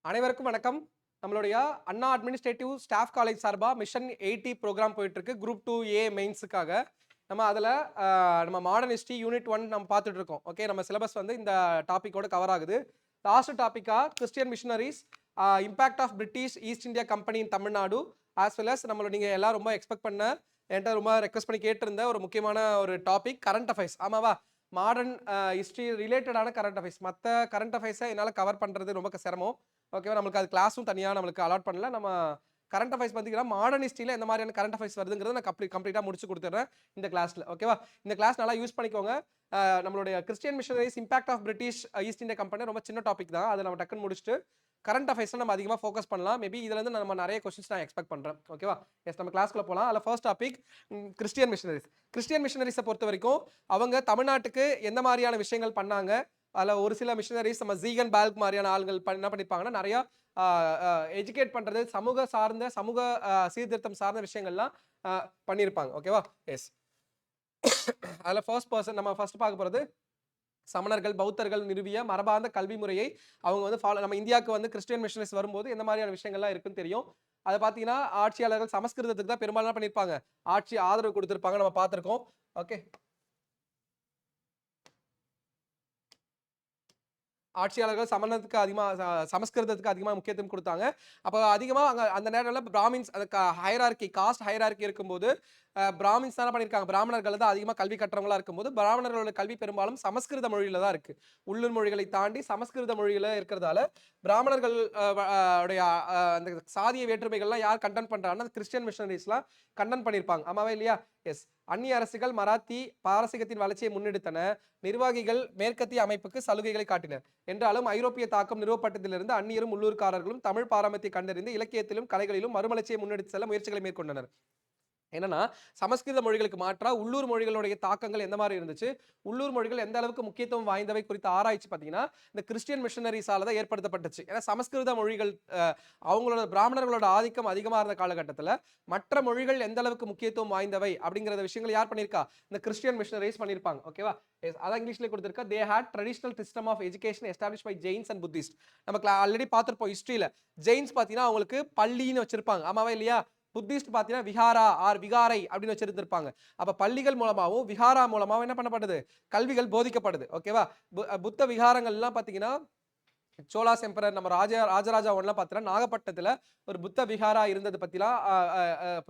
அனைவருக்கும் வணக்கம். நம்மளுடைய அண்ணா அட்மினிஸ்ட்ரேட்டிவ் ஸ்டாஃப் காலேஜ் சார்பா மிஷன் 80 ப்ரோக்ராம் போயிட்டு இருக்கு. Group 2A மெயின்ஸுக்காக. நம்ம அதில நம்ம மாடர்ன் ஹிஸ்டரி யூனிட் 1 நம்ம பார்த்துட்டு இருக்கோம். ஓகே, நம்ம சிலபஸ் வந்து இந்த டாபிக்கோட கவர் ஆகுது. லாஸ்ட் டாபிக்கா Christian missionaries, impact of British East India Company in Tamil Nadu, as well as நீங்க எல்லாம் ரொம்ப எக்ஸ்பெக்ட் பண்ண, என்கிட்ட ரொம்ப ரெக்வெஸ்ட் பண்ணி கேட்டிருந்த ஒரு முக்கியமான ஒரு டாபிக் கரண்ட் அஃபேர்ஸ். ஆமாவா? மாடர்ன் ஹிஸ்டரி ரிலேட்டடான கரண்ட் அஃபேர்ஸ். மத்த கரண்ட் அஃபேர்ஸை என்னால் கவர் பண்ணுறது ரொம்ப சிரமம். ஓகேவா? நம்மளுக்கு அது கிளாஸும் தனியாக நம்மளுக்கு அலாட் பண்ணல. நம்ம கரண்ட் அஃபேர்ஸ் பார்த்தீங்கன்னா மாடர்ன் ஹிஸ்ட்ரியில் எந்த மாதிரியான கரண்ட் அஃபேர்ஸ் வருதுங்கிறத நான் கம்ப்ளீட்டாக முடிச்சு கொடுத்துட்றேன் இந்த கிளாஸில். ஓகேவா? இந்த கிளாஸ் நல்லா யூஸ் பண்ணிக்கோங்க. நம்மளுடைய Christian missionaries impact of British East India Company ரொம்ப சின்ன டாபிக் தான். அதை நம்ம டக்குன்னு முடிச்சுட்டு கரண்ட் அஃபேர்ஸ் நம்ம அதிகமாக ஃபோக்கஸ் பண்ணலாம். மேபி இதுலேருந்து நம்ம நிறைய கொஸ்டின்ஸ் நான் எக்ஸ்பெக்ட் பண்ணுறேன். ஓகேவா? எஸ், நம்ம கிளாஸ்க்குள்ள போகலாம். அதில் first topic Christian missionaries. Christian மிஷனரிஸை பொறுத்த வரைக்கும் அவங்க தமிழ்நாட்டுக்கு எந்த மாதிரியான விஷயங்கள் பண்ணாங்க, அதில் ஒரு சில மிஷனரிஸ் நம்ம ஜீகன் பால்க் மாதிரியான ஆள்கள் என்ன பண்ணியிருப்பாங்கன்னா நிறையா எஜுகேட் பண்ணுறது, சமூக சீர்திருத்தம் சார்ந்த விஷயங்கள்லாம் பண்ணியிருப்பாங்க. ஓகேவா? எஸ், அதில் ஃபர்ஸ்ட் பர்சன் நம்ம ஃபர்ஸ்ட் பார்க்க போகிறது சமணர்கள் பௌத்தர்கள் நிறுவிய மரபார்ந்த கல்வி முறையை அவங்க வந்து ஃபாலோ. நம்ம இந்தியாவுக்கு வந்து கிறிஸ்டியன் மிஷனரிஸ் வரும்போது எந்த மாதிரியான விஷயங்கள்லாம் இருக்குன்னு தெரியும். அதை பார்த்தீங்கன்னா ஆட்சியாளர்கள் சமஸ்கிருதத்துக்கு தான் பெரும்பாலும் பண்ணியிருப்பாங்க, ஆட்சி ஆதரவு கொடுத்துருப்பாங்க, நம்ம பார்த்துருக்கோம். ஓகே, ஆட்சியாளர்கள் சமஸ்கிருதத்துக்கு அதிகமாக முக்கியத்துவம் கொடுத்தாங்க. அப்போ அதிகமாக அங்கே அந்த நேரத்தில் பிராமின்ஸ் ஹைரார்கி, காஸ்ட் ஹைரார்கி இருக்கும்போது பிராமின்ஸ் தானே பண்ணியிருக்காங்க. பிராமணர்கள் தான் அதிகமாக கல்வி கற்றவங்களா இருக்கும்போது பிராமணர்களோட கல்வி பெரும்பாலும் சமஸ்கிருத மொழியில தான் இருக்கு. உள்ளூர் மொழிகளை தாண்டி சமஸ்கிருத மொழியில இருக்கிறதால பிராமணர்கள் உடைய அந்த சாதிய வேற்றுமைகள்லாம் யார் கண்டன் பண்றாங்கன்னா கிறிஸ்டியன் மிஷனரிஸ்லாம் கண்டன் பண்ணியிருப்பாங்க. ஆமாவே இல்லையா? எஸ். அந்நிய அரசுகள் மராத்தி பாரசீகத்தின் வளர்ச்சியை முன்னெடுத்தன. நிர்வாகிகள் மேற்கத்திய அமைப்புக்கு சலுகைகளை காட்டினர். என்றாலும் ஐரோப்பிய தாக்கம் நிறுவப்பட்டதிலிருந்து அந்நியரும் உள்ளூர்காரர்களும் தமிழ் பாரம்பரியத்தை கண்டறிந்து இலக்கியத்திலும் கலைகளிலும் மறுமலர்ச்சியை முன்னெடுத்து செல்ல முயற்சிகளை மேற்கொண்டனர். என்னன்னா சமஸ்கிருத மொழிகளுக்கு மாற்றா உள்ளூர் மொழிகளுடைய தாக்கங்கள் எந்த மாதிரி இருந்துச்சு, உள்ளூர் மொழிகள் எந்த அளவுக்கு முக்கியத்துவம் வாய்ந்தவை குறித்த ஆராய்ச்சி பார்த்தீங்கன்னா இந்த கிறிஸ்டியன் மிஷனரிஸால தான் ஏற்படுத்தப்பட்டுச்சு. ஏன்னா சமஸ்கிருத மொழிகள் அவங்களோட பிராமணர்களோட ஆதிக்கம் அதிகமாக இருந்த காலகட்டத்தில் மற்ற மொழிகள் எந்த அளவுக்கு முக்கியத்துவம் வாய்ந்தவை அப்படிங்கிற விஷயங்கள் யார் பண்ணியிருக்கா? இந்த கிறிஸ்டியன் மிஷனரிஸ் பண்ணியிருப்பாங்க. ஓகேவா? அதான் இங்கிலீஷ்ல கொடுத்திருக்கா. They had traditional system of education establish by Jains and Buddhist. நம்ம ஆல்ரெடி பார்த்துருப்போம் ஹிஸ்டரியில. ஜெயின்ஸ் பார்த்தீங்கன்னா அவங்களுக்கு பள்ளின்னு வச்சிருப்பாங்க. ஆமாவா இல்லையா? புத்திஸ்ட் பார்த்தீங்கன்னா விஹாரா ஆர் விகாரை அப்படின்னு வச்சிருந்திருப்பாங்க. அப்ப பள்ளிகள் மூலமாகவும் விஹாரா மூலமாகவும் என்ன பண்ணப்படுது? கல்விகள் போதிக்கப்படுது. ஓகேவா? புத்த விகாரங்கள்லாம் பார்த்தீங்கன்னா சோலாஸ் எம்பரர் நம்ம ராஜராஜா ஒன்லாம் பார்த்தீங்கன்னா நாகப்பட்டினத்தில் ஒரு புத்த விஹாரா இருந்தது பற்றிலாம்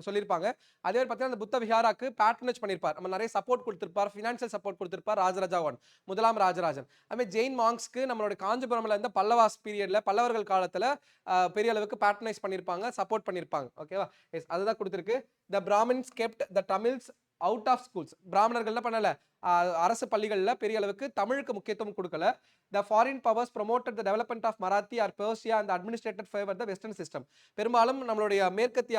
சொல்லியிருப்பாங்க. அதே மாதிரி பார்த்தீங்கன்னா அந்த புத்த விஹாராக்கு பேட்ரனேஜ் பண்ணியிருப்பார், நம்ம நிறைய சப்போர்ட் கொடுத்திருப்பார், ஃபினான்ஷியல் சப்போர்ட் கொடுத்திருப்பார் ராஜராஜா ஒன், முதலாம் ராஜராஜன். அதுமாதிரி ஜெயின் மாங்ஸ்க்கு நம்மளோட காஞ்சிபுரம்ல இருந்த பல்லவாஸ் பீரியட்ல பல்லவர்கள் காலத்தில் பெரிய அளவுக்கு பேட்ரனைஸ் பண்ணியிருப்பாங்க, சப்போர்ட் பண்ணியிருப்பாங்க. ஓகேவா? எஸ், அதுதான் கொடுத்துருக்கு. The Brahmins kept the Tamils out of schools. பிராமணர்கள் என்ன பண்ணல, அரசு பள்ளிகளில் பெரிய அளவுக்கு தமிழுக்கு முக்கியத்துவம் கொடுக்கல. The foreign powers promoted the development of Marathi or Persia and the administrated favor the Western system. பெரும்பாலும் நம்மளுடைய மேற்கத்திய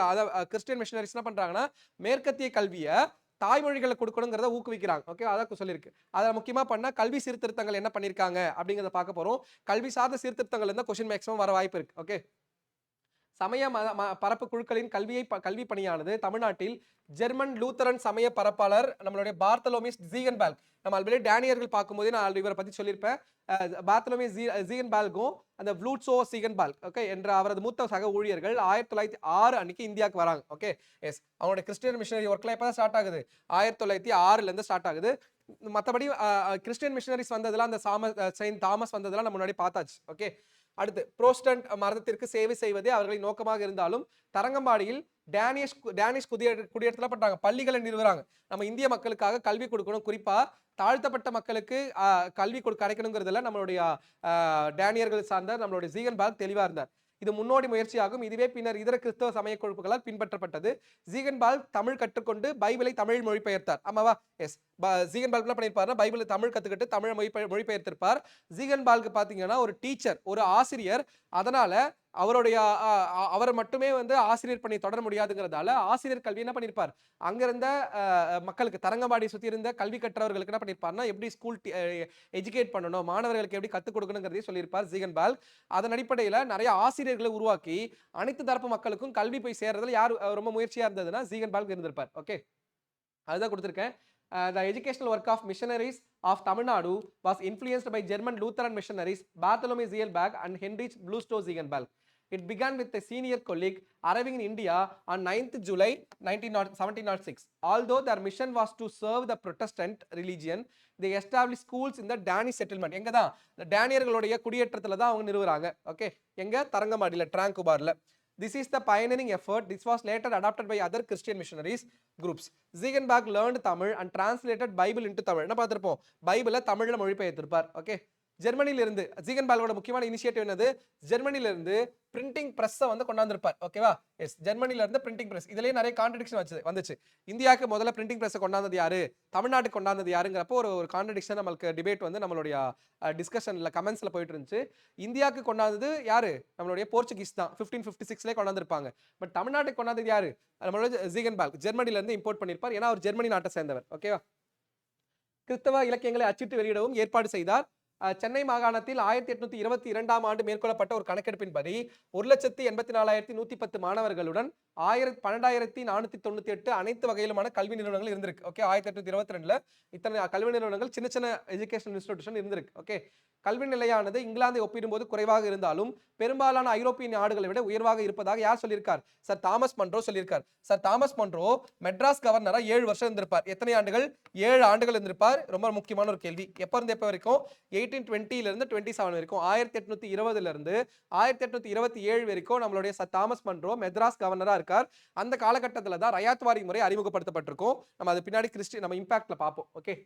கிறிஸ்டியன் மிஷனரிஸ் என்ன பண்றாங்கன்னா மேற்கத்திய கல்வியை தாய்மொழிகளை கொடுக்கணுங்கிறத ஊக்குவிக்கிறாங்க. ஓகே, அதான் சொல்லியிருக்கு. அதில் முக்கியமாக பண்ண கல்வி சீர்திருத்தங்கள் என்ன பண்ணியிருக்காங்க அப்படிங்கிறத பார்க்க போறோம். கல்வி சார்ந்த சீர்திருத்தங்கள் இருந்தால் கொஸ்டின் மேக்ஸிமம் வர வாய்ப்பு இருக்கு. ஓகே, சமய பரப்பு குழுக்களின் கல்வி பணியானது தமிழ்நாட்டில் ஜெர்மன் லூத்தரன் சமய பரப்பாளர் நம்மளுடைய பார்த்தலோமிஸ் ஜீகன்பால்க், நம்ம ஆல்ரெடி டேனியர்கள் பார்க்கும்போதே நான் இவரை பத்தி சொல்லியிருப்பேன். பார்த்தலோமிஸ் ஜீகன்பால்க்கும் அந்த வ்ளூட்சோ சீகன்பால்க் ஓகே என்ற அவரது மூத்த சக ஊழியர்கள் 1906 அன்னைக்கு இந்தியாவுக்கு வராங்க. ஓகே, எஸ், அவங்களோட கிறிஸ்டியன் மிஷனரி ஒர்க்லாம் எப்போ ஸ்டார்ட் ஆகுது? 1906 ஸ்டார்ட் ஆகுது. மற்றபடி கிறிஸ்டியன் மிஷனரிஸ் வந்ததெல்லாம் அந்த செயின்ட் தாமஸ் வந்ததெல்லாம் நம்ம முன்னாடி பார்த்தாச்சு. ஓகே, அடுத்து புரோட்டஸ்டன்ட் மதத்திற்கு சேவை செய்வதே அவர்களின் நோக்கமாக இருந்தாலும் தரங்கம்பாடியில் டேனிஷ் குடியேற்றத்தில் பண்றாங்க, பள்ளிகளை நிறுவுறாங்க. நம்ம இந்திய மக்களுக்காக கல்வி கொடுக்கணும், குறிப்பா தாழ்த்தப்பட்ட மக்களுக்கு கல்வி கிடைக்கணுங்கிறதுல நம்மளுடைய டேனியர்கள் சார்ந்த நம்மளுடைய ஜீகன்பால்க் தெளிவா இருந்தார். இது முன்னோடி முயற்சியாகும். இதுவே பின்னர் இதர கிறிஸ்தவ சமய கொழுப்புகளால் பின்பற்றப்பட்டது. ஜீகன்பால்க் தமிழ் கற்றுக்கொண்டு பைபிளை தமிழ் மொழிபெயர்த்தார். ஆமாவா? எஸ், ஜீகன்பால்க் என்ன பண்ணியிருப்பாருன்னா பைபிளை தமிழ் கற்றுக்கிட்டு தமிழ் மொழிபெயர்த்திருப்பார். ஜீகன்பால்க் பார்த்தீங்கன்னா ஒரு டீச்சர், ஒரு ஆசிரியர். அதனால அவரை மட்டுமே வந்து ஆசிரியர் பணி தொடர முடியாதுங்கிறதால ஆசிரியர் கல்வி என்ன பண்ணியிருப்பார், அங்கிருந்த மக்களுக்கு தரங்கம்பாடி சுற்றி இருந்த கல்வி கற்றவர்களுக்கு என்ன பண்ணியிருப்பார்னா எப்படி ஸ்கூல் எஜுகேட் பண்ணணும், மாணவர்களுக்கு எப்படி கற்றுக் கொடுக்கணுங்கிறதையும் சொல்லியிருப்பார் ஜீகன்பால்க். அதன் அடிப்படையில் நிறைய ஆசிரியர்களை உருவாக்கி அனைத்து தரப்பு மக்களுக்கும் கல்வி போய் சேர்றதுல யார் ரொம்ப முயற்சியா இருந்ததுன்னா ஜீகன்பால்க் இருந்திருப்பார். ஓகே, அதுதான் கொடுத்துருக்கேன். The educational work of missionaries of Tamil Nadu was influenced by German Lutheran missionaries Bartholomew Zielberg and Heinrich Blustow Ziegenbalg. It began with a senior colleague arriving in India on 9th July 1706. Although their mission was to serve the Protestant religion, they established schools in the Danish settlement. எங்க தான் இந்த டேனியர்களுடைய குடியேற்றத்துல தான் அவங்க நிறுவுறாங்க. Okay, எங்க தரங்கம்பாடியில டிராங்குபார்ல. This is the pioneering effort. This was later adopted by other Christian missionaries groups. Ziegenbalg learned Tamil and translated Bible into Tamil. என்ன பார்த்திருப்போம், பைபிளை தமிழ்ல மொழிபெயர்த்திருப்பார். ஓகே, ஜெர்மனில இருந்து ஜீகன்பால்கோட முக்கியமான இனிஷியேட்டிவ் என்னது, ஜெர்மனில இருந்து பிரிண்டிங் பிரஸ்ஸை வந்து கொண்டாந்துருப்பார். ஓகேவா, எஸ், ஜெர்மனில இருந்து பிரிண்டிங் பிரஸ். இதுலயே நிறைய கான்ட்ரடிக்ஷன் வந்துச்சு. இந்தியாவுக்கு முதல்ல பிரிண்டிங் பிரஸ் கொண்டாந்தது யாரு, தமிழ்நாட்டுக்கு கொண்டாந்தது யாருங்கிறப்போ ஒரு கான்ட்ரடிக்ஷன் நம்மளுக்கு டிபேட் வந்து நம்மளுடைய டிஸ்கஷன்ல கமெண்ட்ஸ்ல போயிட்டு இருந்துச்சு. இந்தியாவுக்கு கொண்டாந்தது யாரு, நம்மளுடைய போர்ச்சுகீஸ் தான் 1556லேயே கொண்டாந்துருப்பாங்க. பட் தமிழ்நாட்டுக்கு கொண்டாந்தது யாரு, நம்மளோட ஜீகன்பால்க் ஜெர்மனில இருந்து இம்போர்ட் பண்ணிருப்பார். ஏன்னா அவர் ஜெர்மனி நாட்டை சேர்ந்தவர். ஓகேவா, கிறிஸ்தவ இலக்கியங்களை அச்சிட்டு வெளியிடவும் ஏற்பாடு செய்தார். சென்னை மாகாணத்தில் 1822ஆம் ஆண்டு மேற்கொள்ளப்பட்ட ஒரு கணக்கெடுப்பின்படி 1,84,110 மாணவர்களுடன் 12,498 அனைத்து வகையிலுமான கல்வி நிறுவனங்கள் இருந்திருக்கு. ஓகே, 1822ல இத்தனை கல்வி நிறுவனங்கள், சின்ன சின்ன எஜுகேஷனல் இன்ஸ்டிடியூஷன் இருந்திருக்கு. ஓகே, கல்வி நிலையானது இங்கிலாந்தை ஒப்பிடும்போது குறைவாக இருந்தாலும் பெரும்பாலான ஐரோப்பிய நாடுகளை விட உயர்வாக இருப்பதாக யார் சொல்லியிருக்கார், சார் தாமஸ் மன்றோ சொல்லியிருக்கார். சார் தாமஸ் மன்றோ மெட்ராஸ் கவர்னரா 7 வருஷம் இருந்திருப்பார். எத்தனை ஆண்டுகள், 7 ஆண்டுகள் இருந்திருப்பார். ரொம்ப முக்கியமான ஒரு கேள்வி. எப்ப இருந்து எப்ப வரைக்கும், 1820ல இருந்து 27 வரைக்கும், 1820ல இருந்து 1827 வரைக்கும் நம்மளுடைய சார் தாமஸ் மன்றோ மெட்ராஸ் கவர்னரா இருக்கார். அந்த காலகட்டத்தில் தான் ரயாத்வாரி முறை அறிமுகப்படுத்தப்பட்டிருக்கும். நம்ம அது பின்னாடி நம்ம இம்பாக்ட்ல பார்ப்போம். Okay,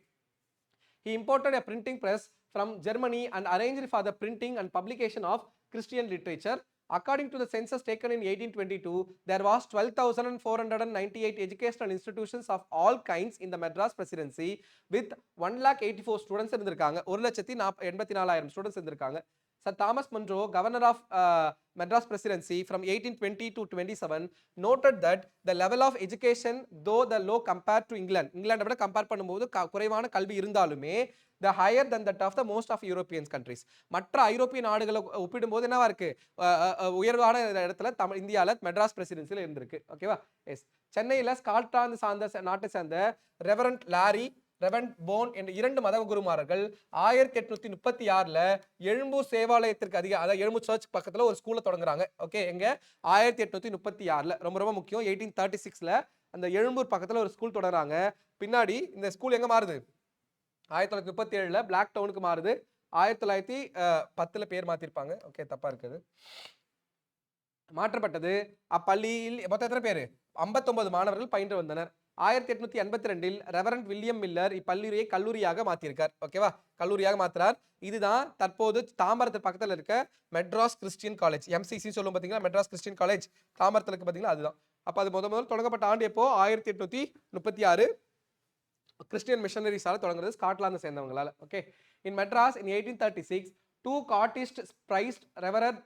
he imported a printing press from Germany and arranged for the printing and publication of Christian literature. According to the census taken in 1822, there was 12,498 educational institutions of all kinds in the Madras Presidency with 1,84,000 students இருந்திருக்காங்க. 1,84,000 students இருந்திருக்காங்க. Sir Thomas Munro, governor of Madras Presidency from 1820 to 27, noted that the level of education, though the low compared to England விட compare பண்ணும்போது குறைவான கல்வி இருந்தாலுமே the higher than that of the most of European countries. மற்ற ஐரோப்பிய நாடுகளை ஒப்பிடும்போது என்னவா இருக்கு, உயர்வான இடத்துல இந்தியாவில் மெட்ராஸ் பிரசிடென்சியில் இருந்திருக்கு. ஓகேவா, எஸ். சென்னையில் ஸ்காட்லாந்து சார்ந்த நாட்டை சேர்ந்த ரெவரண்ட் லாரி, ரெவரண்ட் போன் என்ற 2 மத குருமார்கள் 1836ல எழும்பூர் சேவாலயத்திற்கு அதாவது எழும்பூர் சர்ச் பக்கத்துல ஒரு ஸ்கூலை தொடங்குறாங்க. ஓகே, எங்க 1836ல, ரொம்ப ரொம்ப முக்கியம், 1836ல அந்த எழும்பூர் பக்கத்துல ஒரு ஸ்கூல் தொடங்குறாங்க. பின்னாடி இந்த ஸ்கூல் எங்க மாறுது, 1937ல பிளாக் டவுனுக்கு மாறுது. 1910ல பேர் மாத்திருப்பாங்க. ஓகே, தப்பா இருக்குது, மாற்றப்பட்டது. அப்பள்ளியில் மொத்தம் எத்தனை பேரு, 59 மாணவர்கள் பயின்று வந்தனர். 1882ல் ரெவரண்ட் வில்லியம் மில்லர் இப்பள்ளியை கல்லூரியாக மாத்திருக்கார். ஓகேவா, கல்லூரியாக மாத்துறார். இதுதான் தற்போது தாம்பரத்து பக்கத்துல இருக்க மெட்ராஸ் கிறிஸ்டியன் காலேஜ், MCC சொல்லும் பாத்தீங்களா, மெட்ராஸ் கிறிஸ்டியன் காலேஜ் தாம்பரத்துல இருக்கு பாத்தீங்களா, அதுதான். அப்ப அது முதல் தொடங்கப்பட்ட ஆண்டு எப்போ, 1836 கிறிஸ்டியன் மிஷனரிஸால தொடங்குறது, Scotland சேர்ந்தவங்களால. Okay, in Madras in 1836 two Scottish priests, Reverend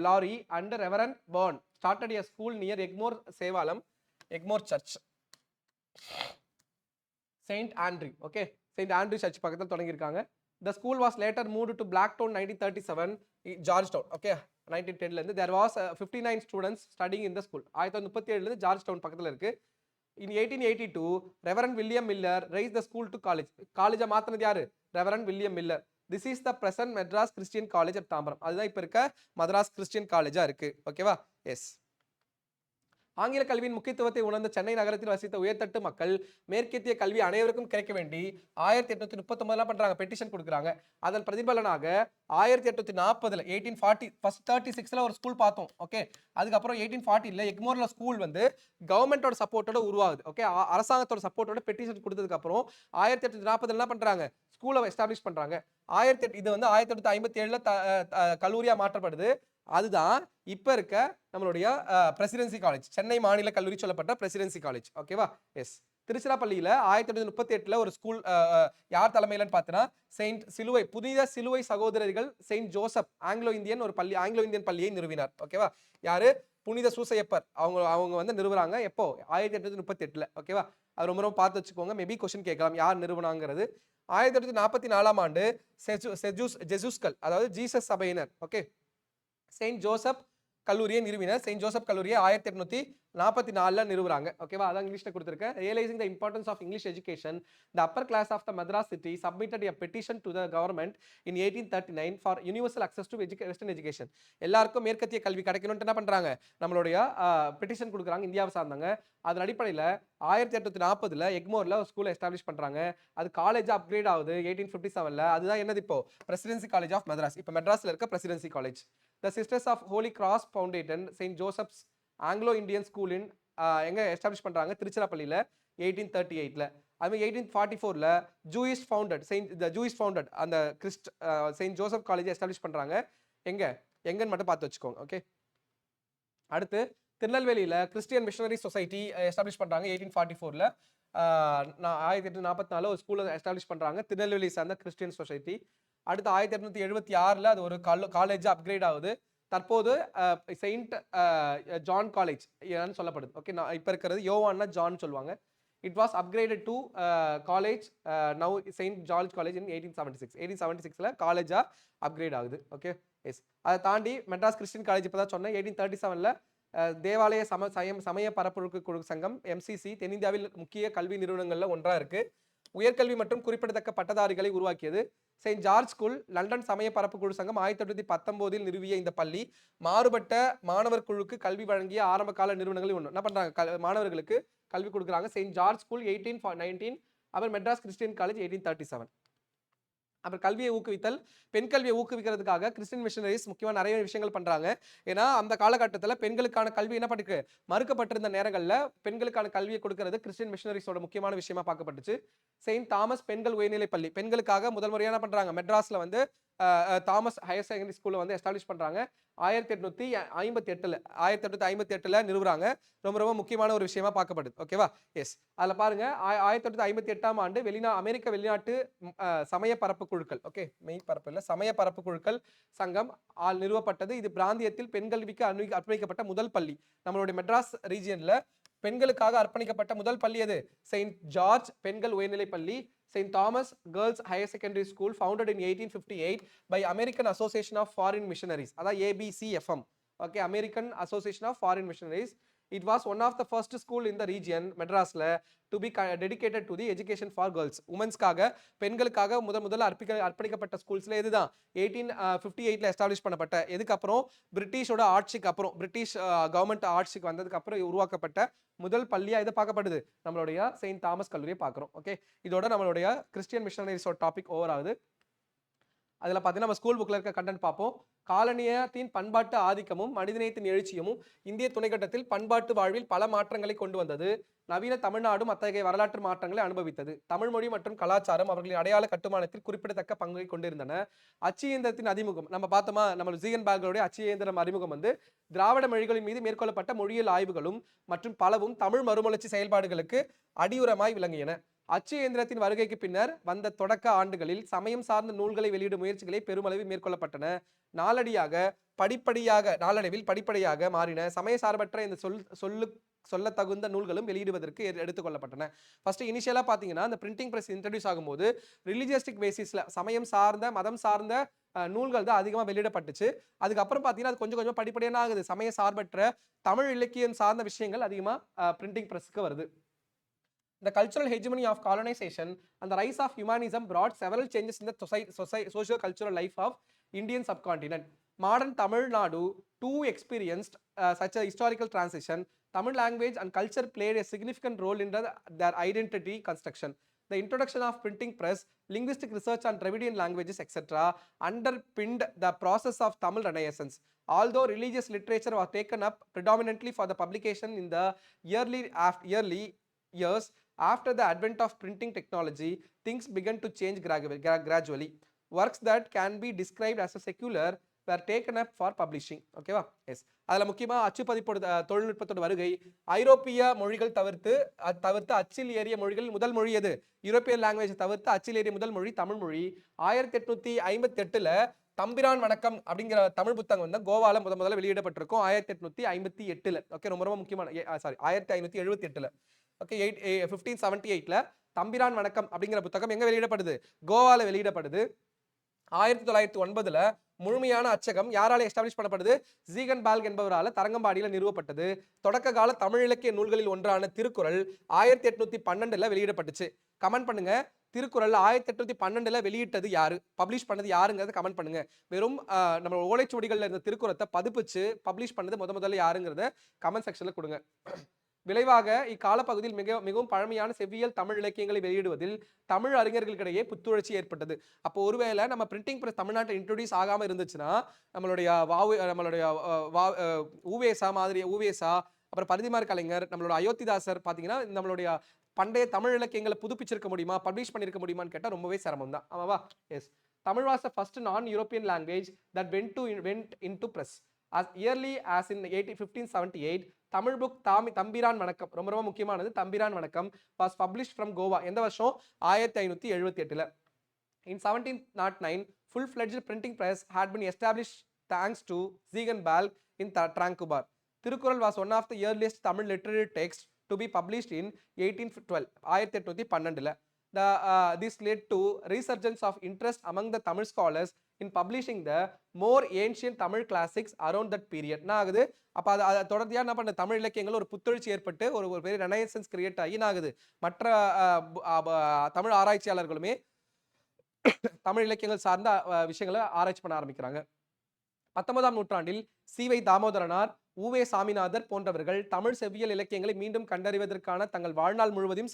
Lowry and Reverend Bourne, started a school near Egmore, Sevalam, Egmore Church, Saint Andrew. Okay, Saint Andrew Church பக்கத்துல தொடங்கியிருக்காங்க. The school was later moved to Blacktown 1937, Georgetown. Okay, 1910ல இருந்து there was 59 students studying in the school. 1937ல இருந்து George பக்கத்துல இருக்கு. In 1882, Reverend William Miller raised the school to college. காலேஜை மாத்தினது யாரு, Reverend William Miller. This is the present Madras Christian College at Tambaram. அதுதான் இப்ப இருக்க Madras Christian காலேஜா இருக்கு. ஓகேவா, எஸ். ஆங்கில கல்வியின் முக்கியத்துவத்தை உணர்ந்த சென்னை நகரத்தில் வசித்த உயர்தட்டு மக்கள் மேற்கத்திய கல்வி அனைவருக்கும் கிடைக்க வேண்டி 1839 பண்றாங்க, பெட்டிஷன் கொடுக்குறாங்க. அதன் பிரதிபலனாக 1840ல 1836ல ஒரு ஸ்கூல் பார்த்தோம். ஓகே, அதுக்கப்புறம் 1840ல எக்மோர்ல ஸ்கூல் வந்து கவர்மெண்டோட சப்போர்ட்டோட உருவாகுது. ஓகே, அரசாங்கத்தோட சப்போர்ட்டோட பெட்டிஷன் கொடுத்ததுக்கு அப்புறம் 1840 என்ன பண்றாங்க, ஸ்கூலை எஸ்டாப்ளிஷ் பண்றாங்க. இது வந்து 1857ல கல்லூரியா மாற்றப்படுது. அதுதான் இப்ப இருக்க நம்மளுடைய பிரசிடென்சி காலேஜ், சென்னை மாநில கல்லூரி சொல்லப்பட்ட பிரசிடென்சி காலேஜ். ஓகேவா, எஸ். திருச்சிராப்பள்ளியில 1838ல ஒரு ஸ்கூல் யார் தலைமையிலன்னு பார்த்தீங்கன்னா செயின்ட் சிலுவை, புனித சிலுவை சகோதரர்கள் செயின்ட் ஜோசப் ஆங்கிலோ இந்தியன் பள்ளியை நிறுவினார். ஓகேவா, யாரு, புனித சூசையப்பர், அவங்க வந்து நிறுவுறாங்க. எப்போ, 1838ல. ஓகேவா, அது ரொம்ப ரொம்ப பார்த்து வச்சுக்கோங்க, மேபி கொஸ்டின் கேட்கலாம் யார் நிறுவனாங்கிறது. 1844ஆம் ஆண்டு ஜெசுஸ்கள், அதாவது ஜீசஸ் சபையினர், ஓகே, செயின்ட் ஜோசப் கல்லூரியை நிறுவினர். செயின்ட் ஜோசப் கல்லூரியை 44ல நிறுவுறாங்க. ஓகேவா? அதான் இங்கிலீஷ்ல குடுத்திருக்கேன். Realising the importance of English education, the upper class of the Madras city submitted a petition to the government in 1839 for universal access to western education. எல்லாருக்கும் மேற்கத்திய கல்வி கிடைக்கணும்னு என்ன பண்றாங்க? நம்மளுடைய பெட்டிஷன் குடுக்குறாங்க இந்தியாவை சார்ந்தவங்க. அதன் அடிப்படையில 1840ல எக்மோர்ல ஒரு ஸ்கூல் எஸ்டாப்லிஷ் பண்றாங்க. அது காலேஜ் அப்கிரேட் ஆகுது 1857ல. அதுதான் என்னது இப்போ? Presidency college of Madras. இப்போ மெட்ராஸ்ல இருக்க presidency college. The sisters of holy cross foundation saint Joseph's Anglo Indian school in எங்க எஸ்டாப்லிஷ் பண்றாங்க? திருச்சிராப்பள்ளியில 1838ல. அது 1844ல ஜூயிஷ் ஃபவுண்டட் அந்த செயின்ட் ஜோசப் காலேஜ் எஸ்டாப்லிஷ் பண்றாங்க. எங்கன்னு மட்டும் பார்த்து வச்சுக்கோங்க. ஓகே. அடுத்து திருநெல்வேலியில கிறிஸ்டியன் மிஷனரி சொசைட்டி எஸ்டாப்லிஷ் பண்றாங்க 1844ல. 1844 ஒரு ஸ்கூல் எஸ்டாப்லிஷ் பண்றாங்க திருநெல்வேலி சார்ந்த கிறிஸ்டியன் சொசைட்டி. அடுத்து 1876ல அது ஒரு காலேஜ் அப்கிரேட் ஆகுது. தற்போது செயின்ட் ஜான் காலேஜ் சொல்லப்படுது. ஓகே, இப்ப இருக்கிறது யோவான்னா ஜான் சொல்லுவாங்க. It was upgraded to college now Saint George College in 1876ல காலேஜா அப்கிரேட் ஆகுது. Okay, yes. அதை தாண்டி மெட்ராஸ் கிறிஸ்டியன் காலேஜ் இப்பதான் சொன்னேன் 1837ல தேவாலய சமய பரப்புரைக்கு குழு சங்கம் எம்சிசி தென்னிந்தியாவில் முக்கிய கல்வி நிறுவனங்கள்ல ஒன்றா இருக்கு. உயர்கல்வி மற்றும் குறிப்பிடத்தக்க பட்டதாரிகளை உருவாக்கியது. செயின்ட் ஜார்ஜ் ஸ்கூல் லண்டன் சமய பரப்பு குழு சங்கம் 1819 நிறுவிய இந்த பள்ளி மாறுபட்ட மாணவர் குழுக்கு கல்வி வழங்கிய ஆரம்ப கால நிறுவனங்கள் ஒன்று. என்ன பண்றாங்க? மாணவர்களுக்கு கல்வி கொடுக்குறாங்க. செயின்ட் ஜார்ஜ் ஸ்கூல் 1819, அப்புறம் மெட்ராஸ் கிறிஸ்டியன் காலேஜ் 1837. அப்புறம் கல்வியை ஊக்குவித்தல், பெண் கல்வியை ஊக்குவிக்கிறதுக்காக கிறிஸ்டியன் மிஷனரிஸ் முக்கியமாக நிறைய விஷயங்கள் பண்றாங்க. ஏன்னா அந்த காலகட்டத்தில் பெண்களுக்கான கல்வி என்ன பண்ணிருக்கு? மறுக்கப்பட்டிருந்த நேரங்களில் பெண்களுக்கான கல்வியை கொடுக்கிறது கிறிஸ்டியன் மிஷனரிஸோட முக்கியமான விஷயமா பார்க்கப்பட்டுச்சு. செயின்ட் தாமஸ் பெண்கள் உயர்நிலை பள்ளி பெண்களுக்காக முதல் முறையாக என்ன பண்றாங்க? மெட்ராஸ்ல வந்து தாமஸ் ஹையர் செகண்டரி ஸ்கூல்ல வந்து எஸ்டாப்லிஷ் பண்றாங்க 1858ல நிறுவுறாங்க. ரொம்ப ரொம்ப முக்கியமான ஒரு விஷயமா பார்க்கப்படுது. ஓகேவா? எஸ். அதுல பாருங்க 1858ஆம் ஆண்டு அமெரிக்க வெளிநாட்டு சமய பரப்பு குழுக்கள், ஓகே, மெய் பரப்பு இல்ல, சமய பரப்பு குழுக்கள் சங்கம் நிறுவப்பட்டது. இது பிராந்தியத்தில் பெண் கல்விக்கு அர்ப்பணிக்கப்பட்ட முதல் பள்ளி. நம்மளுடைய மெட்ராஸ் ரீஜியன்ல பெண்களுக்காக அர்ப்பணிக்கப்பட்ட முதல் பள்ளி எது? செயின்ட் ஜார்ஜ் பெண்கள் உயர்நிலை பள்ளி. St. Thomas Girls Higher Secondary School founded in 1858 by American Association of Foreign Missionaries. அதான் ABCFM. Okay, American Association of Foreign Missionaries. It was one of the first school in the region, Madrasல, to be dedicated to the education for girls. உமன்ஸ்க்காக பெண்களுக்காக முதல்ல அர்ப்பணிக்கப்பட்ட ஸ்கூல்ஸ்ல இதுதான் 1858ல establish பண்ணப்பட்ட. எதுக்கு அப்புறம்? பிரிட்டிஷோட ஆட்சிக்கு அப்புறம், பிரிட்டிஷ் கவர்மெண்ட் ஆட்சிக்கு வந்ததுக்கு அப்புறம் உருவாக்கப்பட்ட முதல் பள்ளியா இதை பார்க்கப்படுது. நம்மளுடைய செயின்ட் தாமஸ் கல்லூரியை பார்க்கிறோம். ஓகே, இதோட நம்மளுடைய கிறிஸ்டியன் மிஷனரிஸோட டாபிக் ஓவர் ஆகுது. அதுல பார்த்தீங்கன்னா நம்ம ஸ்கூல் புக்ல இருக்க கண்டென்ட் பார்ப்போம். காலனியத்தின் பண்பாட்டு ஆதிக்கமும் மனிதநேயத்தின் எழுச்சியும் இந்திய துணைக்கண்டத்தில் பண்பாட்டு வாழ்வில் பல மாற்றங்களை கொண்டு வந்தது. நவீன தமிழ்நாடும் அத்தகைய வரலாற்று மாற்றங்களை அனுபவித்தது. தமிழ் மொழி மற்றும் கலாச்சாரம் அவர்களின் அடையாள கட்டுமானத்தில் குறிப்பிடத்தக்க பங்கை கொண்டிருந்தன. அச்சு இயந்திரத்தின் அறிமுகம் நம்ம பார்த்தோமா? நம்ம ஜீகன்பர்கருடைய அச்சு இயந்திரம் அறிமுகம் வந்து திராவிட மொழிகளின் மீது மேற்கொள்ளப்பட்ட மொழியியல் ஆய்வுகளும் மற்றும் பலவும் தமிழ் மறுமலர்ச்சி செயல்பாடுகளுக்கு அடியுரமாய் விளங்கியன. அச்சு இயந்திரத்தின் வருகைக்கு பின்னர் வந்த தொடக்க ஆண்டுகளில் சமயம் சார்ந்த நூல்களை வெளியிடும் முயற்சிகளை பெருமளவில் மேற்கொள்ளப்பட்டன. நாளடைவில் படிப்படியாக மாறின. சமய சார்பற்ற இந்த சொல்ல தகுந்த நூல்களும் வெளியிடுவதற்கு எடுத்துக்கொள்ளப்பட்டன. ஃபர்ஸ்ட் இனிஷியலா பாத்தீங்கன்னா இந்த பிரிண்டிங் பிரஸ் இன்ட்ரடியூஸ் ஆகும்போது ரிலிஜியஸ்டிக் பேசிஸ்ல சமயம் சார்ந்த மதம் சார்ந்த நூல்கள் தான் அதிகமாக வெளியிடப்பட்டுச்சு. அதுக்கப்புறம் பாத்தீங்கன்னா அது கொஞ்சம் கொஞ்சம் படிப்படியான ஆகுது. சமய சார்பற்ற தமிழ் இலக்கியம் சார்ந்த விஷயங்கள் அதிகமா பிரிண்டிங் பிரஸ்க்கு வருது. The cultural hegemony of colonization and the rise of humanism brought several changes in the socio-cultural life of Indian subcontinent. Modern Tamil Nadu too experienced such a historical transition. Tamil language and culture played a significant role in their identity construction. The introduction of printing press, linguistic research on Dravidian languages, etc. underpinned the process of Tamil Renaissance. Although religious literature was taken up predominantly for the publication in the early years, after the advent of printing technology, things began to change gradually. Works that can be described as a secular were taken up for publishing. ஓகேவா? S. அதில் முக்கியமாக அச்சுப்பதிப்போட தொழில்நுட்பத்தோட வருகை, ஐரோப்பிய மொழிகள் தவிர்த்து அச்சில் ஏறிய மொழிகள் முதல் மொழி எது? யூரோப்பியன் லாங்குவேஜ் தவிர்த்து அச்சில் ஏறிய முதல் மொழி தமிழ் மொழி. 1858ல தம்பிரான் வணக்கம் அப்படிங்கிற தமிழ் புத்தகம் வந்து கோவால முதல்ல வெளியிடப்பட்டிருக்கும் 1858ல. ஓகே, ரொம்ப ரொம்ப முக்கியமான 1578ல. ஓகே, 1578ல தம்பிரான் வணக்கம் அப்படிங்கிற புத்தகம் எங்க வெளியிடப்படுது? கோவால வெளியிடப்படுது. 1909ல முழுமையான அச்சகம் யாரால எஸ்டாப்ளிஷ் பண்ணப்படுது? ஜீகன் பால்க் என்பவரால தரங்கம்பாடியில நிறுவப்பட்டது. தொடக்க கால தமிழ் இலக்கிய நூல்களில் ஒன்றான திருக்குறள் 1812ல வெளியிடப்பட்டுச்சு. கமெண்ட் பண்ணுங்க. திருக்குறள் 1812ல வெளியிட்டது யாரு? பப்ளிஷ் பண்ணது யாருங்கிறத கமெண்ட் பண்ணுங்க. வெறும் நம்ம ஓலைச்சுவடிகள்ல இருந்த திருக்குறளை பதிப்பிச்சு பப்ளிஷ் பண்ணது முதல்ல யாருங்கிறத கமெண்ட் செக்ஷன்ல கொடுங்க. விளைவாக இக்காலப்பகுதியில் மிகவும் பழமையான செவ்வியல் தமிழ் இலக்கியங்களை வெளியிடுவதில் தமிழ் அறிஞர்களுக்கிடையே புத்துணர்ச்சி ஏற்பட்டது. அப்போ ஒருவேளை நம்ம பிரிண்டிங் பிரஸ் தமிழ்நாட்டில் இன்ட்ரோடியூஸ் ஆகாம இருந்துச்சுன்னா நம்மளுடைய ஊவேசா மாதிரி ஊவேசா, அப்புறம் பரிதிமார் கலைஞர், நம்மளோட அயோத்திதாசர் பாத்தீங்கன்னா நம்மளுடைய பண்டைய தமிழ் இலக்கியங்களை புதுப்பிச்சிருக்க முடியுமா, பப்ளிஷ் பண்ணிருக்க முடியுமான்னு கேட்டா ரொம்பவே சிரமம் தான். ஆமாவா? Yes. Tamil was the first non-European language that went into press. As early as in 1578, Tamil book Thambiran Vanakkam, ரொம்ப ரொம்ப முக்கியமானது, தம்பிரான் வணக்கம் was published from Goa. எந்த வருஷம்? 1578ல. In 1709, full-fledged printing press had been established thanks to Ziegan Balg in Tranquebar. Tirukkural was one of the earliest Tamil literary texts to be published in 1812. 1812ல. This led to resurgence of interest among the Tamil scholars in publishing the more ancient Tamil classics around that period. என்ன ஆகுது? அப்ப அது தொடர்ச்சியா என்ன பண்ண தமிழ் இலக்கியங்கள் ஒரு புத்துணர்ச்சி ஏற்பட்டு ஒரு பெரிய ரெனைசன்ஸ் கிரியேட் ஆகி என்ன ஆகுது? மற்ற தமிழ் ஆராய்ச்சியாளர்களுமே தமிழ் இலக்கியங்கள் சார்ந்த விஷயங்களை ஆராய்ச்சி பண்ண ஆரம்பிக்கிறாங்க. 19ஆம் நூற்றாண்டில் சி.வை. தாமோதரனார், உ.வே. சாமிநாதர் போன்றவர்கள் தமிழ் செவ்வியல் இலக்கியங்களை மீண்டும் கண்டறிவதற்கான தங்கள் வாழ்நாள் முழுவதும்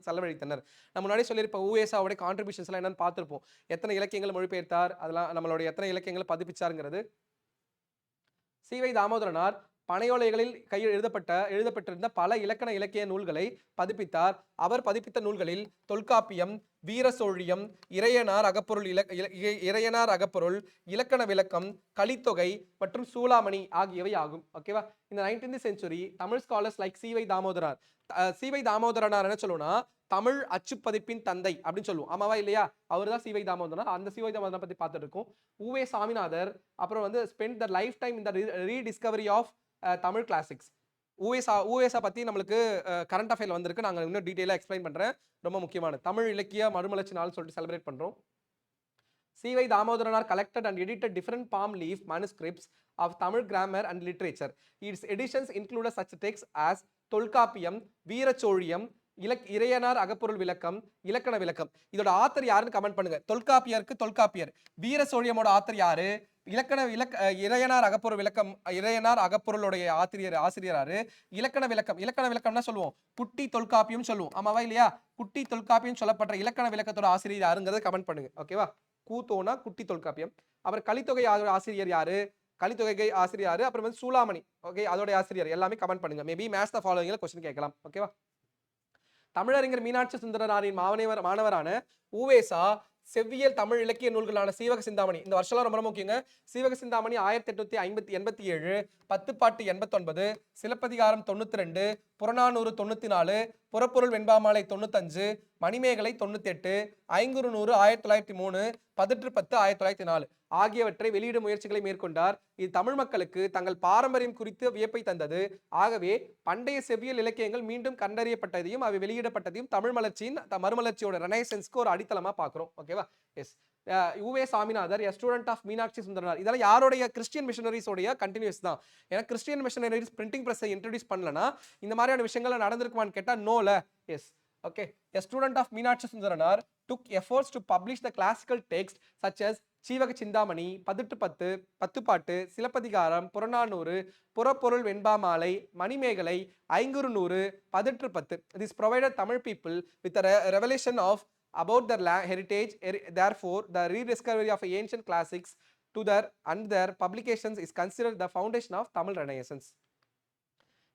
செலவழித்தனர். நம்ம முன்னாடி சொல்லியிருப்ப உ.வே.சாவுடைய கான்ட்ரிபியூஷன்ஸ் எல்லாம் என்னன்னு பார்த்திருப்போம். எத்தனை இலக்கியங்களை மொழிபெயர்த்தார், அதெல்லாம் நம்மளுடைய எத்தனை இலக்கியங்களை பதிப்பிச்சாருங்கிறது. சி.வை. தாமோதரனார் பனையோலைகளில் கையில் எழுதப்பட்டிருந்த பல இலக்கண இலக்கிய நூல்களை பதிப்பித்தார். அவர் பதிப்பித்த நூல்களில் தொல்காப்பியம், வீரசோழியம், இறையனார் அகப்பொருள், இலக்கண விளக்கம், கலித்தொகை மற்றும் சூளாமணி ஆகியவை ஆகும். ஓகேவா? இந்த 19th century Tamil scholars like சி.வை. தாமோதரனார், சி.வை. தாமோதரனார் என்ன சொல்லுவோம்னா தமிழ் அச்சுப்பதிப்பின் தந்தை அப்படின்னு சொல்லுவோம். ஆமாவா இல்லையா? அவர் தான் சி.வை. தாமோதரனார். அந்த சி.வை. தாமோதரனை பத்தி பார்த்துட்டு இருக்கோம். உ.வே. சாமிநாதர் அப்புறம் வந்து spend the lifetime in the rediscovery of Tamil classics. Uvesa பத்தி நம்மளுக்கு கரண்ட் அஃபேர்ல வந்திருக்கு. நாங்க இன்னும் டீடைலா எக்ஸ்பிளைன் பண்றேன். ரொம்ப முக்கியமான தமிழ் இலக்கிய மறுமலர்ச்சி நாள் சொல்லிட்டு செலிப்ரேட் பண்றோம். சி.வை. தாமோதரனார் collected and edited different palm leaf manuscripts of Tamil grammar and literature. Its editions included such texts as Tolkappiyam, வீரச்சோழியம், Iraiyanar அகப்பொருள் விளக்கம், இலக்கண விளக்கம். இதோட ஆத்தர் யாருன்னு கமெண்ட் பண்ணுங்க. தொல்காப்பியருக்கு தொல்காப்பியர், வீரசோழியமோட ஆத்தர் யாரு, இறையனார் அகப்பொருள் விளக்கம், இறையனார் அகப்பொருளுடைய ஆசிரியராரு, இலக்கண விளக்கம்னா சொல்லுவோம் குட்டி தொல்காப்பியம் சொல்லுவோம். ஆமாவா இல்லையா? குட்டி தொல்காப்பியம் சொல்லப்பட்ட இலக்கண விளக்கத்தோட ஆசிரியர் யாருங்கிறத கமெண்ட் பண்ணுங்க. ஓகேவா? கூத்தோனா குட்டி தொல்காப்பியம். அவர் கலித்தொகை ஆசிரியர் யாரு, கலித்தொகை ஆசிரியர் யாரு, அப்புறம் வந்து சூளாமணி, ஓகே, அதோட ஆசிரியர் எல்லாமே கமெண்ட் பண்ணுங்க. மேபி மேட்ச் த ஃபாலோயிங்ல क्वेश्चन கேட்கலாம். ஓகேவா? தமிழறிஞர் மீனாட்சி சுந்தரனாரின் மாணவரான உவேசா செவ்வியல் தமிழ் இலக்கிய நூல்களான சீவக சிந்தாமணி, இந்த வருஷம்லாம் ரொம்ப முக்கியங்க. சீவக சிந்தாமணி 1887, பத்துப்பாட்டு 89, சிலப்பதிகாரம் 92, புறநானூறு 94, புறப்பொருள் வெண்பாமாலை 95, மணிமேகலை 98, ஐங்குறுநூறு 1903, 1810 1904 ஆகியவற்றை வெளியிடும் முயற்சிகளை மேற்கொண்டார். இது தமிழ் மக்களுக்கு தங்கள் பாரம்பரியம் குறித்து வியப்பை தந்தது. ஆகவே பண்டைய செவ்வியல் இலக்கியங்கள் மீண்டும் கண்டறியப்பட்டதையும் அவை வெளியிடப்பட்டதையும் தமிழ் மறுமலர்ச்சியோட ரெனைசன்ஸ்க்கு ஒரு அடித்தளமா பார்க்கிறோம். ஓகேவா? Yes. U Ve. Saminathar, a student of Meenakshi Sundaranar. இதெல்லாம் யாருடைய? கிறிஸ்டியன் மிஷனரிஸோடைய கண்டினியூஸ் தான். ஏன்னா கிறிஸ்டியன் மிஷனரிஸ் பிரிண்டிங் பிரஸ்ஸை இன்ட்ரோடியூஸ் பண்ணலனா இந்த மாதிரியான விஷயங்கள் நடந்திருக்குமான்னு கேட்டா நோல. Yes. Okay, a student of Meenakshi Sundaranar took efforts to publish the classical texts such as Seevaka Chintamani, 1810, Pattuppattu, Silappatikaram, Purananuru, Purapporul Venbamalai, Manimekalai, Ainkurunuru, 1810. This provided Tamil people with a revelation of about their heritage. Therefore, the rediscovery of ancient classics and their publications is considered the foundation of Tamil Renaissance.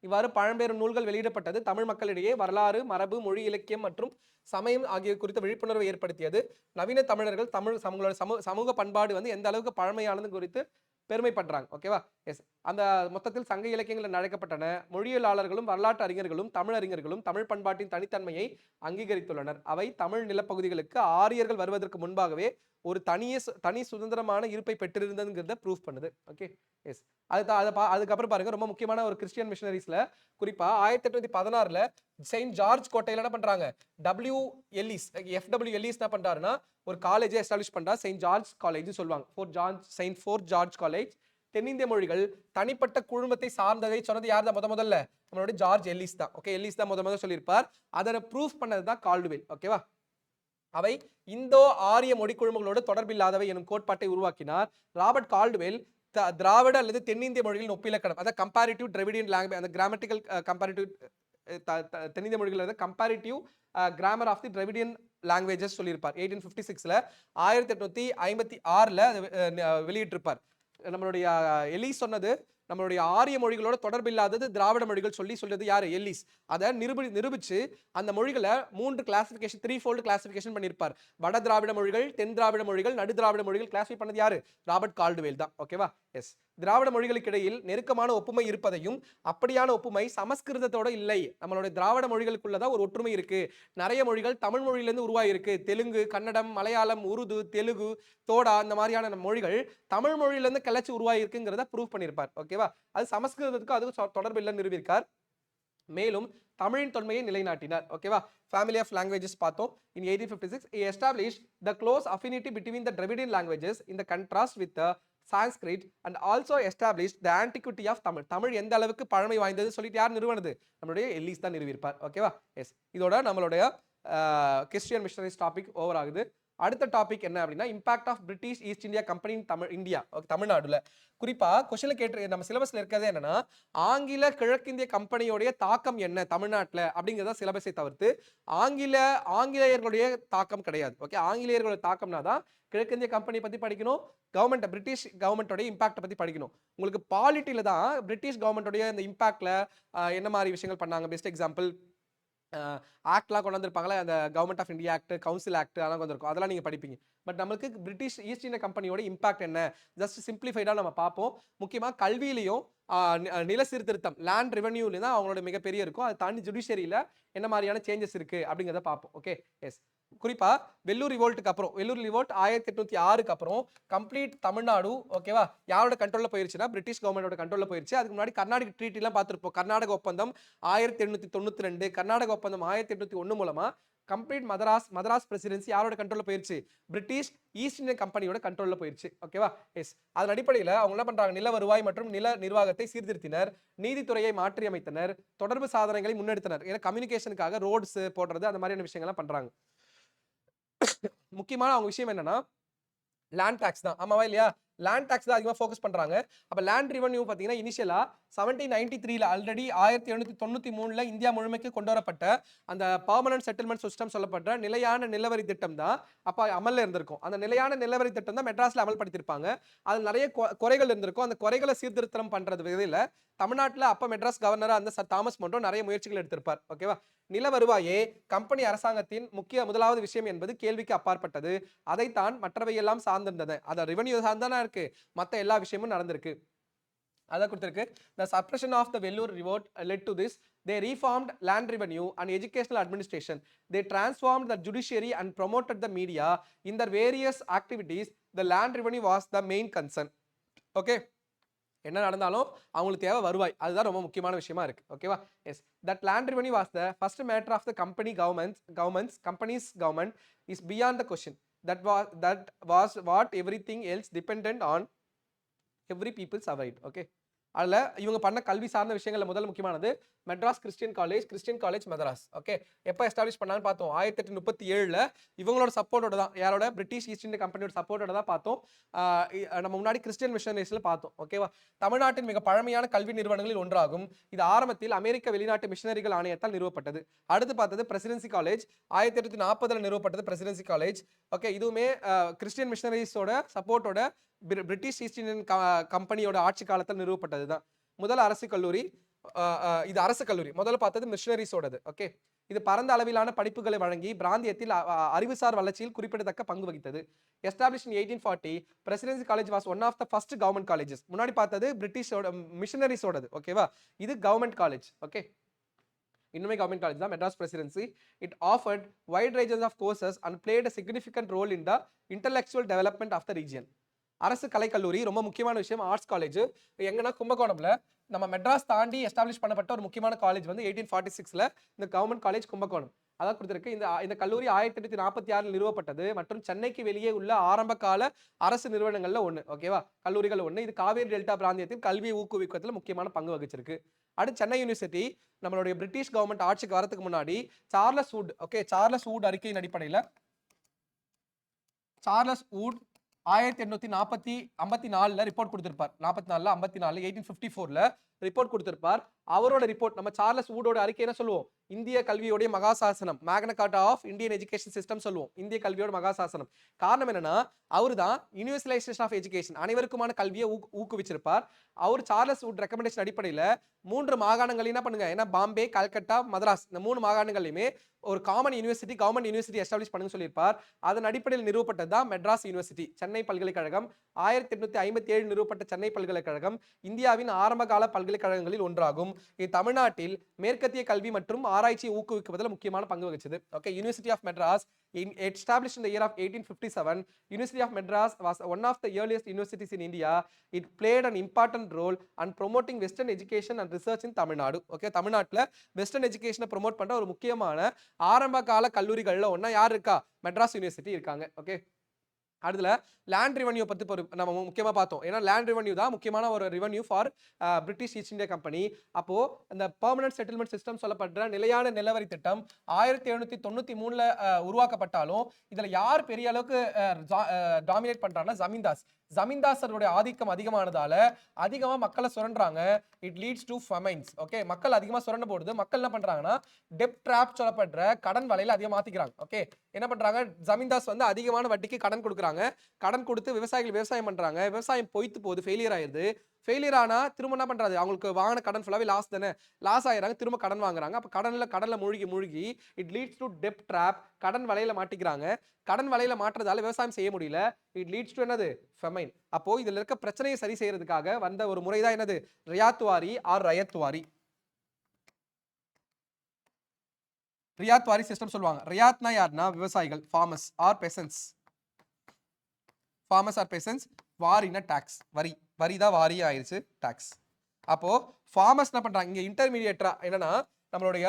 இவ்வாறு பழம்பெரும் நூல்கள் வெளியிடப்பட்டது தமிழ் மக்களிடையே வரலாறு, மரபு, மொழி, இலக்கியம் மற்றும் சமயம் ஆகிய குறித்த விழிப்புணர்வை ஏற்படுத்தியது. நவீன தமிழர்கள் தமிழோட சமூக பண்பாடு வந்து எந்த அளவுக்கு பழமையானது குறித்து பெருமைப்படுறாங்க. ஓகேவா? எஸ். அந்த மொத்தத்தில் சங்க இலக்கியங்கள் அழைக்கப்பட்டன. மொழியியலாளர்களும் வரலாற்று அறிஞர்களும் தமிழறிஞர்களும் தமிழ் பண்பாட்டின் தனித்தன்மையை அங்கீகரித்துள்ளனர். அவை தமிழ் நிலப்பகுதிகளுக்கு ஆரியர்கள் வருவதற்கு முன்பாகவே ஒரு தனி சுதந்திரமான இருப்பை பெற்றிருந்ததுங்கிறத ப்ரூவ் பண்ணுது. Okay, yes. அதுக்கப்புறம் பாருங்க, ரொம்ப முக்கியமான ஒரு கிறிஸ்டியன் மிஷனரிஸ்ல குறிப்பா 1816ல செயின்ட் ஜார்ஜ் கோட்டையில என்ன பண்றாங்க, எஃப்டபிள்யூ எல்லிஸ் என்ன பண்றாருன்னா ஒரு காலேஜை எஸ்டாப்ளிஷ் பண்றா, செயின்ட் ஜார்ஜ் காலேஜ் சொல்லுவாங்க, ஃபோர்ட் ஜார்ஜ் காலேஜ். தென்னிந்திய மொழிகள் தனிப்பட்ட குழுமத்தை சார்ந்ததை சொன்னது யார் தான் முதல்ல, நம்மளுடைய ஜார்ஜ் எல்லிஸ் தான். ஓகே, எல்லிஸ் தான் முதல்ல சொல்லியிருப்பார். அதை ப்ரூஃப் பண்ணது தான் கால்டுவெல். ஓகேவா, அவை இந்தோ ஆரிய மொழி குழுமங்களோடு தொடர்பில்லாதவை எனும் கோட்பாட்டை உருவாக்கினார். ராபர்ட் கால்டுவெல் திராவிட அல்லது தென்னிந்திய மொழிகளின் ஒப்பிலக்கணம், அதாவது கம்பேரிட்டிவ் டிராவிடியன் லாங்குவேஜ், அந்த கிராமட்டிக்கல் கம்பேரிட்டிவ் தென்னிந்திய மொழிகள் comparative grammar of the Dravidian languages சொல்லியிருப்பார். 1856ல 1856ல வெளியிட்டிருப்பார். நம்மளுடைய எலிஸ் சொன்னது நம்மளுடைய ஆரிய மொழிகளோட தொடர்பில்லாதது திராவிட மொழிகள் சொல்றது யாரு, எல்லிஸ். அதை நிரூபிச்சு அந்த மொழிகளை 3 கிளாசிபிகேஷன், 3-fold கிளாசிபிகேஷன் பண்ணியிருப்பார். வட திராவிட மொழிகள், தென் திராவிட மொழிகள், நடு திராவிட மொழிகள் கிளாசிஃபை பண்ணது யாரு, ராபர்ட் கால்டுவெல் தான். ஓகேவா, எஸ். திராவிட மொழிகளுக்கு இடையில் நெருக்கமான ஒப்புமை இருப்பதையும் அப்படியான ஒப்புமை சமஸ்கிருதத்தோட இல்லை, நம்மளுடைய திராவிட மொழிகளுக்குள்ளதான் ஒரு ஒற்றுமை இருக்கு. நிறைய மொழிகள் தமிழ் மொழியிலிருந்து உருவாயிருக்கு. தெலுங்கு, கன்னடம், மலையாளம், உருது, தெலுங்கு, தோடா இந்த மாதிரியான மொழிகள் தமிழ் மொழியிலிருந்து கிளச்சி உருவாயிருக்குங்கிறத ப்ரூவ் பண்ணியிருப்பார். ஓகேவா, அது சமஸ்கிருதத்துக்கு அதுக்கு தொடர்பு இல்லை நிரூபித்தார். மேலும் தமிழின் தொன்மையை நிலைநாட்டினார். ஓகேவா, family of languages பார்த்தோம். In 1856 he established the close affinity between the Dravidian languages in the contrast with the Sanskrit and also established the antiquity of Tamil. Tamil எந்த அளவுக்கு பழமை வாய்ந்தது சொல்லிட்டு யார் நிறுவனது, நம்மளுடைய எல்லிஸ் தான் நிறுவியிருப்பார். ஓகேவா, எஸ். இதோட நம்மளுடைய கிறிஸ்டியன் மிஷனரிஸ் டாபிக் ஓவர் ஆகுது. அடுத்த டாபிக் என்ன அப்படின்னா, impact of British East India Company India, தமிழ்நாடுல. குறிப்பா கொஸ்டின்ல கேட்டு நம்ம சிலபஸ்ல இருக்கிறது என்னன்னா, ஆங்கில கிழக்கிந்திய கம்பெனியோடைய தாக்கம் என்ன தமிழ்நாட்டுல அப்படிங்கிறத சிலபஸை தவிர்த்து ஆங்கிலேயர்களுடைய தாக்கம் கிடையாது. ஓகே, ஆங்கிலேயர்களுடைய தாக்கம்னா தான் கிழக்கிந்திய கம்பெனி பத்தி படிக்கணும், பிரிட்டிஷ் கவர்மெண்டோட இம்பாக்ட் பத்தி படிக்கணும். உங்களுக்கு பாலிட்டியில தான் பிரிட்டிஷ் கவர்மெண்டோடைய இந்த இம்பாக்ட்ல என்ன மாதிரி விஷயங்கள் பண்ணாங்க, பெஸ்ட் எக்ஸாம்பிள் ஆக்ட்லாம் கொண்டு வந்திருப்பாங்களே, அந்த government of India act, council act அதெல்லாம் வந்திருக்கும், அதெல்லாம் நீங்கள் படிப்பீங்க. பட் நம்மளுக்கு பிரிட்டிஷ் ஈஸ்ட் இந்தியா கம்பெனியோட இம்பாக்ட் என்ன, ஜஸ்ட் சிம்பிளிஃபைடாக நம்ம பார்ப்போம். முக்கியமாக கல்வியிலையும் நில சீர்திருத்தம், லேண்ட் ரெவன்யூல தான் அவங்களோட மிகப்பெரிய இருக்கும். அதை தாண்டி ஜுடிஷியரியில் என்ன மாதிரியான சேஞ்சஸ் இருக்குது அப்படிங்கிறத பார்ப்போம். Okay, yes. குறிப்பா வெள்ளூர் ரிவோல்ட்டுக்கு அப்புறம், வெள்ளூர் ரிவோல்ட் 1806க்கு அப்புறம் கம்ப்ளீட் தமிழ்நாடு ஓகேவா யாரோட கண்ட்ரோல்ல போயிருச்சுன்னா பிரிட்டிஷ் கவர்மெண்டோட கண்ட்ரோல்ல போயிருச்சு. அதுக்கு முன்னாடி கர்நாடக ட்ரீட்டி எல்லாம் பார்த்திருப்போம். கர்நாடக ஒப்பந்தம் 1892, கர்நாடக ஒப்பந்தம் 1801 மூலமா கம்ப்ளீட் மதராஸ் பிரசிடென்சி யாரோட கண்ட்ரோல்ல போயிருச்சு, பிரிட்டிஷ் ஈஸ்ட் இந்தியன் கம்பெனியோட கண்ட்ரோல்ல போயிருச்சு. ஓகேவா, எஸ். அதன் அடிப்படையில் அவங்க என்ன பண்றாங்க, நில வருவாய் மற்றும் நில நிர்வாகத்தை சீர்திருத்தினர், நீதித்துறையை மாற்றி அமைத்தனர், தொடர்பு சாதனங்களை முன்னெடுத்தனர். ஏன்னா கம்யூனிகேஷனுக்காக ரோட்ஸ் போடுறது அந்த மாதிரியான விஷயங்கள்லாம் பண்றாங்க. முக்கியமான அவங்க விஷயம் என்னன்னா லேண்ட் டாக்ஸ் தான். ஆமாவா இல்லையா, லேண்ட் டாக்ஸ் தான் அதிகமாக ஃபோக்கஸ் பண்றாங்க. அப்போ லேண்ட் ரெவன்யூ பார்த்தீங்கன்னா இனிஷியலா 1793ல ஆல்ரெடி 1793ல இந்தியா முழுமைக்கு கொண்டு வரப்பட்ட அந்த பர்மனன்ட் செட்டில்மெண்ட் சிஸ்டம் சொல்லப்பட்ட நிலையான நிலவரி திட்டம் தான் அப்போ அமல்ல இருந்திருக்கும். அந்த நிலையான நிலவரி திட்டம் தான் மெட்ராஸ்ல அமல்படுத்தியிருப்பாங்க. அது நிறைய குறைகள் இருந்திருக்கும். அந்த குறைகளை சீர்திருத்தம் பண்றது வகையில் தமிழ்நாட்டில் அப்போ மெட்ராஸ் கவர்னரா அந்த சர் தாமஸ் மன்றோ நிறைய முயற்சிகள் எடுத்திருப்பார். ஓகேவா, நில வருவாயே கம்பெனி அரசாங்கத்தின் முதலாவது விஷயம் என்பது கேள்விக்கு அப்பாற்பட்டது. அதைத்தான் மற்றவை எல்லாம் சார்ந்திருந்தது. அதை ரெவன்யூ சார்ந்தானா இருக்கு, மற்ற எல்லா விஷயமும் நடந்திருக்கு. அதை கொடுத்திருக்கு. The suppression of the Vellore revolt led to this. They reformed land revenue and educational administration. They transformed the judiciary and promoted the media. In their various activities, the land revenue was the main concern. Okay, என்ன நடந்தாலும் அவங்களுக்கு தேவை வருவாய், அதுதான் ரொம்ப முக்கியமான விஷயமா இருக்கு. ஓகேவா, yes. That land revenue was the first matter of the companies government is beyond the question. That was what everything else dependent on every people survived. Okay, அதில் இவங்க பண்ண கல்வி சார்ந்த விஷயங்கள்ல முதல் முக்கியமானது Madras Christian college Madras. Okay, எப்போ எஸ்டாப்ளிஷ் பண்ணான்னு பார்த்தோம், 1837ல இவங்களோட சப்போர்ட்டோட தான், யாரோட பிரிட்டிஷ் ஈஸ்ட் இந்தியா கம்பெனியோட சப்போர்ட்டோட தான் பார்த்தோம். நம்ம முன்னாடி கிறிஸ்டியன் மிஷனரிஸ்ல பார்த்தோம். ஓகேவா, தமிழ்நாட்டின் மிக பழமையான கல்வி நிறுவனங்களில் ஒன்றாகும். இது ஆரம்பத்தில் அமெரிக்க வெளிநாட்டு மிஷனரிகள் ஆணையத்தால் நிறுவப்பட்டது. அடுத்து பார்த்தது பிரசிடென்சி காலேஜ், 1840ல் நிறுவப்பட்டது பிரசிடென்சி காலேஜ். ஓகே, இதுவுமே கிறிஸ்டியன் மிஷனரிஸோட சப்போர்ட்டோட பிரிட்டிஷ் ஈஸ்ட் இந்தியன் கம்பெனியோட ஆட்சி காலத்தில் நிறுவப்பட்டது தான். முதல் அரசு கல்லூரி, இது அரசு கல்லூரி. முதல்ல பார்த்தது மிஷனரிஸோடது. ஓகே, இது பரந்த அளவிலான படிப்புகளை வழங்கி பிராந்தியத்தில் அறிவுசார் வளர்ச்சியில் குறிப்பிடத்தக்க பங்கு வகித்தது. Established in 1840, presidency college was one of the first government colleges. முன்னாடி பார்த்தது பிரிட்டிஷோட மிஷனரிஸோடது. ஓகேவா, இது கவர்மெண்ட் காலேஜ். ஓகே, இன்னுமே கவர்மெண்ட் காலேஜ் தான், Madras presidency. It offered wide ranges of courses and played a significant role in the intellectual development of the region. அரசு கலைக்கல்லூரி ரொம்ப முக்கியமான விஷயம். ஆர்ட்ஸ் காலேஜ் எங்கன்னா கும்பகோணம்ல, நம்ம மெட்ராஸ் தாண்டி எஸ்டாப்ளிஷ் பண்ணப்பட்ட ஒரு முக்கியமான காலேஜ் வந்து 1846ல இந்த கவர்மெண்ட் காலேஜ் கும்பகோணம் அதான் கொடுத்திருக்கு. இந்த கல்லூரி 1846 நிறுவப்பட்டது மற்றும் சென்னைக்கு வெளியே உள்ள ஆரம்ப கால அரசு நிறுவனங்கள்ல ஒண்ணு. ஓகேவா, கல்லூரிகள் ஒண்ணு. இது காவேரி டெல்டா பிராந்தியத்தில் கல்வியை ஊக்குவிக்கிறதுல முக்கியமான பங்கு வகிச்சிருக்கு. அடுத்து சென்னை யூனிவர்சிட்டி நம்மளுடைய பிரிட்டிஷ் கவர்மெண்ட் ஆட்சிக்கு வரதுக்கு முன்னாடி Charles Wood, okay, Charles Wood அறிக்கையின் அடிப்படையில் சார்லஸ் வுட் 1854ல ரிப்போர்ட் கொடுத்திருப்பார். 44 54 1854ல ரிப்போர்ட் கொடுத்திருப்பார். அவரோட ரிப்போர்ட் நம்ம சார்லஸ் வுடோட அறிக்கை என்ன சொல்லுவோம், இந்திய கல்வியோட மகாசாசனம், மேக்னா கார்ட்டா ஆஃப் இந்தியன் எஜுகேஷன் சிஸ்டம் சொல்லுவோம். இந்திய கல்வியோட மகாசாசனம். காரணம் என்னன்னா, அவர் தான் யூனிவர்சலைசேஷன் ஆஃப் எஜுகேஷன், அனைவருக்குமான கல்வியை ஊக்குவிச்சிருப்பார். அவர் சார்லஸ் வுட் ரெக்கமெண்டேஷன் அடிப்படையில் 3 மாகாணங்கள் என்ன பண்ணுங்க, ஏன்னா பாம்பே, கல்கட்டா, மதராஸ், இந்த 3 மாகாணங்களையுமே ஒரு common university, government university establish பண்ணுங்க சொல்லியிருப்பார். அதன் அடிப்படையில் நிறுவப்பட்டது தான் மெட்ராஸ் யூனிவர்சிட்டி. சென்னை பல்கலைக்கழகம் 1857 நிறுவப்பட்ட சென்னை பல்கலைக்கழகம் இந்தியாவின் ஆரம்ப கால பல்கலைக்கழகங்களில் ஒன்றாகும். இது தமிழ்நாட்டில் மேற்கத்திய கல்வி மற்றும் ஆராய்ச்சியை ஊக்குவிப்பதில் முக்கியமான பங்கு வகிச்சது. Okay, university of Madras established in the year of 1857, University of Madras was one of the earliest universities in India. It played an important role in promoting Western education and research in Tamil Nadu. Okay, தமிழ்நாட்டுல western எஜுகேஷனை promote பண்ற ஒரு முக்கியமான ஆரம்ப கால கல்லூரிகள்ல ஒண்ணா யார் இருக்கா, மெட்ராஸ் யூனிவர்சிட்டி இருக்காங்க. ஓகே, அதுல லேண்ட் ரெவன்யூ பத்தி நம்ம முக்கியமா பார்த்தோம். ஏன்னா லேண்ட் ரெவன்யூ தான் முக்கியமான ஒரு revenue for British East India company. அப்போ இந்த பெர்மனன்ட் செட்டில்மெண்ட் சிஸ்டம் சொல்லப்படுற நிலையான நிலவரி திட்டம் 1793ல உருவாக்கப்பட்டாலும் இதுல யார் பெரிய அளவுக்கு டாமினேட் பண்றாங்கன்னா ஜமீன்தாஸ். ஜமீன்தாசருடைய ஆதிக்கம் அதிகமானதால அதிகமா மக்களை சுரண்டுறாங்க. It leads to famines. Okay, மக்கள் அதிகமா சுரண்ட போடுது. மக்கள் என்ன பண்றாங்கன்னா டெப் ட்ராப் சொல்லப்படுற கடன் வலையில அதிகமா மாத்திக்கிறாங்க. ஓகே, என்ன பண்றாங்க, ஜமீன்தாஸ் வந்து அதிகமான வட்டிக்கு கடன் கொடுக்குறாங்க. கடன் கொடுத்து விவசாயிகள் விவசாயம் பண்றாங்க. விவசாயம் பொய்த்து போகுது, ஃபெயிலியர் ஆயிருது. ஃபெயிலியர் ஆனா திரும்ப என்ன பண்றாரு, அவங்களுக்கு வாங்கின கடன் ஃபுல்லாவே லாஸ் தானே, லாஸ் ஆயிராங்க. திரும்ப கடன் வாங்குறாங்க. அப்ப கடன்ல மூழ்கி it leads to debt trap, கடன் வலையில மாட்டிக்கிறாங்க. கடன் வலையில மாற்றதால விவசாயம் செய்ய முடியல. இட் லீட்ஸ் டு என்னது, ஃபமைன். அப்போ இதுல இருக்க பிரச்சனையை சரி செய்யறதுக்காக வந்த ஒரு முறை தான் என்னது, ரியாத்வாரி ஆர் ரயத்வாரி. ரியாத்வாரி சிஸ்டம் சொல்லுவாங்க. ரியாத்னா யாருன்னா விவசாயிகள், farmers or peasants. Farmers or peasants. வாரினா டாக்ஸ், வரி தான் வாரி ஆயிடுச்சு டாக்ஸ். அப்போ ஃபார்மர்ஸ் என்ன பண்றாங்க, இங்க இன்டர்மீடியேட்டரா என்னன்னா நம்மளுடைய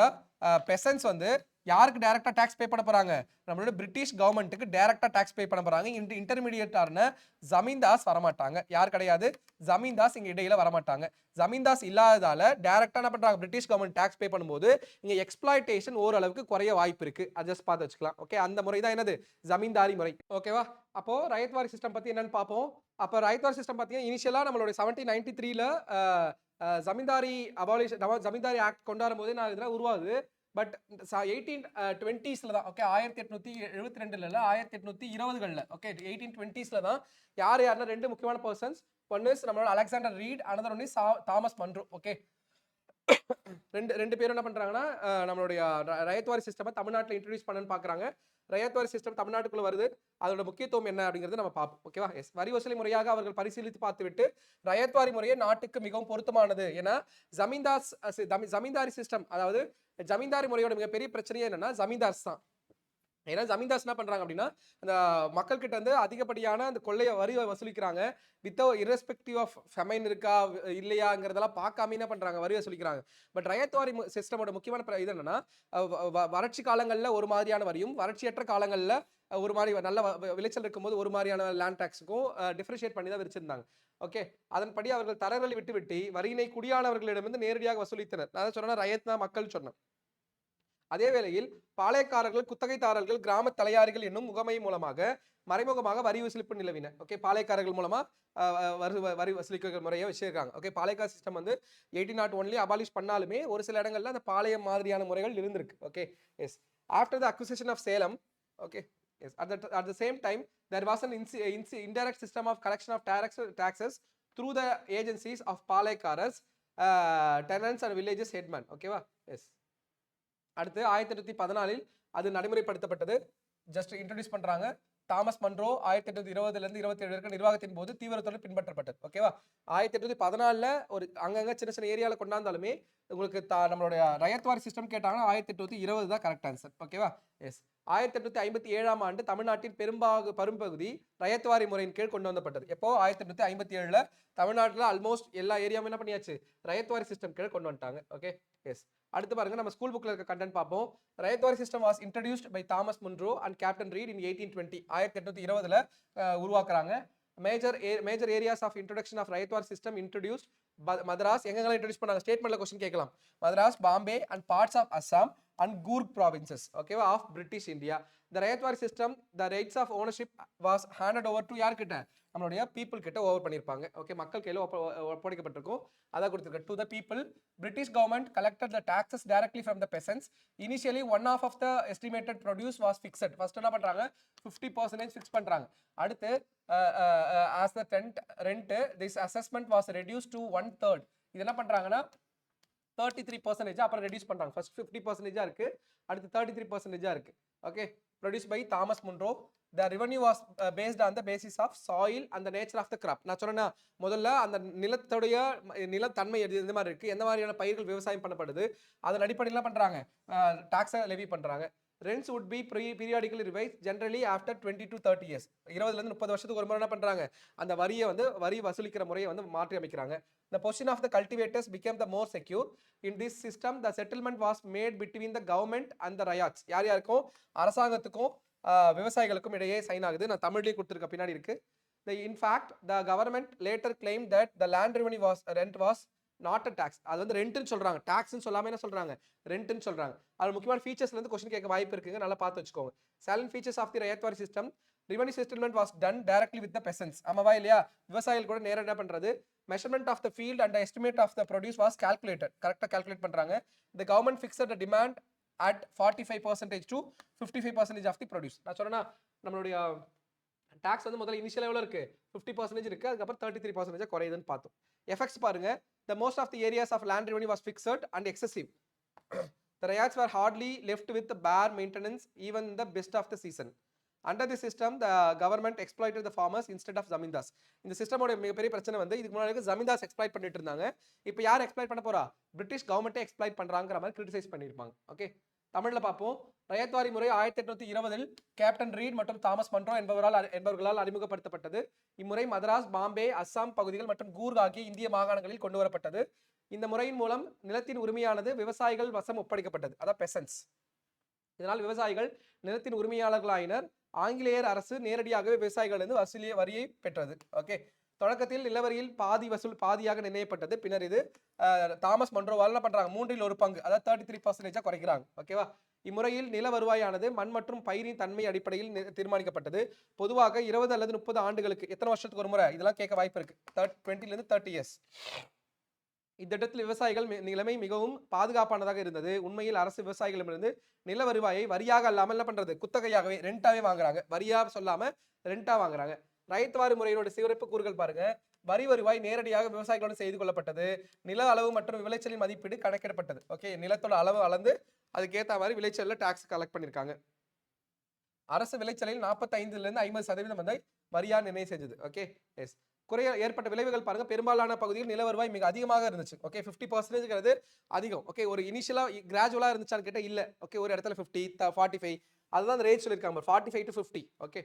பெசன்ஸ் வந்து யாருக்கு டைரக்டா டாக்ஸ் பே பண்ண போறாங்க, நம்மளோட பிரிட்டிஷ் கவர்மெண்ட்டுக்கு டைரக்டா டாக்ஸ் பே பண்ண போறாங்க. இன்டர்மீடியேட்டார்னு ஜமீன்தாஸ் வரமாட்டாங்க. யார் கிடையாது, ஜமீன்தாஸ் இங்க இடையில வரமாட்டாங்க. ஜமீன்தாஸ் இல்லாததால டைரக்டா என்ன பண்றாங்க, பிரிட்டிஷ் கவர்மெண்ட் டாக்ஸ் பே பண்ணும்போது இங்க எக்ஸ்ப்ளாய்டேஷன் ஓரளவுக்கு குறைய வாய்ப்பு இருக்கு. அட்ஜஸ்ட் பார்த்து வச்சுக்கலாம். ஓகே, அந்த முறை தான் என்னது, ஜமீன்தாரி முறை. ஓகேவா, அப்போ ரயத்வாரி சிஸ்டம் பத்தி என்னன்னு பார்ப்போம். அப்போ ரயத்வாரி சிஸ்டம் பார்த்தீங்கன்னா இனிஷியலா நம்மளோட 1793ல ஜமீன்தாரி ஜமீன்தாரி ஆக்ட் கொண்டு வரும்போது நான் இதெல்லாம் உருவாகுது. பட் 1820ஸ்ல தான், ஓகே, 1872ல 1820களில், ஓகே, 1820ஸ்ல தான் யாருன்னா 2 முக்கியமான பர்சன்ஸ். ஒன்னு நம்மளோட Alexander read, another one is Thomas Munro. Okay, ரெண்டு பேரும் என்ன பண்றாங்கன்னா நம்மளுடைய ரயத்வாரி சிஸ்டம் தமிழ்நாட்டில் இன்ட்ரோடியூஸ் பண்ணணும்னு பாக்குறாங்க. ரயத்வாரி சிஸ்டம் தமிழ்நாட்டுக்குள்ள வருது. அதோட முக்கியத்துவம் என்ன அப்படிங்கறத நம்ம பார்ப்போம். ஓகேவா, எஸ், வரி வசூலி முறையாக அவர்கள் பரிசீலித்து பார்த்துவிட்டு ரயத்வாரி முறையே நாட்டுக்கு மிகவும் பொருத்தமானது. ஏன்னா ஜமீன்தாரி சிஸ்டம், அதாவது ஜமீன்தாரி முறையோட மிகப்பெரிய பிரச்சனையே என்னன்னா ஜமீன்தார்ஸ் தான். ஏன்னா ஜமீன்தாஸ் என்ன பண்றாங்க அப்படின்னா அந்த மக்கள் கிட்ட வந்து அதிகப்படியான அந்த கொள்ளைய வரி வசூலிக்கிறாங்க. இரஸ்பெக்டிவ் ஆஃப் ஃபெமைன் இருக்கா இல்லையாங்கிறதெல்லாம் பார்க்காம என்ன பண்றாங்க, வரி வசூலிக்கிறாங்க. பட் ரயத்வாரி சிஸ்டமோட முக்கியமான இது என்னன்னா வறட்சி காலங்கள்ல ஒரு மாதிரியான வரியும், வறட்சியற்ற காலங்கள்ல ஒரு மாதிரி நல்ல விளைச்சல் இருக்கும்போது ஒரு மாதிரியான லேண்ட் டாக்ஸுக்கும் டிஃபரன்ஷியேட் பண்ணி தான் விரிச்சிருந்தாங்க. ஓகே, அதன்படி அவர்கள் தரங்களை விட்டு வரியினை குடியானவர்களிடமிருந்து நேரடியாக வசூலித்தனர். நான் சொன்ன ரயத்னா மக்கள் சொன்னேன். அதே வேளையில் பாளையக்காரர்கள், குத்தகைதாரர்கள், கிராம தலையாரிகள் என்னும் முகமை மூலமாக மறைமுகமாக வரி வசூலிப்பு நிலவின. ஓகே, பாளையக்காரர்கள் மூலமா வரி வசூலிக்கிற முறையை வச்சிருக்காங்க. ஓகே, பாளையக்கார சிஸ்டம் வந்து 1801 அபாலிஷ் பண்ணாலுமே ஒரு சில இடங்கள்ல அந்த பாளையம் மாதிரியான முறைகள் இருந்திருக்கு. Okay, yes, after the acquisition of Salem, okay, yes, at the same time there was an indirect system of collection of taxes through the agencies of palekaras, tenants and villages headman. ஓகேவா, S. அடுத்து 1814 அது நடைமுறைப்படுத்தப்பட்டது. Just introduce பண்றாங்க. Thomas Munro 1820 இருந்து 27 வரைக்கும் நிர்வாகத்தின் போது தீவிரத்துடன் பின்பற்றப்பட்டது. ஓகேவா? 1814ல ஒரு அங்கங்க சின்ன சின்ன ஏரியால கொண்டாந்தாலுமே உங்களுக்கு நம்மளுடைய ரயத்வாரி சிஸ்டம் கேட்டாங்கன்னா 1820 தான் கரெக்ட் ஆன்சர். ஓகேவா? எஸ். 1857ஆம் ஆண்டு தமிழ்நாட்டின் பெரும்பகுதி ரயத்வாரி முறையின் கீழ் கொண்டு வந்தப்பட்டது. எப்போ? 1857ல தமிழ்நாட்டில் ஆல்மோஸ்ட் எல்லா ஏரியாவும் என்ன பண்ணியாச்சு? ரயத்வாரி சிஸ்டம் கீழ் கொண்டு வந்துட்டாங்க. Okay, yes. அடுத்து பாருங்க, நம்ம ஸ்கூல் புக்ல இருக்க கண்டென்ட் பார்ப்போம். Ryotwari system was introduced by Thomas Munro and captain Reid in 1820. 1820ல உருவாக்குறாங்க. Major areas of introduction of ryotwari system introduced Madras. எங்கெல்லாம் இன்ட்ரோடியூஸ் பண்ணாங்க? ஸ்டேட்மெண்ட்ல கொஸ்டின் கேட்கலாம். Madras, Bombay and parts of Assam and Gurg provinces, okay, of British India. The Rayatwari system, the rights of ownership was handed over to யார் கிட்ட? நம்மளுடைய people கிட்ட over பண்ணிருப்பாங்க. Okay, மக்கள் கையில ஒப்படைக்கப்பட்டிருக்கும். அத கொடுத்திருக்க to the people. British government collected the taxes directly from the peasants. Initially one half of the estimated produce was fixed. First என்ன பண்றாங்க? 50% fix பண்றாங்க. அடுத்து as the rent this assessment was reduced to 1/3. இது என்ன பண்றாங்கன்னா 33% அப்புறம் reduce பண்றாங்க. First 50% இருக்கு, அடுத்து 33% இருக்கு. Okay, produce by Thomas Munro. The revenue was based on the basis of soil and the nature of the crop. நான் சொன்னேன்னா முதல்ல அந்த நிலத்துடைய நிலத்தன்மை எந்த மாதிரி இருக்கு, எந்த மாதிரியான பயிர்கள் விவசாயம் பண்ணப்படுது, அதன் அடிப்படையில் பண்றாங்க, டாக்ஸை லெவி பண்றாங்க. Rents would be periodically revised generally after 20 to 30 years. 20 ல இருந்து 30 வருஷத்துக்கு ஒரு முறை என்ன பண்றாங்க? அந்த வரி வசூலிக்கிற முறையை மாற்றி அமைக்கிறாங்க. The position of the cultivators became the more secure. In this system, the settlement was made between the government and the ryots. யார் யாருக்கும்? அரசாங்கத்துக்கும் விவசாயிகளுக்கும் இடையே சைன் ஆகுது. நான் தமிழ்லயே கொடுத்திருக்க பின்னாடி இருக்கு. In fact, the government later claimed that the land revenue rent was not a tax. அது வந்து ரெண்ட்னு சொல்றாங்க, டாக்ஸ்னு சொல்லாம என்ன சொல்றாங்க? ரெண்ட்னு சொல்றாங்க. அது முக்கியமான ஃபீச்சர்ஸ்ல இருந்து क्वेश्चन கேட்க வாய்ப்பு இருக்குங்க, நல்லா பார்த்து வச்சுக்கோங்க. Salient features of the Rayatwari system. Revenue settlement was done directly with the peasants. ஆமாவா இல்லையா? விவசாயிகள் கூட நேரா என்ன பண்றது? Measurement of the field and the estimate of the produce was calculated. கரெக்ட்டா கால்குலேட் பண்றாங்க. The government fixed the demand at 45% to 55% of the produce. நான் சொன்னேனா நம்மளுடைய டாக்ஸ் வந்து முதல்ல இனிஷியல் எவ்வளவு இருக்கு? 50% இருக்கு, அதுக்கு அப்புறம் 33% குறையுதுன்னு பார்த்தோம். எஃபெக்ட்ஸ் பாருங்க. The most of the areas of land revenue was fixed and excessive. The ryots were hardly left with the bare maintenance even in the best of the season. Under the system, the government exploited the farmers instead of zamindars. இந்த சிஸ்டமோட மிகப்பெரிய பிரச்சனை வந்து இதுக்கு முன்னாடி zamindars exploit பண்ணிட்டு இருந்தாங்க. இப்போ யார் எக்ஸ்ப்ளாய்ட் பண்ண போறா? பிரிட்டிஷ் கவர்மெண்ட்டே எக்ஸ்ப்ளாய்ட் பண்றாங்கற மாதிரி கிரிட்டிசைஸ் பண்ணிருப்பாங்க. ஓகே, தமிழ்ல பாப்போம். ரயத்வாரி முறை 1820 கேப்டன் ரீட் மற்றும் தாமஸ் மன்றோ என்பவர்களால் அறிமுகப்படுத்தப்பட்டது. இம்முறை மதராஸ், பாம்பே, அஸ்ஸாம் பகுதிகள் மற்றும் கூர்க் ஆகிய இந்திய மாகாணங்களில் கொண்டு வரப்பட்டது. இந்த முறையின் மூலம் நிலத்தின் உரிமையானது விவசாயிகள் வசம் ஒப்படைக்கப்பட்டது, அதாவது பெசன்ஸ். இதனால் விவசாயிகள் நிலத்தின் உரிமையாளர்களாயினர். ஆங்கிலேயர் அரசு நேரடியாகவே விவசாயிகளிலிருந்து வரியை பெற்றது. ஓகே, தொடக்கத்தில் நிலவரியில் பாதியாக நிர்ணயிக்கப்பட்டது. பின்னர் இது தாமஸ் மன்றோவால் என்ன பண்றாங்க? 1/3 அதாவது 33% குறைக்கிறாங்க. ஓகேவா? இம்முறையில் நில வருவாயானது மண் மற்றும் பயிரின் தன்மை அடிப்படையில் தீர்மானிக்கப்பட்டது. பொதுவாக 20 அல்லது 30 ஆண்டுகளுக்கு, எத்தனை வருஷத்துக்கு ஒரு முறை இதெல்லாம் கேட்க வாய்ப்பு இருக்கு? 20 ல இருந்து 30 இயர்ஸ். இத்திட்டத்தில் விவசாயிகள் நிலைமை மிகவும் பாதுகாப்பானதாக இருந்தது. உண்மையில் அரசு விவசாயிகளிடமிருந்து நில வருவாயை வரியாக அல்லாமல் என்ன பண்றது? குத்தகையாகவே, ரெண்டாவே வாங்குறாங்க. வரியா சொல்லாம ரெண்டா வாங்குறாங்க. ரயத்வாரி முறையோட சிறப்பு கூறுகள் பாருங்க. வரி வருவாய் நேரடியாக விவசாயிகளோடு செய்து கொள்ளப்பட்டது. நில அளவு மற்றும் விளைச்சலின் மதிப்பீடு கணக்கிடப்பட்டது. ஓகே, நிலத்தோட அளவு அளந்து அதுக்கேற்ற மாதிரி விளைச்சல்ல டாக்ஸ் கலெக்ட் பண்ணிருக்காங்க. அரசு விளைச்சலில் 45 ல இருந்து 50% வந்து வரியா நிர்ணயம் செஞ்சது. Okay, yes. ஏற்பட்ட விளைவுகள் பாருங்க. பெரும்பாலான பகுதியில் நில வருவாய் மிக அதிகமாக இருந்துச்சு. ஓகே, 50% அதிகம். ஓகே, ஒரு இனிஷியலா கிராஜுவலா இருந்துச்சான்னு கேட்டா இல்ல. ஓகே, ஒரு இடத்துல 50, 45 அதுதான் ரேட் சொல்லிருக்காங்க. 45 to 50. ஓகே,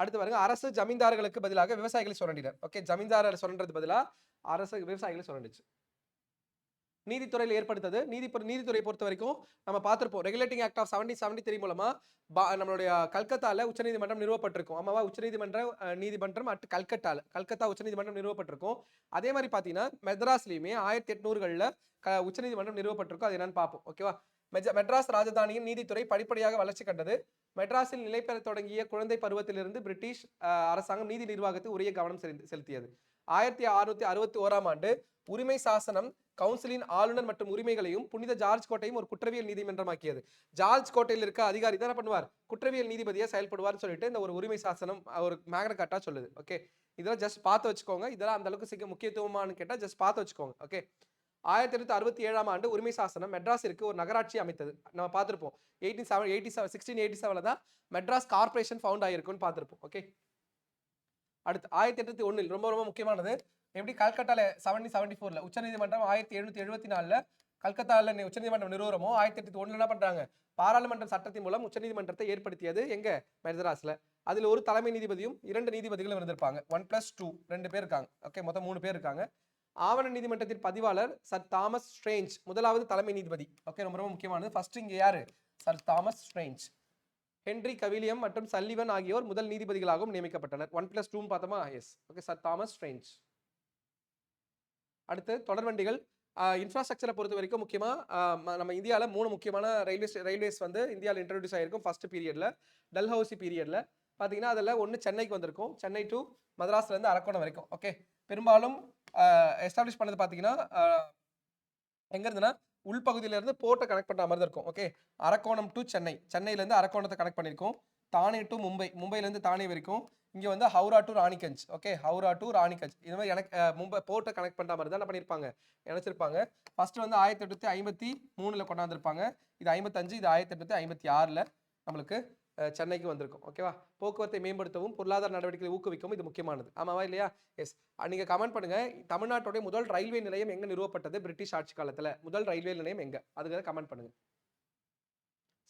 அடுத்து பாருங்க. அரசு ஜமீன்தார்களுக்கு பதிலாக விவசாயிகளை சுரண்டினர். ஓகே, ஜமீன்தாரர் சுரண்டது பதிலா அரசு விவசாயிகளை சுரண்டுச்சு. நீதித்துறையில் ஏற்படுத்தது. நீதித்துறை பொறுத்த வரைக்கும் நம்ம பார்த்திருப்போம். ரெகுலேட்டிங் ஆக்ட் ஆஃப் 1773 மூலமா நம்மளுடைய கல்கத்தால உச்சநீதிமன்றம் நிறுவப்பட்டிருக்கும். ஆமாவா? நீதிமன்றம் அட் கல்கத்தா உச்சநீதிமன்றம் நிறுவப்பட்டிருக்கும். அதே மாதிரி பாத்தீங்கன்னா மெட்ராஸ்லயுமே 1800களில் உச்சநீதிமன்றம் நிறுவப்பட்டிருக்கும். அது என்னன்னு பார்ப்போம். ஓகேவா? மெட்ராஸ் ராஜதானியின் நீதித்துறை படிப்படியாக வளர்ச்சி கண்டது. மெட்ராஸில் நிலை பெற தொடங்கிய குழந்தை பருவத்திலிருந்து பிரிட்டிஷ் அரசாங்கம் நீதி நிர்வாகத்தில் உரிய கவனம் செலுத்தியது. 1661ஆம் ஆண்டு உரிமை சாசனம் கவுன்சிலின் ஆளுநர் மற்றும் உரிமைகளையும் புனித ஜார்ஜ் கோட்டையும் ஒரு குற்றவியல் நீதிமன்றமாக்கியது. ஜார்ஜ் கோட்டையில் இருக்க அதிகாரி தான் என்ன பண்ணுவார்? குற்றவியல் நீதிபதியா செயல்படுவார்னு சொல்லிட்டு இந்த ஒரு உரிமை சாசனம் ஒரு மேக்னா கார்ட்டா சொல்லுது. ஓகே, இதெல்லாம் ஜஸ்ட் பார்த்து வச்சுக்கோங்க. இதெல்லாம் அந்த அளவுக்கு முக்கியத்துவமானு கேட்டா ஜஸ்ட் பார்த்து வச்சுக்கோங்க. ஓகே, 1867ஆம் ஆண்டு உரிமை சாசனம் மெட்ராஸிற்கு ஒரு நகராட்சி அமைத்தது. நம்ம பார்த்திருப்போம். 1687 தான் மெட்ராஸ் கார்ப்பரேஷன் ஃபவுண்ட் ஆயிருக்கும்னு பார்த்திருப்போம். ஓகே. அடுத்து 1801 ரொம்ப ரொம்ப முக்கியமானது. எப்படி கல்கட்டால 1774ல உச்சநீதிமன்றம் 1774ல கல்கத்தால உச்சநீதிமன்றம் நிறுவனமோ 1801 என்ன பண்றாங்க, பாராளுமன்ற சட்டத்தின் மூலம் உச்சநீதிமன்றத்தை ஏற்படுத்தியது எங்க, மெட்ராஸ்ல. அதுல ஒரு தலைமை நீதிபதியும் 2 நீதிபதிகளும் இருந்திருப்பாங்க. 1+2 2 பேர் இருக்காங்க. ஓகே, மொத்தம் 3 பேர் இருக்காங்க. ஆவண நீதிமன்றத்தின் பதிவாளர் சர் தாமஸ் ஸ்ட்ரேஞ்ச் முதலாவது தலைமை நீதிபதி. ஓகே, ரொம்ப ரொம்ப முக்கியமானது. ஃபர்ஸ்ட் இங்க யாரு, sir Thomas Strange. Henry Gwillim மற்றும் சல்லிவன் ஆகியோர் முதல் நீதிபதிகளாகவும் நியமிக்கப்பட்டனர். 1+2 பார்த்தோமா, yes. Okay, sir Thomas Strange. அடுத்து தொடர்வண்டிகள். இன்ஃப்ராஸ்ட்ரக்சரை பொறுத்த வரைக்கும் முக்கியமா நம்ம இந்தியாவில் 3 முக்கியமான ரயில்வேஸ் வந்து இந்தியாவில் இன்ட்ரோடியூஸ் ஆயிருக்கும் ஃபர்ஸ்ட் பீரியட்ல. டல்ஹவுசி பீரியட்ல பார்த்தீங்கன்னா அதில் ஒன்று சென்னைக்கு வந்திருக்கும், சென்னை டு மദ്രാஸ்ல இருந்து அரக்கோணம் வரைக்கும். ஓகே, பெரும்பாலும் எஸ்டாப்ளிஷ் பண்ணது பார்த்தீங்கன்னா எங்க இருந்துன்னா உள்பகுதியிலிருந்து போர்ட்டை கனெக்ட் பண்ணுற மாதிரி இருக்கும். ஓகே, அரக்கோணம் டு சென்னை, சென்னையிலேருந்து அரக்கோணத்தை கனெக்ட் பண்ணியிருக்கோம். தானே டு மும்பை, மும்பையிலேருந்து தானே வரைக்கும். இங்கே வந்து Howrah to Raniganj. Okay, Howrah to Raniganj. இது மாதிரி எனக்கு மும்பை போர்ட்டை கனெக்ட் பண்ணுற மாதிரி தான் என்ன பண்ணியிருப்பாங்க, நினைச்சிருப்பாங்க. ஃபர்ஸ்ட் வந்து 1853ல் கொண்டாந்துருப்பாங்க. இது 55, இது 1856ல் நம்மளுக்கு சென்னைக்கு வந்திருக்கும். ஓகேவா, போக்குவரத்தை மேம்படுத்தவும் பொருளாதார நடவடிக்கைகளை ஊக்குவிக்கவும் இது முக்கியமானது. ஆமாவா இல்லையா? எஸ். நீங்க கமெண்ட் பண்ணுங்க, தமிழ்நாட்டுடைய முதல் ரயில்வே நிலையம் எங்க நிறுவப்பட்டது பிரிட்டிஷ் ஆட்சி காலத்துல? முதல் ரயில்வே நிலையம் எங்க, அதுக்கு கமெண்ட் பண்ணுங்க.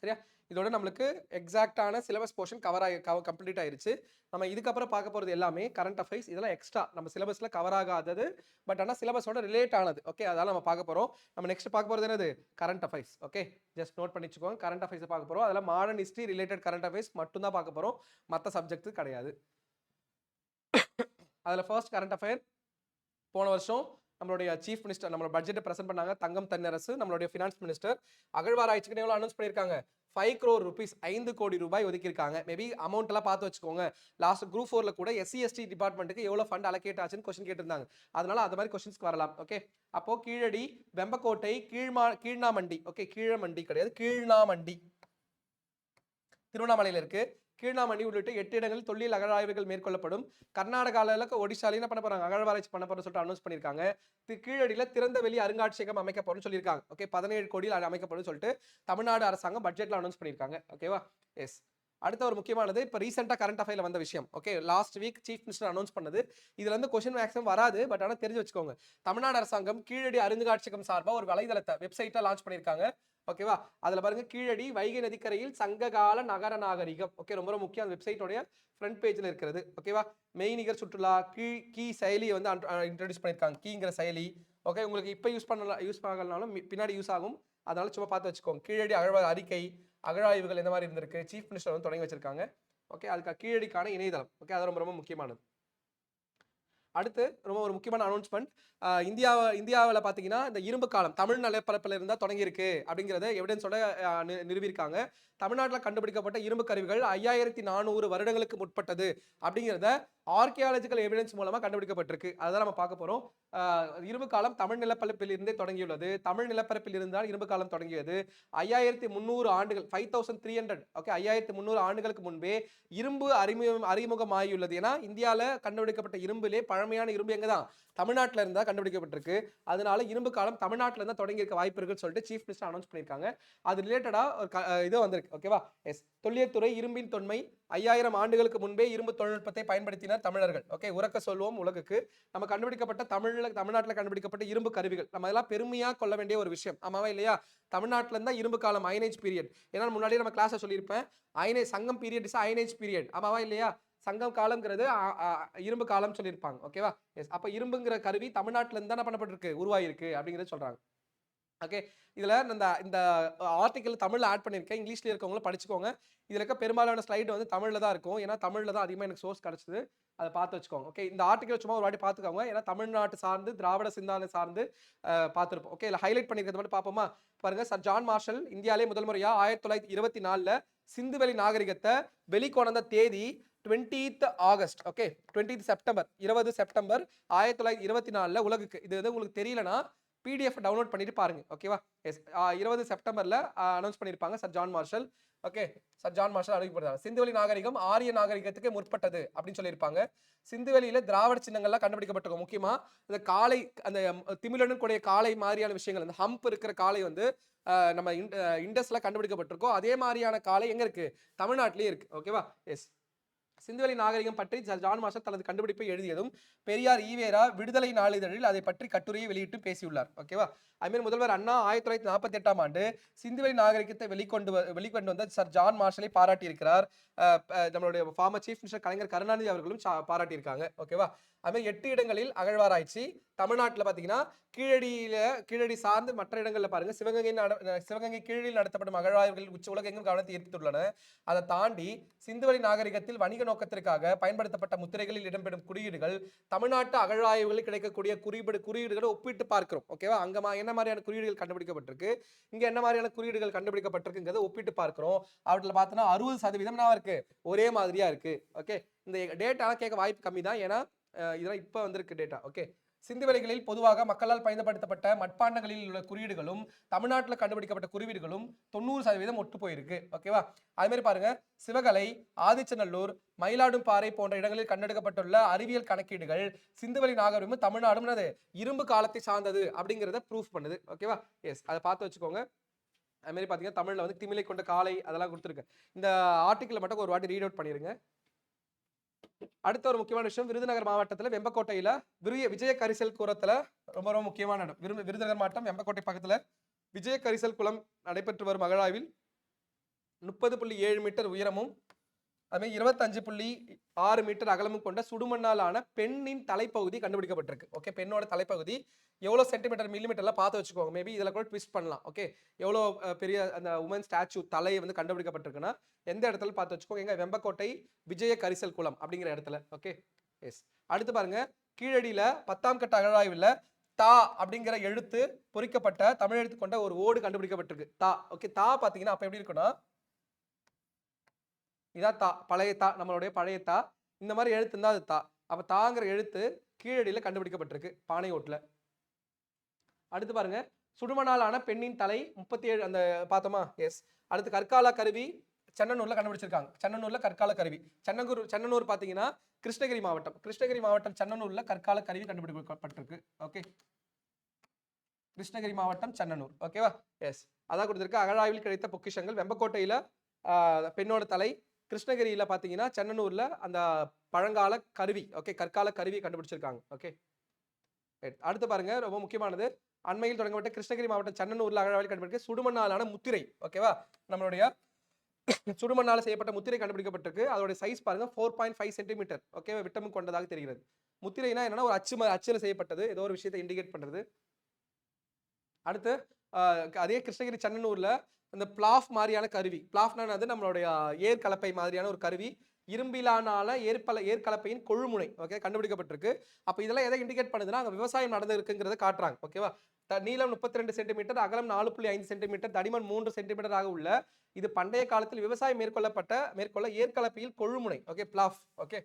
சரியா? இதோட நம்மளுக்கு எக்ஸாக்டான சிலபஸ் போர்ஷன் கம்ப்ளீட் ஆயிருச்சு. நம்ம இதுக்கப்புறம் பார்க்க போறது எல்லாமே கரண்ட் அஃபேர்ஸ். இதெல்லாம் எக்ஸ்ட்ரா நம்ம சிலபஸ்ல கவர் ஆகாதது, பட் ஆனால் சிலபஸோட ரிலேட் ஆனது. ஓகே, அதெல்லாம் நம்ம பார்க்க போறோம். நம்ம நெக்ஸ்ட் பார்க்க போறது என்னது, current affairs. Okay, just note பண்ணி வச்சுக்கோங்க. கரண்ட் அஃபேர்ஸ் பார்க்க போறோம். அதெல்லாம் modern history related current affairs மட்டும் தான் பார்க்க போறோம், மற்ற சப்ஜெக்ட் கிடையாது. அதுல ஃபர்ஸ்ட் கரண்ட் அஃபேர், போன வருஷம் நம்மளுடைய சீஃப் மினிஸ்டர் நம்மளோட பட்ஜெட்டை பிரசன்ட் பண்ணாங்க. தங்கம் தென்னரசு நம்மளுடைய ஃபினான்ஸ் மினிஸ்டர். அகழ்வாராய்ச்சிக்கு எவ்வளோ அனௌன்ஸ் பண்ணியிருக்காங்க, 5 crore rupees 5 கோடி ரூபாய் ஒதுக்கியிருக்காங்க. மேபி அமௌண்ட் எல்லாம் பார்த்து வச்சுக்கோங்க. லாஸ்ட் குரூப் 4ல கூட SC/ST டிபார்ட்மெண்ட்டுக்கு எவ்வளவு ஃபண்ட் அலோகேட் ஆச்சுன்னு கொஸ்டின் கேட்டிருந்தாங்க. அதனால அது மாதிரி கொஸ்டின்ஸ்க்கு வரலாம். ஓகே, அப்போ கீழடி, வெம்பக்கோட்டை, கீழ்நாமண்டி. ஓகே, கீழமண்டி கிடையாது, கீழ்நாமண்டி திருவண்ணாமலையில இருக்கு. கீழ்நாமணி உள்ளிட்ட 8 இடங்களில் தொல்லியல் அகழாய்வுகள் மேற்கொள்ளப்படும். கர்நாடகாவில் ஒடிசாலையும் என்ன பண்ண போறாங்க, அகழ்வாராய்ச்சி பண்ண போறோம்னு சொல்லிட்டு அனௌன்ஸ் பண்ணியிருக்காங்க. கீழடியில திறந்த வெளி அருங்காட்சியகம் அமைக்கப்படும் சொல்லியிருக்காங்க. ஓகே, 17 கோடியில் அமைக்கப்படும் சொல்லிட்டு தமிழ்நாடு அரசாங்கம் பட்ஜெட்ல அனௌன்ஸ் பண்ணியிருக்காங்க. ஓகேவா, எஸ். அடுத்த ஒரு முக்கியமானது, இப்போ ரீசெண்டாக கரண்ட் அஃபேர்ல வந்த விஷயம். Okay, last week chief minister announce பண்ணது. இதுல இருந்து கொஸ்டின் மேக்ஸிமம் வராது, பட் ஆனால் தெரிஞ்சு வச்சுக்கோங்க. தமிழ்நாடு அரசாங்கம் கீழடி அருங்காட்சியகம் சார்பாக ஒரு வலைதளத்தை வெப்சைட்டை லான்ச் பண்ணியிருக்காங்க. ஓகேவா, அதுல பாருங்க, கீழடி வைகை நதிக்கரையில் சங்ககால நகர நாகரிகம். ஓகே, ரொம்ப ரொம்ப முக்கியம். அந்த வெப்சைட்டோடைய ஃப்ரண்ட் பேஜ்ல இருக்கிறது. ஓகேவா, மெய்நிகர் சுற்றுலா கீ செயலியை வந்து இன்ட்ரடியூஸ் பண்ணியிருக்காங்க, கீங்கிற செயலி. ஓகே, உங்களுக்கு இப்போ யூஸ் பண்ணலனாலும் பின்னாடி யூஸ் ஆகும். அதனால சும்மா பார்த்து வச்சுக்கோங்க. கீழடி அகழ்வார் அறிக்கை, அகழாய்வுகள் இந்த மாதிரி இருந்திருக்கு, சீஃப் மினிஸ்டர் வந்து தொடங்கி வச்சிருக்காங்க. ஓகே, அதுக்கு கீழடிக்கான இணையதளம். ஓகே, அது ரொம்ப ரொம்ப முக்கியமானது. அடுத்து ரொம்ப ஒரு முக்கியமான அனௌன்ஸ்மெண்ட். இந்தியாவில் பார்த்தீங்கன்னா இந்த இரும்பு காலம் தமிழ் நிலப்பரப்பில் இருந்தால் தொடங்கியிருக்கு அப்படிங்கிறத எவிடன்ஸோட நிரூபியிருக்காங்க. தமிழ்நாட்டில் கண்டுபிடிக்கப்பட்ட இரும்பு கருவிகள் 5400 வருடங்களுக்கு முற்பட்டது அப்படிங்கிறத ஆர்கியாலஜிக்கல் எவிடன்ஸ் மூலமா கண்டுபிடிக்கப்பட்டிருக்கு. அதான் நம்ம பார்க்க போறோம். இரும்பு காலம் தமிழ் நிலப்பரப்பில் இருந்தே தொடங்கியுள்ளது. தமிழ் நிலப்பரப்பில் இருந்தால் இரும்பு காலம் தொடங்கியது. 5300 ஆண்டுகள், 5300. ஓகே, 5300 ஆண்டுகளுக்கு முன்பே இரும்பு அறிமுகமாகியுள்ளது. ஏன்னா இந்தியாவில் கண்டுபிடிக்கப்பட்ட இரும்பிலே பழமையான இரும்பு எங்கதான், தமிழ்நாட்டில் இருந்தா கண்டுபிடிக்கப்பட்டிருக்கு. அதனால இரும்பு காலம் தமிழ்நாட்டில் இருந்தா தொடங்கி இருக்க வாய்ப்பு இருக்குன்னு சொல்லிட்டு சீஃப் மினிஸ்டர் அனௌன்ஸ் பண்ணியிருக்காங்க. அது ரிலேட்டடா ஒரு இது வந்திருக்கு. ஓகேவா, எஸ். தொல்லியத்துறை இரும்பின் தொன்மை 5000 ஆண்டுகளுக்கு முன்பே இரும்பு தொழில்நுட்பத்தை பயன்படுத்தினர் தமிழர்கள். ஓகே, உறக்க சொல்வோம் உலகுக்கு. நம்ம கண்டுபிடிக்கப்பட்ட தமிழ்நாட்டில் கண்டுபிடிக்கப்பட்ட இரும்பு கருவிகள் நம்ம எல்லாம் பெருமையா கொள்ள வேண்டிய ஒரு விஷயம். ஆமாவா இல்லையா? தமிழ்நாட்டில் இருந்தா இரும்பு காலம், அயனேஜ் பீரியட். ஏன்னா முன்னாடியே நம்ம கிளாஸ்ல சொல்லியிருப்பேன், சங்கம் பீரியட் இஸ் அயனேஜ் பீரியட். ஆமாவா இல்லையா? சங்கம் காலம்ங்கிறது இரும்பு காலம் சொல்லியிருப்பாங்க. ஓகேவா, எஸ். அப்ப இரும்புங்கிற கருவி தமிழ்நாட்டில இருந்து தான் பண்ணப்பட்டிருக்கு, உருவாயிருக்கு அப்படிங்கிறது சொல்றாங்க. ஓகே, இதுல இந்த ஆர்டிகல் தமிழ்ல ஆட் பண்ணியிருக்கேன், இங்கிலீஷ்ல இருக்கவங்களும் படிச்சுக்கோங்க. இதுல இருக்க பெரும்பாலான ஸ்லைடு வந்து தமிழ்ல தான் இருக்கும். ஏன்னா தமிழ்ல தான் அதிகமாக எனக்கு சோர்ஸ் கிடைச்சது. அதை பார்த்து வச்சுக்கோங்க. ஓகே, இந்த ஆர்டிகல் சும்மா ஒரு வாட்டி பார்த்துக்கோங்க. ஏன்னா தமிழ்நாட்டு சார்ந்து திராவிட சிந்தாந்தம் சார்ந்து பார்த்துருப்போம். ஓகே, இல்லை ஹைலைட் பண்ணிக்கிறது மட்டும் பார்ப்போமா? பாருங்க, சர் ஜான் மார்ஷல் இந்தியாவிலே முதல் முறையா 1924 சிந்துவெளி நாகரிகத்தை வெளிக்கொணர்ந்த தேதி 20th August. Okay, 20th September 20 September 1924 உலகுக்கு. இது வந்து உங்களுக்கு தெரியலனா பிடிஎஃப் டவுன்லோட் பண்ணிட்டு பாருங்க. ஓகேவா? எஸ் 20 செப்டம்பர்ல அனௌன்ஸ் பண்ணியிருப்பாங்க sir John Marshall. Okay, sir John Marshall அறிவிக்கப்படுறாங்க. சிந்துவெளி நாகரிகம் ஆரிய நாகரிகத்துக்கு முற்பட்டது அப்படின்னு சொல்லியிருப்பாங்க. சிந்துவெளியில திராவிட சின்னங்கள்லாம் கண்டுபிடிக்கப்பட்டிருக்கும். முக்கியமா இந்த காளை, அந்த திமிலனுடன் கூடிய காளை மாதிரியான விஷயங்கள், அந்த ஹம்ப் இருக்கிற காளை வந்து நம்ம இண்டஸ்ல கண்டுபிடிக்கப்பட்டிருக்கோம். அதே மாதிரியான காளை எங்க இருக்கு? தமிழ்நாட்டிலேயே இருக்கு. ஓகேவா? எஸ். சிந்துவெளி நாகரிகம் பற்றி ஜான் மார்ஷல் தனது கண்டுபிடிப்பை எழுதியதும் பெரியார் ஈவேரா விடுதலை நாளிதழில் அதை பற்றி கட்டுரையை வெளியிட்டு பேசியுள்ளார். ஓகேவா? அதுமாதிரி முதல்வர் அண்ணா 1948ஆம் ஆண்டு சிந்துவெளி நாகரிகத்தை வெளிக்கொண்டு வந்த சர் ஜான் மார்ஷலை பாராட்டியிருக்கிறார். நம்மளுடைய ஃபார்மர் சீஃப் மினிஸ்டர் கலைஞர் கருணாநிதி அவர்களும் பாராட்டியிருக்காங்க. ஓகேவா? அதுமாதிரி 8 இடங்களில் அகழ்வாராய்ச்சி. தமிழ்நாட்டில் பார்த்தீங்கன்னா கீழடி சார்ந்து மற்ற இடங்களில் பாருங்க சிவகங்கை கீழில் நடத்தப்படும் அகழ்வாய்வுகள் உலகெங்கும் கவனத்தை ஈர்த்துள்ளன. அதை தாண்டி சிந்துவெளி நாகரிகத்தில் வணிக நோக்கத்திற்காக பயன்படுத்தப்பட்ட முத்திரைகளில் இடம்பெறும் குறியீடுகள் தமிழ்நாட்டு அகழ்வாய்வுகளில் கிடைக்கக்கூடிய குறியீடுகளை ஒப்பிட்டு பார்க்கிறோம். ஓகேவா? அங்க என்ன மாதிரியான குறியீடுகள் கண்டுபிடிக்கப்பட்டிருக்கு, இங்க என்ன மாதிரியான குறியீடுகள் கண்டுபிடிக்கப்பட்டிருக்குங்கிறத ஒப்பிட்டு பார்க்கிறோம். அவற்றில் பார்த்தோம்னா 60% இருக்கு, ஒரே மாதிரியா இருக்கு. ஓகே, இந்த டேட்டா கேட்க வாய்ப்பு கம்மி தான், ஏன்னா இதெல்லாம் இப்ப வந்திருக்கு டேட்டா. ஓகே, சிந்துவெளிகளில் பொதுவாக மக்களால் பயன்படுத்தப்பட்ட மட்பாண்டங்களில் உள்ள குறியீடுகளும் தமிழ்நாட்டில் கண்டுபிடிக்கப்பட்ட குறியீடுகளும் 90% ஒட்டு போயிருக்கு. ஓகேவா? அது மாதிரி பாருங்க, சிவகலை, ஆதிச்சநல்லூர், மயிலாடும்பாறை போன்ற இடங்களில் கண்டெடுக்கப்பட்டுள்ள அறிவியல் கணக்கீடுகள் சிந்துவெளி நாகரிகம் தமிழ்நாடும் இரும்பு காலத்தை சார்ந்தது அப்படிங்கிறத ப்ரூஃப் பண்ணுது. ஓகேவா? எஸ், அதை பார்த்து வச்சுக்கோங்க. அது மாதிரி பாத்தீங்கன்னா தமிழ்ல வந்து திமிலை கொண்ட காலை அதெல்லாம் கொடுத்துருக்கு. இந்த ஆர்டிக்கிள் மட்டும் ஒரு வாட்டி ரீட் அவுட் பண்ணிருங்க. அடுத்த ஒரு முக்கியமான விஷயம், விருதுநகர் மாவட்டத்தில் வெம்பக்கோட்டையில விஜய கரிசல் குளத்துல ரொம்ப ரொம்ப முக்கியமான இடம். விருதுநகர் மாவட்டம் வெம்பக்கோட்டை பக்கத்துல விஜய கரிசல் குளம் நடைபெற்று வரும் அகழாய்வில் 30.7 மீட்டர் உயரமும் அதுமாதிரி 25.6 மீட்டர் அகலமும் கொண்ட சுடுமண்ணாலான பெண்ணின் தலைப்பகுதி கண்டுபிடிக்கப்பட்டிருக்கு. ஓகே, பெண்ணோட தலைப்பகுதி எவ்வளோ சென்டிமீட்டர் மில்லிமீட்டர்லாம் பார்த்து வச்சுக்கோங்க. மேபி இதில் கூட ட்விஸ்ட் பண்ணலாம். ஓகே, எவ்வளோ பெரிய அந்த உமன் ஸ்டாச்சு தலையை வந்து கண்டுபிடிக்கப்பட்டிருக்குன்னா எந்த இடத்துல பார்த்து வச்சுக்கோங்க. எங்க வெம்பக்கோட்டை விஜய கரிசல் குளம் அப்படிங்கிற இடத்துல. Okay, yes. அடுத்து பாருங்க, கீழடியில 10ஆம் கட்ட அகழாய்வில் தா அப்படிங்கிற எழுத்து பொறிக்கப்பட்ட தமிழ் எழுத்து கொண்ட ஒரு ஓடு கண்டுபிடிக்கப்பட்டிருக்கு. தா. ஓகே, தா பார்த்தீங்கன்னா அப்போ எப்படி இருக்குன்னா, இதான் தா, பழைய தா, நம்மளுடைய பழைய தா. இந்த மாதிரி எழுத்து இருந்தா அது தா. அப்ப தாங்கிற எழுத்து கீழடியில கண்டுபிடிக்கப்பட்டிருக்கு, பானை ஓட்டுல. அடுத்து பாருங்க, சுடுமணாலான பெண்ணின் தலை 37 அந்த பார்த்தோமா? எஸ். அடுத்து கற்கால கருவி சென்னனூர்ல கண்டுபிடிச்சிருக்காங்க. சென்னனூர்ல கற்கால கருவி. சென்னனூர் பாத்தீங்கன்னா கிருஷ்ணகிரி மாவட்டம் சென்னனூர்ல கற்கால கருவி கண்டுபிடிக்கப்பட்டிருக்கு. ஓகே, கிருஷ்ணகிரி மாவட்டம் சென்னனூர். ஓகேவா? எஸ், அதான் கொடுத்திருக்கு. அகழாய்வில் கிடைத்த பொக்கிஷங்கள் வெம்பக்கோட்டையில பெண்ணோட தலை, கிருஷ்ணகிரியில பாத்தீங்கன்னா சென்னனூர்ல அந்த பழங்கால கருவி. ஓகே, கற்கால கருவி கண்டுபிடிச்சிருக்காங்க. ஓகே, அடுத்து பாருங்க, ரொம்ப முக்கியமானது, அண்மையில் தொடங்கப்பட்ட கிருஷ்ணகிரி மாவட்டம் சென்னனூர்ல அகழாய்வில் கண்டுபிடிக்க சுடுமண்ணாலான முத்திரை. ஓகேவா? நம்மளுடைய சுடுமண்ணால செய்யப்பட்ட முத்திரை கண்டுபிடிக்கப்பட்டிருக்கு. அதோட சைஸ் பாருங்க 4.5 சென்டிமீட்டர். ஓகே, விட்டமும் கொண்டதாக தெரிகிறது. முத்திரைனா என்னன்னா ஒரு அச்சுல செய்யப்பட்டது, ஏதோ ஒரு விஷயத்தை இண்டிகேட் பண்றது. அடுத்து அதே கிருஷ்ணகிரி சென்னனூர்ல அந்த பிளாஃப் மாதிரியான கருவி. பிளாஃப்னா அது நம்மளுடைய ஏற்கலப்பை மாதிரியான ஒரு கருவி, இரும்பிலானால ஏற்கலப்பையின் கொழுமுனை. ஓகே, கண்டுபிடிக்கப்பட்டிருக்கு. அப்ப இதெல்லாம் எதை இண்டிகேட் பண்ணுதுன்னா அங்க விவசாயம் நடந்திருக்குங்கிறத காட்டுறாங்க. ஓகேவா? நீளம் 32 சென்டிமீட்டர், அகலம் 4.5 சென்டிமீட்டர், தடிமன் 3 சென்டிமீட்டராக உள்ள இது பண்டைய காலத்தில் விவசாயம் மேற்கொள்ள ஏற்கலப்பையில் கொழுமுனை. Okay, bluff. ஓகே,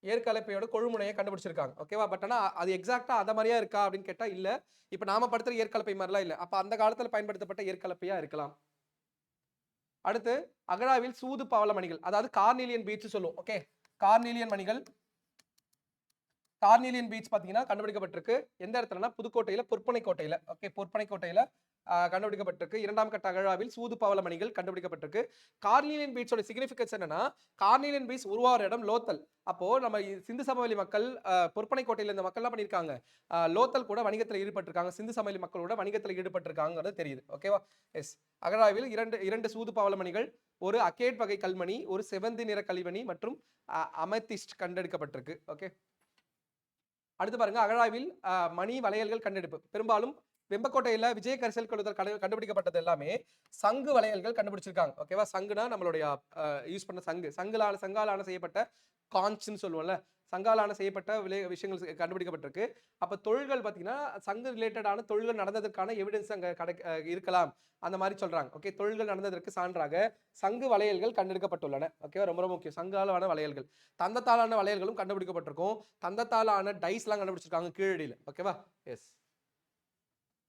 ஏற்கலப்பையோட கொழுமுனையை கண்டுபிடிச்சிருக்காங்க. ஓகேவா? பட் ஆனா அது எக்ஸாக்டா அத மாதிரியா இருக்கா அப்படின்னு கேட்டா இல்ல. இப்ப நாம படுத்துற ஏற்கலப்பை மாதிரிலாம் இல்ல. அப்ப அந்த காலத்துல பயன்படுத்தப்பட்ட ஏற்கலப்பையா இருக்கலாம். அடுத்து அகழாவில் சூது பவள மணிகள், அதாவது கார்னீலியன் பீச் சொல்லுவோம். ஓகே, கார்னீலியன் மணிகள், கார்னீலியன் பீச் பாத்தீங்கன்னா கண்டுபிடிக்கப்பட்டிருக்கு. எந்த இடத்துலனா புதுக்கோட்டையில பொற்பனை கோட்டையில. ஓகே, பொற்பனை கோட்டையில கண்டுபிடிக்கப்பட்டிருக்கு. 2ஆம் கட்ட அகழாவில் சூது பவள மணிகள் கண்டுபிடிக்கப்பட்டிருக்கு. கார்னீலியன் பீச்சோட சிக்னிஃபிகன்ஸ் என்னன்னா, கார்னீலியன் பீச் உருவாகிற இடம் லோத்தல். அப்போ நம்ம சிந்து சமவெளி மக்கள் பொற்பனை கோட்டையில இந்த மக்கள் என்ன பண்ணிருக்காங்க, லோத்தல் கூட வணிகத்தில் ஈடுபட்டிருக்காங்க, சிந்து சமவெளி மக்களோட வணிகத்தில் ஈடுபட்டிருக்காங்கிறது தெரியுது. ஓகேவா? எஸ். அகழாவில் இரண்டு சூது பவள மணிகள், ஒரு அகேட் வகை கல்மணி, ஒரு செவந்தி நிற கல்மணி மற்றும் அமெத்திஸ்ட் கண்டெடுக்கப்பட்டிருக்கு. ஓகே, அடுத்து பாருங்க, அகழாய்வில் மணி வளையல்கள் கண்டெடுப்பு. பெரும்பாலும் வெம்பக்கோட்டையில விஜய கரிசல் குளத்தில் கண்டுபிடிக்கப்பட்டது எல்லாமே சங்கு வளையல்கள் கண்டுபிடிச்சிருக்காங்க. ஓகேவா? சங்குனா நம்மளுடைய யூஸ் பண்ண சங்காலான செய்யப்பட்ட கான்ச்னு சொல்லுவோம்ல, சங்காலான செய்யப்பட்ட விஷயங்கள் கண்டுபிடிக்கப்பட்டிருக்கு. அப்ப தொழில்கள் பாத்தீங்கன்னா சங்கு ரிலேட்டடான தொழில்கள் நடந்ததற்கான எவிடன்ஸ் அங்க இருக்கலாம், அந்த மாதிரி சொல்றாங்க. ஓகே, தொழில்கள் நடந்ததற்கு சான்றாக சங்கு வளையல்கள் கண்டெடுக்கப்பட்டுள்ளன. ஓகேவா? ரொம்ப ரொம்ப முக்கியம், சங்காலான வளையல்கள். தந்தத்தாலான வளையல்களும் கண்டுபிடிக்கப்பட்டிருக்கும். தந்தத்தாலான டைஸ் எல்லாம் கண்டுபிடிச்சிருக்காங்க கீழடியில. ஓகேவா? எஸ்.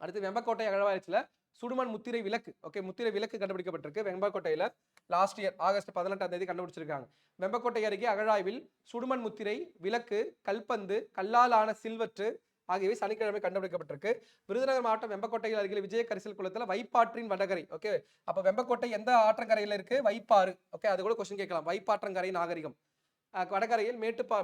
அடுத்து வெம்பக்கோட்டை அகழ்வாராய்ச்சியில சுடுமண் முத்திரை விளக்கு, ஓகே, முத்திரை விளக்கு கண்டுபிடிக்கப்பட்டிருக்கு வெம்பக்கோட்டையில. லாஸ்ட் இயர் ஆகஸ்ட் 18ஆம் தேதி கண்டுபிடிச்சிருக்காங்க. வெம்பக்கோட்டை அருகே அகழாய்வில் சுடுமண் முத்திரை விளக்கு, கல்பந்து, கல்லால் ஆன சில்வற்று ஆகியவை சனிக்கிழமை கண்டுபிடிக்கப்பட்டிருக்கு. விருதுநகர் மாவட்டம் வெம்பக்கோட்டையில் அருகில் விஜய கரிசல் குளத்துல வைப்பாற்றின் வடகரை, ஓகே. அப்ப வெம்பக்கோட்டை எந்த ஆற்றங்கரையில இருக்கு? வைப்பாறு, ஓகே. அது கூட கொஸ்டின் கேட்கலாம். வைப்பாற்றங்கரை நாகரிகம். வடகரையில்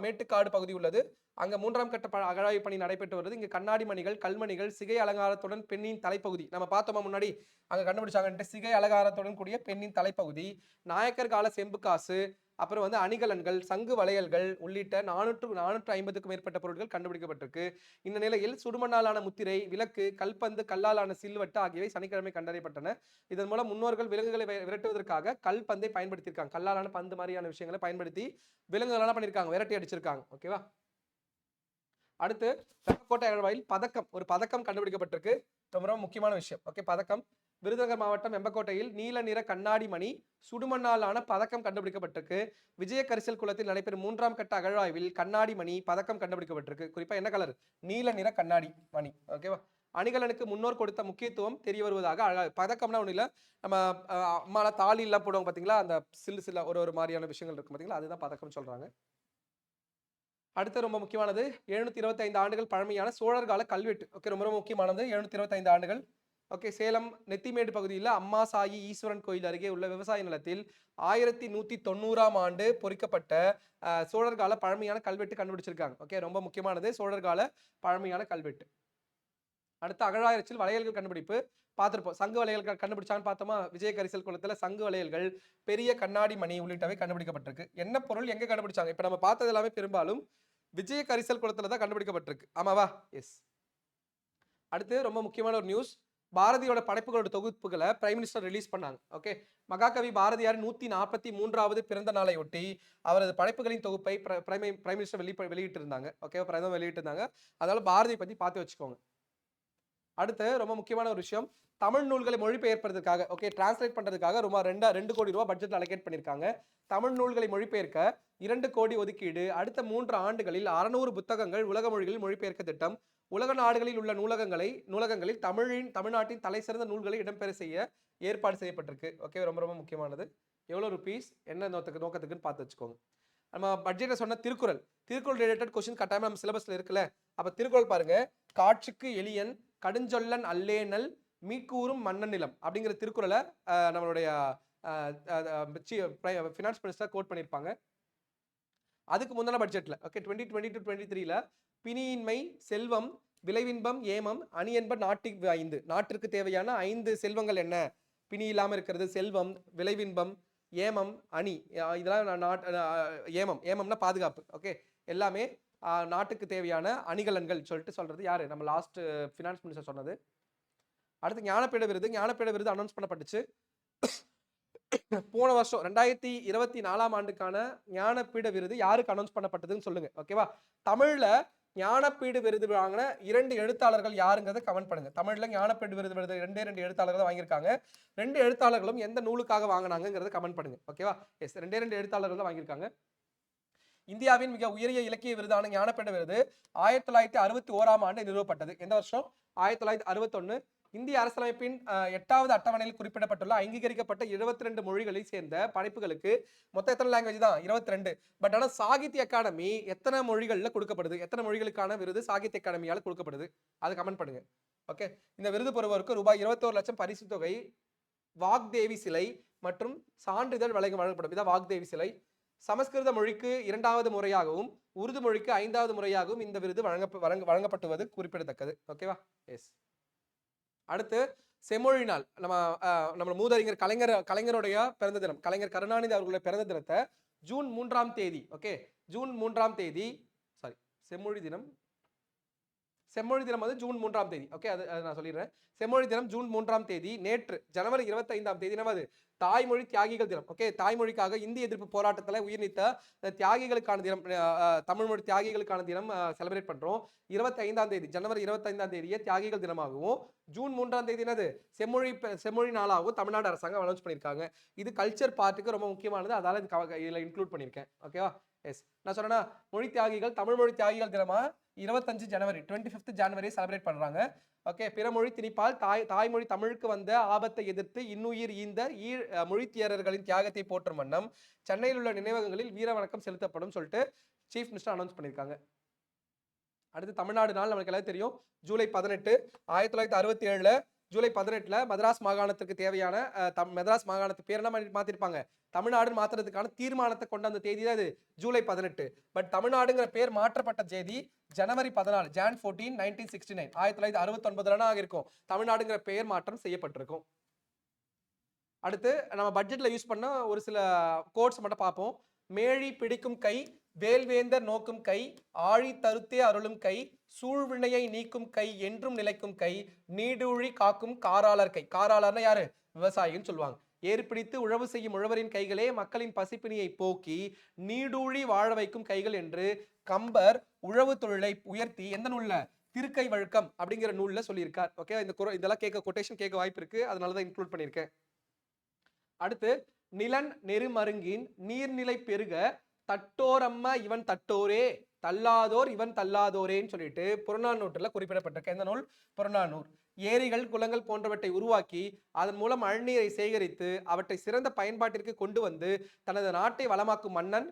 மேட்டுக்காடு பகுதி உள்ளது. அங்க 3ஆம் கட்ட அகழாய்வு பணி நடைபெற்று வருது. இங்க கண்ணாடி மணிகள், கல்மணிகள், சிகை அலங்காரத்துடன் பெண்ணின் தலைப்பகுதி, நம்ம பார்த்தோமா முன்னாடி அங்க கண்டுபிடிச்சாங்கன்ட்டு, சிகை அலங்காரத்துடன் கூடிய பெண்ணின் தலைப்பகுதி, நாயக்கர் கால செம்பு காசு, அப்புறம் வந்து அணிகலன்கள், சங்கு வளையல்கள் உள்ளிட்ட 450க்கும் மேற்பட்ட பொருட்கள் கண்டுபிடிக்கப்பட்டிருக்கு. இந்த நிலையில் சுடுமண்ணாலான முத்திரை விளக்கு, கல்பந்து, கல்லாலான சில்வட்டு ஆகியவை சனிக்கிழமை கண்டறியப்பட்டன. இதன் மூலம் முன்னோர்கள் விலங்குகளை விரட்டுவதற்காக கல்பந்தை பயன்படுத்தியிருக்காங்க. கல்லாலான பந்து மாதிரியான விஷயங்களை பயன்படுத்தி விலங்குகள் என்ன பண்ணிருக்காங்க? விரட்டி அடிச்சிருக்காங்க. ஓகேவா? அடுத்து வெம்பக்கோட்டை அகழ்வாயில் பதக்கம், ஒரு பதக்கம் கண்டுபிடிக்கப்பட்டிருக்கு. ரொம்ப ரொம்ப முக்கியமான விஷயம். ஓகே, பதக்கம். விருதுநகர் மாவட்டம் வெம்பக்கோட்டையில் நீல நிற கண்ணாடி மணி சுடுமண்ணாலான பதக்கம் கண்டுபிடிக்கப்பட்டிருக்கு. விஜய கரிசல் குளத்தில் நடைபெறும் 3ஆம் கட்ட அகழ்வாய்வில் கண்ணாடி மணி பதக்கம் கண்டுபிடிக்கப்பட்டிருக்கு. குறிப்பா என்ன கலர்? நீல நிற கண்ணாடி மணி. ஓகேவா? அணிகலனுக்கு முன்னோர் கொடுத்த முக்கியத்துவம் தெரிய வருவதாக. பதக்கம்னா ஒண்ணு இல்ல, நம்ம அம்மால தாலி எல்லாம் போடுவாங்க பாத்தீங்களா, அந்த சில ஒரு மாதிரியான விஷயங்கள் இருக்கும் பாத்தீங்களா, அதுதான் பதக்கம் சொல்றாங்க. அடுத்து ரொம்ப முக்கியமானது 725 ஆண்டுகள் பழமையான சோழர் கால கல்வெட்டு. ஓகே, ரொம்ப ரொம்ப முக்கியமானது 725 ஆண்டுகள். ஓகே, சேலம் நெத்திமேடு பகுதியில் அம்மா சாயி ஈஸ்வரன் கோயில் அருகே உள்ள விவசாய நிலத்தில் 1190ஆம் ஆண்டு பொறிக்கப்பட்ட சோழர் கால பழமையான கல்வெட்டு கண்டுபிடிச்சிருக்காங்க. ஓகே, ரொம்ப முக்கியமானது சோழர் கால பழமையான கல்வெட்டு. அடுத்து அகழாராய்ச்சியில் வளையல்கள் கண்டுபிடிப்பு பார்த்திருப்போம். சங்கு வளையல்கள் கண்டுபிடிச்சான்னு பார்த்தோமா? விஜய கரிசல் குளத்துல சங்கு வளையல்கள், பெரிய கண்ணாடி மணி உள்ளிட்டவை கண்டுபிடிக்கப்பட்டிருக்கு. என்ன பொருள் எங்க கண்டுபிடிச்சாங்க? இப்ப நம்ம பார்த்தது எல்லாமே பெரும்பாலும் விஜய கரிசல் குளத்துல தான் கண்டுபிடிக்கப்பட்டிருக்கு. ஆமாவா? எஸ். அடுத்து ரொம்ப முக்கியமான ஒரு நியூஸ், பாரதியோட படைப்புகளோட தொகுப்புகளை பிரைம் மினிஸ்டர் ரிலீஸ் பண்ணாங்க. ஓகே, மகாகவி பாரதியார் 143வது பிறந்த நாளை ஒட்டி அவரது படைப்புகளின் தொகுப்பை பிரைம் மினிஸ்டர் வெளியிட்டு இருந்தாங்க. ஓகே, பிரதமர் வெளியிட்டு இருந்தாங்க. அதனால பாரதியை பத்தி பார்த்து வச்சுக்கோங்க. அடுத்து ரொம்ப முக்கியமான ஒரு விஷயம், தமிழ் நூல்களை மொழிபெயர்ப்பதற்காக, ஓகே, டிரான்ஸ்லேட் பண்றதுக்காக ரொம்ப 2 கோடி ரூபாய் பட்ஜெட் அலோகேட் பண்ணிருக்காங்க. தமிழ் நூல்களை மொழிபெயர்க்க 2 கோடி ஒதுக்கீடு. அடுத்த 3 ஆண்டுகளில் 600 புத்தகங்கள் உலக மொழிகளில் மொழிபெயர்க்க திட்டம். உலக நாடுகளில் உள்ள நூலகங்களில் தமிழ்நாட்டின் தலை சிறந்த நூல்களை இடம்பெற செய்ய ஏற்பாடு செய்யப்பட்டிருக்கு. ஓகே, ரொம்ப ரொம்ப முக்கியமானது. எவ்வளவு ருபீஸ், என்ன நோக்கத்துக்குன்னு பார்த்து வச்சுக்கோங்க. நம்ம பட்ஜெட்ல சொன்ன திருக்குறள் ரிலேட்டட் கொஸ்டின் கட்டாயமா நம்ம சிலபஸ்ல இருக்குல்ல. அப்ப திருக்குறள் பாருங்க, காட்சிக்கு எளியன் கடுஞ்சொல்லன் அல்லேனல் மீக்கூறும் மன்னநிலம் அப்படிங்கிற திருக்குறளை நம்மளுடைய ஃபினான்ஸ் மினிஸ்டர் கோட் பண்ணியிருப்பாங்க. அதுக்கு முந்தின பட்ஜெட்ல, ஓகே, 2020-23ல பிணியின்மை, செல்வம், விளைவின்பம், ஏமம், அணி என்ப நாட்டிற்கு 5, நாட்டிற்கு தேவையான 5 செல்வங்கள் என்ன? பிணி இல்லாம இருக்கிறது, செல்வம், விளைவின்பம், ஏமம், அணி, இதெல்லாம் ஏமம்னா பாதுகாப்பு. ஓகே, எல்லாமே நாட்டுக்கு தேவையான அணிகலன்கள் சொல்றது யாரு? நம்ம லாஸ்ட் ஃபினான்ஸ் மினிஸ்டர் சொன்னது. அடுத்து ஞானபீட விருது அனௌன்ஸ் பண்ணப்பட்டுச்சு. போன வருஷம் 2024ஆம் ஆண்டுக்கான ஞானபீட விருது யாருக்கு அனௌன்ஸ் பண்ணப்பட்டதுன்னு சொல்லுங்க. ஓகேவா? தமிழ்ல ஞானபீடு விருது வாங்கின 2 எழுத்தாளர்கள் யாருங்கிறத கமெண்ட் பண்ணுங்க. தமிழ்ல ஞானபீடு விருது 2 எழுத்தாளர்கள் தான் வாங்கியிருக்காங்க. 2 எழுத்தாளர்களும் எந்த நூலுக்காக வாங்கினாங்கிறத கமெண்ட் பண்ணுங்க. ஓகேவா? எஸ், 2 எழுத்தாளர்கள் தான் வாங்கியிருக்காங்க. இந்தியாவின் மிக உயரிய இலக்கிய விருதான ஞானபீட விருது 1961ஆம் ஆண்டு நிறுவப்பட்டது. எந்த வருஷம்? 1961. இந்திய அரசியலமைப்பின் 8வது அட்டவணையில் குறிப்பிடப்பட்டுள்ள அங்கீகரிக்கப்பட்ட 72 மொழிகளை சேர்ந்த படைப்புகளுக்கு மொத்தம் எத்தனை லாங்குவேஜ் தான்? 22. பட் ஆனால் சாகித்ய அகாடமி எத்தனை மொழிகள்ல கொடுக்கப்படுது? எத்தனை மொழிகளுக்கான விருது சாகித்ய அகாடமியால கொடுக்கப்படுது? அது கமெண்ட் பண்ணுங்க. ஓகே, இந்த விருது பெறுவோருக்கு ரூபாய் 21 லட்சம் பரிசு தொகை, வாக்தேவி சிலை மற்றும் சான்றிதழ் வழங்கப்படும். இதான் வாக்தேவி சிலை. சமஸ்கிருத மொழிக்கு 2வது முறையாகவும் உருது மொழிக்கு 5வது முறையாகவும் இந்த விருது வழங்கப்பட்டுவது குறிப்பிடத்தக்கது. ஓகேவா? எஸ். அடுத்து செம்மொழி நாள். நம்ம மூதறிஞர் கலைஞருடைய பிறந்த தினம், கலைஞர் கருணாநிதி அவர்களுடைய பிறந்த தினத்தை ஜூன் 3ஆம் தேதி, ஓகே, ஜூன் 3ஆம் தேதி, சாரி, செம்மொழி தினம் வந்து ஜூன் 3ஆம் தேதி. ஓகே, அது நான் சொல்லிடுறேன். செம்மொழி தினம் ஜூன் 3ஆம் தேதி. நேற்று ஜனவரி 25ஆம் தேதி நமது தாய்மொழி தியாகிகள் தினம். ஓகே, தாய்மொழிக்காக இந்திய எதிர்ப்பு போராட்டத்தில் உயிர் நீத்த தியாகிகளுக்கான தினம், தமிழ் மொழி தியாகிகளுக்கான தினம் செலிப்ரேட் பண்றோம். 25ஆம் தேதி, ஜனவரி 25ஆம் தேதியே தியாகிகள் தினமாகவும், ஜூன் 3ஆம் தேதி என்னது? செம்மொழி நாளாகவும் தமிழ்நாடு அரசாங்கம் அனௌன்ஸ் பண்ணியிருக்காங்க. இது கல்ச்சர் பார்ட்டுக்கு ரொம்ப முக்கியமானது, அதால இதில் இன்க்ளூட் பண்ணியிருக்கேன். ஓகேவா? எஸ், நான் சொன்னா மொழி தியாகிகள் தமிழ் மொழி தியாகிகள் தினமா 25 ஜனவரி 25th ஜனவரி செலிப்ரேட் பண்றாங்க. ஓகே, பிறமொழி திணிப்பால் தாய்மொழி தமிழுக்கு வந்த ஆபத்தை எதிர்த்து இன்னுயிர் ஈந்த மொழித்தியரர்களின் தியாகத்தை போற்றும் வண்ணம் சென்னையில் உள்ள நினைவகங்களில் வீர வணக்கம் செலுத்தப்படும் சொல்லிட்டு சீஃப் மினிஸ்டர் அனௌன்ஸ் பண்ணியிருக்காங்க. அடுத்து தமிழ்நாடு நாள் நமக்கு எல்லாம் தெரியும். ஜூலை 18 1967 ஜூலை 18 மதராஸ் மாகாணத்துக்கு தேவையான மெட்ராஸ் மாகாணத்துக்கு பேர் என்ன மாத்திருப்பாங்க, தமிழ்நாடுன்னு மாத்துறதுக்கான தீர்மானத்தை கொண்ட அந்த தேதி தான் இது ஜூலை 18. பட் தமிழ்நாடுங்கிற பேர் மாற்றப்பட்ட தேதி ஜனவரி 14 Jan 14 1969 1969 ஆகிருக்கும். தமிழ்நாடுங்கிற பெயர் மாற்றம் செய்யப்பட்டிருக்கும். அடுத்து நம்ம பட்ஜெட்ல யூஸ் பண்ண ஒரு சில கோட்ஸ் மட்டும் பார்ப்போம். மேழி பிடிக்கும் கை, வேல்வேந்தர் நோக்கும் கை, ஆழி தருத்தே அருளும் கை, சூழ்வினையை நீக்கும் கை, என்றும் நிலைக்கும் கை, நீடூழி காக்கும் காராளர் கை. காராளர்னா யாரு? விவசாயின்னு சொல்லுவாங்க. ஏறு பிடித்து உழவு செய்யும் உழவரின் கைகளே மக்களின் பசிப்பினியை போக்கி நீடூழி வாழ வைக்கும் கைகள் என்று கம்பர் உழவு தொழிலை உயர்த்தி எந்த நூல்ல? திருக்கை வழக்கம் அப்படிங்கிற நூல்ல சொல்லியிருக்கார். ஓகே, இதெல்லாம் கேட்க கொட்டேஷன் கேட்க வாய்ப்பு இருக்கு, அதனாலதான் இன்க்ளூட் பண்ணியிருக்கேன். அடுத்து நிலன் நெருமருங்கின் நீர்நிலை பெருக தட்டோரம்மா இவன் தட்டோரே, தள்ளாதோர் இவன் தள்ளாதோரேன்னு சொல்லிட்டு புறநானூற்றுல குறிப்பிடப்பட்டிருக்க இந்த நூல் புறநானூறு. ஏரிகள் குளங்கள் போன்றவற்றை உருவாக்கி அதன் மூலம் அழுநீரை சேகரித்து அவற்றை சிறந்த பயன்பாட்டிற்கு கொண்டு வந்து தனது நாட்டை வளமாக்கும் மன்னன்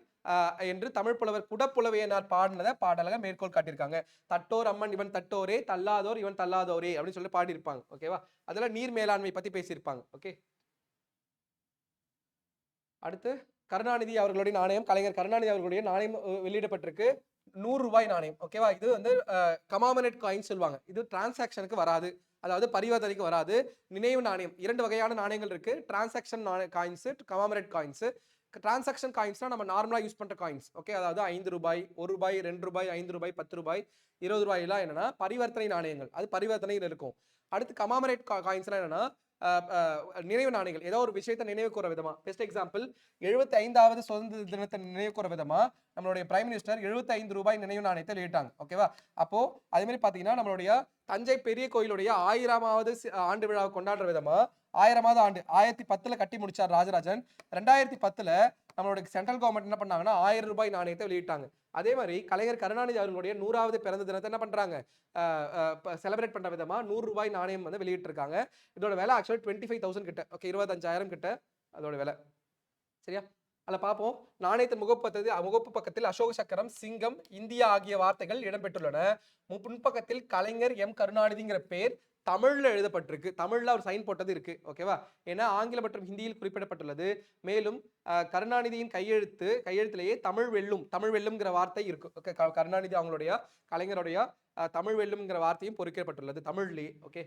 என்று தமிழ் புலவர் குடப்புலவையனார் பாடினதை பாடலாக மேற்கோள் காட்டியிருக்காங்க. தட்டோர் அம்மன் இவன் தட்டோரே, தள்ளாதோர் இவன் தள்ளாதோரே அப்படின்னு சொல்லி பாடியிருப்பாங்க. ஓகேவா, அதெல்லாம் நீர் மேலாண்மை பத்தி பேசியிருப்பாங்க. ஓகே, அடுத்து கருணாநிதி அவர்களுடைய நாணயம், கலைஞர் கருணாநிதி அவர்களுடைய நாணயம் வெளியிடப்பட்டிருக்கு. 100 ரூபாய் நாணயம். ஓகேவா, இது வந்து கமாமரேட் காயின் சொல்லுவாங்க. இது டிரான்சாக்ஷனுக்கு வராது, அதாவது பரிவர்த்தனைக்கு வராது. நினைவு நாணயம் 2 வகையான நாணயங்கள் இருக்கு. Transaction coins, commemorative coins. Transaction காயின்ஸ்னா நம்ம நார்மலா யூஸ் பண்ற காயின்ஸ். ஓகே, அதாவது 5 ரூபாய், 1 ரூபாய், 2 ரூபாய், 5 ரூபாய், 10 ரூபாய், 20 ரூபாய் எல்லாம் என்னன்னா பரிவர்த்தனை நாணயங்கள், அது பரிவர்த்தனையில் இருக்கும். அடுத்து கமாமரேட் காயின்ஸ்லாம் என்னன்னா நினைவு நாணயங்கள், ஏதோ ஒரு விஷயத்தை நினைவு கூற விதமா. பெஸ்ட் எக்ஸாம்பிள் 75வது சுதந்திர தினத்தை நினைவு கூற விதமா நம்மளுடைய பிரைம் மினிஸ்டர் 75 ரூபாய் நினைவு நாணயத்தை வெளியிட்டாங்க. ஓகேவா, அப்போ அதே மாதிரி பாத்தீங்கன்னா நம்மளுடைய தஞ்சை பெரிய கோயிலுடைய 1000வது ஆண்டு விழாவை கொண்டாடுற விதமா 1000வது ஆண்டு 1010 கட்டி முடிச்சார் ராஜராஜன். 2010 நம்மளுடைய சென்ட்ரல் கவர்மெண்ட் என்ன பண்ணாங்கன்னா 1000 ரூபாய் நாணயத்தை வெளியிட்டாங்க. அதே மாதிரி கலைஞர் கருணாநிதி அவர்களுடைய 100வது பிறந்த தினத்தை என்ன பண்றாங்க, செலிப்ரேட் பண்ற விதமா 100 ரூபாய் நாணயம் வந்து வெளியிட்டு இருக்காங்க. இதோட விலை ஆக்சுவலி 25,000 கிட்ட. ஓகே, 25,000 கிட்ட அதோட விலை. சரியா, அதுல பார்ப்போம். நாணயத்தின் முகப்பு பக்கத்தில் அசோக சக்கரம், சிங்கம், இந்தியா ஆகிய வார்த்தைகள் இடம்பெற்றுள்ளன. முன்பக்கத்தில் கலைஞர் எம் கருணாநிதிங்கிற பேர் தமிழ்ல எழுதப்பட்டிருக்கு. தமிழ்ல ஒரு சைன் போட்டது இருக்கு. ஓகேவா, ஏன்னா ஆங்கிலம் மற்றும் ஹிந்தியில் குறிப்பிடப்பட்டுள்ளது. மேலும் கருணாநிதியின் கையெழுத்திலேயே தமிழ் வெல்லும்ங்கிற வார்த்தை இருக்கு. ஓகே, கருணாநிதி அவங்களுடைய கலைஞருடைய தமிழ் வெல்லும்ங்கிற வார்த்தையும் பொறிக்கப்பட்டுள்ளது தமிழ்லயே. ஓகே,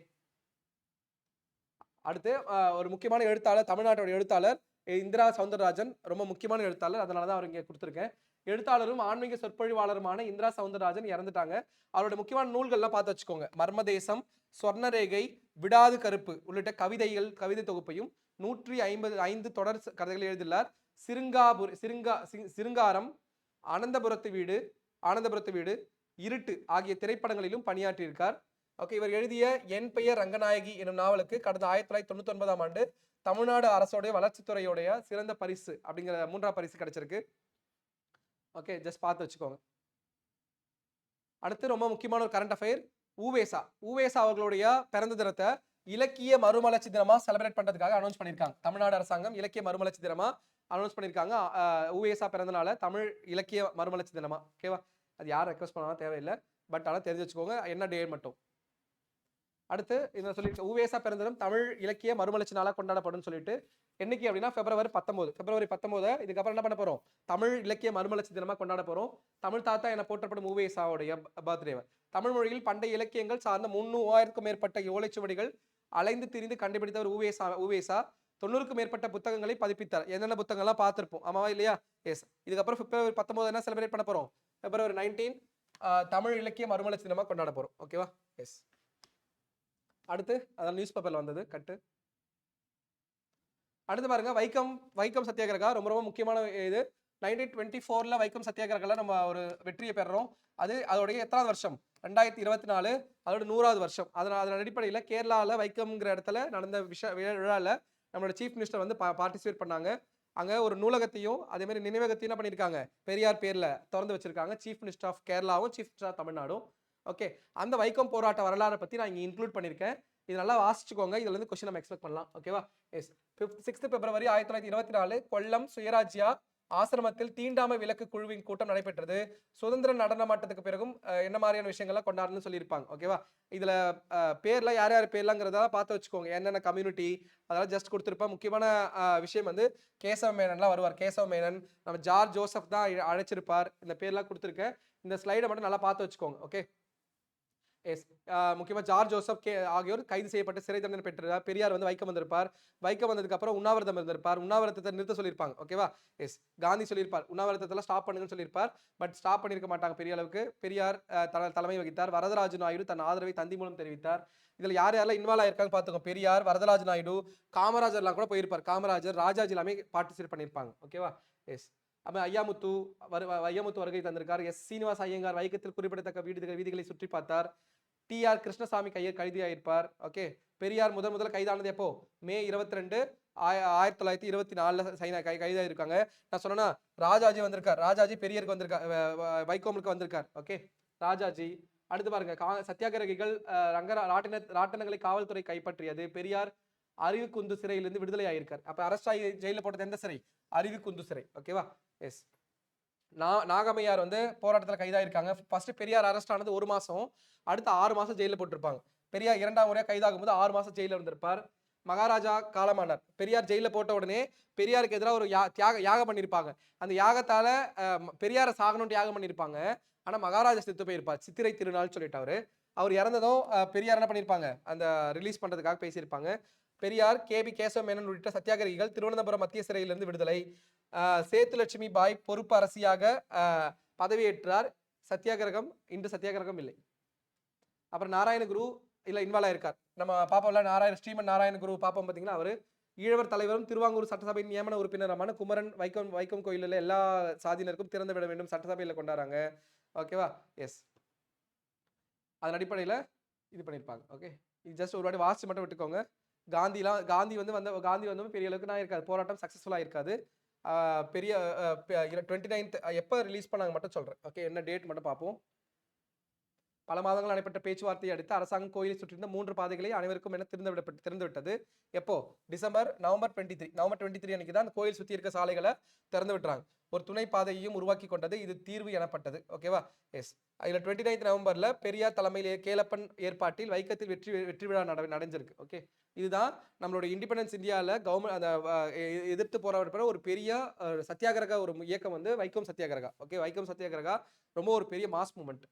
அடுத்து ஒரு முக்கியமான எழுத்தாளர், தமிழ்நாட்டோட எழுத்தாளர் இந்திரா சவுந்தரராஜன். ரொம்ப முக்கியமான எழுத்தாளர், அதனாலதான் அவர் இங்க கொடுத்துருக்கேன். எழுத்தாளரும் ஆன்மீக சொற்பொழிவாளருமான இந்திரா சவுந்தரராஜன் இறந்துட்டாங்க. அவரோட முக்கியமான நூல்கள்லாம் பார்த்து வச்சுக்கோங்க. மர்மதேசம், சொர்ணரேகை, விடாது கருப்பு உள்ளிட்ட கவிதை தொகுப்பையும் 155 தொடர் கதைகளை எழுதியுள்ளார். சிருங்காரம், ஆனந்தபுரத்து வீடு, இருட்டு ஆகிய திரைப்படங்களிலும் பணியாற்றியிருக்கார். ஓகே, இவர் எழுதிய என் பெயர் ரங்கநாயகி எனும் நாவலுக்கு கடந்த 1999ஆம் ஆண்டு தமிழ்நாடு அரசோடைய வளர்ச்சித்துறையோடைய சிறந்த பரிசு அப்படிங்கிற 3ஆம் பரிசு கிடைச்சிருக்கு. ஓகே, ஜஸ்ட் பார்த்து வச்சுக்கோங்க. அடுத்து ரொம்ப முக்கியமான ஒரு கரண்ட் அஃபேர், ஊவேசா அவர்களுடைய பிறந்த தினத்தை இலக்கிய மறுமலர்ச்சி தினமா செலிப்ரேட் பண்றதுக்காக அனௌன்ஸ் பண்ணியிருக்காங்க. தமிழ்நாடு அரசாங்கம் இலக்கிய மறுமலர்ச்சி தினமா அனௌன்ஸ் பண்ணியிருக்காங்க. ஊவேசா பிறந்தனால தமிழ் இலக்கிய மறுமலர்ச்சி தினமா. ஓகேவா, அது யார் ரெக்வஸ்ட் பண்ணாலும் தேவையில்லை, பட் ஆனால் தெரிஞ்சு வச்சுக்கோங்க என்ன டே மட்டும். அடுத்து இதை சொல்லிட்டு ஊவேசா பிறந்த தினம் தமிழ் இலக்கிய மறுமலர்ச்சி நாளாக கொண்டாடப்படும் சொல்லிட்டு என்னைக்கு அப்படின்னா February 19 இதுக்கப்புறம் என்ன பண்ண போறோம், தமிழ் இலக்கிய மறுமலர்ச்சி தினமா கொண்டாட போறோம். தமிழ் தாத்தா என போற்றப்படும் ஊவேசாவுடைய பர்த்டேவை. தமிழ் மொழியில் பண்டைய இலக்கியங்கள் சார்ந்த 3000க்கும் மேற்பட்ட ஓலைச்சுவடிகள் அலைந்து திரிந்து கண்டுபிடித்தவர் ஊவேசா 90க்கும் மேற்பட்ட புத்தகங்களை பதிப்பித்தார். என்னென்ன புத்தகங்கள்லாம் பார்த்திருப்போம், ஆமாவா இல்லையா? எஸ். இதுக்கப்புறம் February 19 என்ன செலிப்ரேட் பண்ண போறோம், February 19 தமிழ் இலக்கிய மறுமலர்ச்சி தினமா கொண்டாட போறோம். ஓகேவா, எஸ். அடுத்து அதான் நியூஸ் பேப்பர்ல வந்தது கட்டு. அடுத்து பாருங்க, வைக்கம் சத்தியாகிரகா ரொம்ப ரொம்ப முக்கியமான இது. 1924 வைக்கம் சத்தியாகிரகால நம்ம ஒரு வெற்றியை பெறறோம். அதோடைய எத்தனாவது வருஷம், 2024, அதோட 100வது வருஷம். அதன் அடிப்படையில் கேரளாவில் வைக்கம்ங்கிற இடத்துல நடந்த விழாவில் நம்மளோட சீஃப் மினிஸ்டர் வந்து பார்ட்டிசிபேட் பண்ணாங்க. அங்க ஒரு நூலகத்தையும் அதே மாதிரி நினைவகத்தையும் என்ன பண்ணியிருக்காங்க, பெரியார் பேர்ல திறந்து வச்சிருக்காங்க. சீஃப் மினிஸ்டர் ஆஃப் கேரளாவும், சீஃப் மினிஸ்டர் ஆஃப் தமிழ்நாடும். ஓகே. அந்த வைக்கம் போராட்ட வரலாறை பத்தி நான் இங்க இன்க்ளூட் பண்ணியிருக்கேன். இது நல்லா வாசிச்சுக்கோங்க. இதுல இருந்து கொஸ்டின் நம்ம எக்ஸ்பெக்ட் பண்ணலாம். ஓகேவா? எஸ். 6 பிப்ரவரி 1924 கொல்லம் சுயராஜ்யா ஆசிரமத்தில் தீண்டாமை விலக்கு குழுவின் கூட்டம் நடைபெற்றது. சுதந்திர நடனமாட்டத்துக்கு பிறகும் என்ன மாதிரியான விஷயங்கள்லாம் கொண்டாடணும்னு சொல்லியிருப்பாங்க. ஓகேவா? இதுல பேர்ல யார் யார் பேர்லாங்கிறத பார்த்து வச்சுக்கோங்க. என்னென்ன கம்யூனிட்டி அதெல்லாம் ஜஸ்ட் கொடுத்துருப்பேன். முக்கியமான விஷயம் வந்து கேசவ மேனன்லாம் வருவார். கேசவ மேனன், நம்ம ஜார்ஜ் ஜோசப் தான் அழைச்சிருப்பார். இந்த பேர்லாம் கொடுத்துருக்கேன். இந்த ஸ்லைடை மட்டும் நல்லா பார்த்து வச்சுக்கோங்க. ஓகே. எஸ். முக்கியமா ஜார்ஜ் ஜோசப் ஆகியோர் கைது செய்யப்பட்டு சிறை தண்டனை பெற்றார். பெரியார் வந்து வைக்கம் வந்திருப்பார். வைக்கம் வந்ததுக்கு அப்புறம் உண்ணாவிரதம் இருந்திருப்பார். உண்ணாவிரதத்தை நிறுத்த சொல்லியிருப்பாங்க. ஓகேவா? எஸ். காந்தி சொல்லியிருப்பார் உண்ணாவிரதத்தெல்லாம் ஸ்டாப் பண்ணுங்கன்னு சொல்லியிருப்பார். பட் ஸ்டாப் பண்ணியிருக்க மாட்டாங்க பெரிய அளவுக்கு. பெரியார் தலைமை வகித்தார். வரதராஜ நாயுடு தன் ஆதரவை தந்தி மூலம் தெரிவித்தார். இதுல யார் யாரெல்லாம் இன்வால்வ் ஆயிருக்காங்க பார்த்துக்கோங்க. பெரியார், வரதராஜ நாயுடு, காமராஜர்லாம் கூட போயிருப்பார். காமராஜர், ராஜாஜி எல்லாமே பார்ட்டிசிபேட் பண்ணியிருப்பாங்க. ஓகேவா? எஸ். அப்ப ஐயாமுத்து ஐயாமுத்து வருகை தந்திருக்கார். எஸ். சீனிவாச ஐயங்கார் வைக்கத்தில் குறிப்பிடத்தக்க வீதிகளை சுற்றி பார்த்தார். டி.ஆர். கிருஷ்ணசாமி கைதாயிருப்பார். ஓகே. பெரியார் முதல் கைதானது எப்போ? மே 22 1924 கைதாயிருக்காங்க. நான் சொன்னா ராஜாஜி வந்திருக்கார். ராஜாஜி பெரியாருக்கு வந்திருக்கார், வைக்கோமுக்கு வந்திருக்கார். ஓகே. ராஜாஜி. அடுத்து பாருங்க, சத்தியாகிரகிகள் ராட்டினங்களை காவல்துறை கைப்பற்றியது. பெரியார் அருவிக்குந்து சிறையிலிருந்து விடுதலை ஆயிருக்கார். அப்ப அரெஸ்ட் ஆகி ஜெயில போட்டது எந்த சிறை? அருவிக்குந்து சிறை. ஓகேவா? எஸ். நாகம்மையார் வந்து போராட்டத்தில் கைதாயிருக்காங்க. ஃபர்ஸ்ட் பெரியார் அரெஸ்ட் ஆனது 1 மாசம், அடுத்து 6 மாசம் ஜெயில போட்டிருப்பாங்க. பெரியார் 2ஆம் முறையா கைதாகும் போது 6 மாசம் ஜெயில இருந்திருப்பார். மகாராஜா காலமானார். பெரியார் ஜெயில போட்ட உடனே பெரியாருக்கு எதிராக ஒரு யாகம் பண்ணியிருப்பாங்க. அந்த யாகத்தால பெரியார சாகணும்னு யாகம் பண்ணியிருப்பாங்க. ஆனா மகாராஜா செத்து போயிருப்பார். சித்திரை திருநாள் சொல்லிட்டு அவர் இறந்ததும் பெரியார் என்ன பண்ணியிருப்பாங்க, அந்த ரிலீஸ் பண்றதுக்காக பேசியிருப்பாங்க. பெரியார், கேபி கேசவ மேனன் உள்ளிட்ட சத்தியாகிரகிகள் திருவனந்தபுரம் மத்திய சிறையிலிருந்து விடுதலை. சேத்துலட்சுமி பாய் பொறுப்பு அரசியாக பதவியேற்றார். சத்தியாகிரகம் இன்று சத்தியாகிரகம் இல்லை. அப்புறம் நாராயணகுரு இல்ல இன்வால்வ் ஆயிருக்கார். நம்ம பாப்போம்ல ஸ்ரீமன் நாராயணகுரு பாப்போம் பாத்தீங்கன்னா, அவரு ஈழவர் தலைவரும் திருவாங்கூர் சட்டசபையின் நியமன உறுப்பினரமான குமரன் வைக்கம் கோயிலில் எல்லா சாதியினருக்கும் திறந்து விட வேண்டும் சட்டசபையில கொண்டாடுறாங்க. ஓகேவா? எஸ். அதன் அடிப்படையில இது பண்ணியிருப்பாங்க. ஓகே. இது ஜஸ்ட் ஒரு வாட்டி வாசிச்சு மட்டும் விட்டுக்கோங்க. காந்தி வந்து பெரிய அளவுக்கு நான் இருக்காது, போராட்டம் சக்சஸ்ஃபுல்லா இருக்காது. பெரிய 29th எப்போ ரிலீஸ் பண்ணாங்க மட்டும் சொல்றேன். ஓகே. என்ன டேட் மட்டும் பார்ப்போம். பல மாதங்கள் நடைபெற்ற பேச்சுவார்த்தையை அடுத்து அரசாங்கம் கோயிலை சுற்றியிருந்த 3 பாதைகளை அனைவருக்கும் என திறந்து விட்டது. எப்போ? நவம்பர் 23 அன்னைக்கு தான் அந்த கோயில் சுற்றி இருக்க சாலைகளை திறந்து விட்டுறாங்க. ஒரு துணை பாதையையும் உருவாக்கி கொண்டது. இது தீர்வு எனப்பட்டது. ஓகேவா? எஸ். இதுல 29 நவம்பர்ல பெரியார் தலைமையில் கேலப்பன் ஏற்பாட்டில் வைக்கத்தில் வெற்றி விழா நடந்திருக்கு. ஓகே. இதுதான் நம்மளுடைய இண்டிபெண்டன்ஸ் இந்தியாவில் கவர்மெண்ட் அந்த எதிர்த்து போராடுற ஒரு பெரிய சத்தியாகிரக ஒரு இயக்கம் வந்து வைக்கம் சத்தியாகிரகா. ஓகே. வைக்கம் சத்தியாகிரகா ரொம்ப ஒரு பெரிய மாஸ் மூமெண்ட்.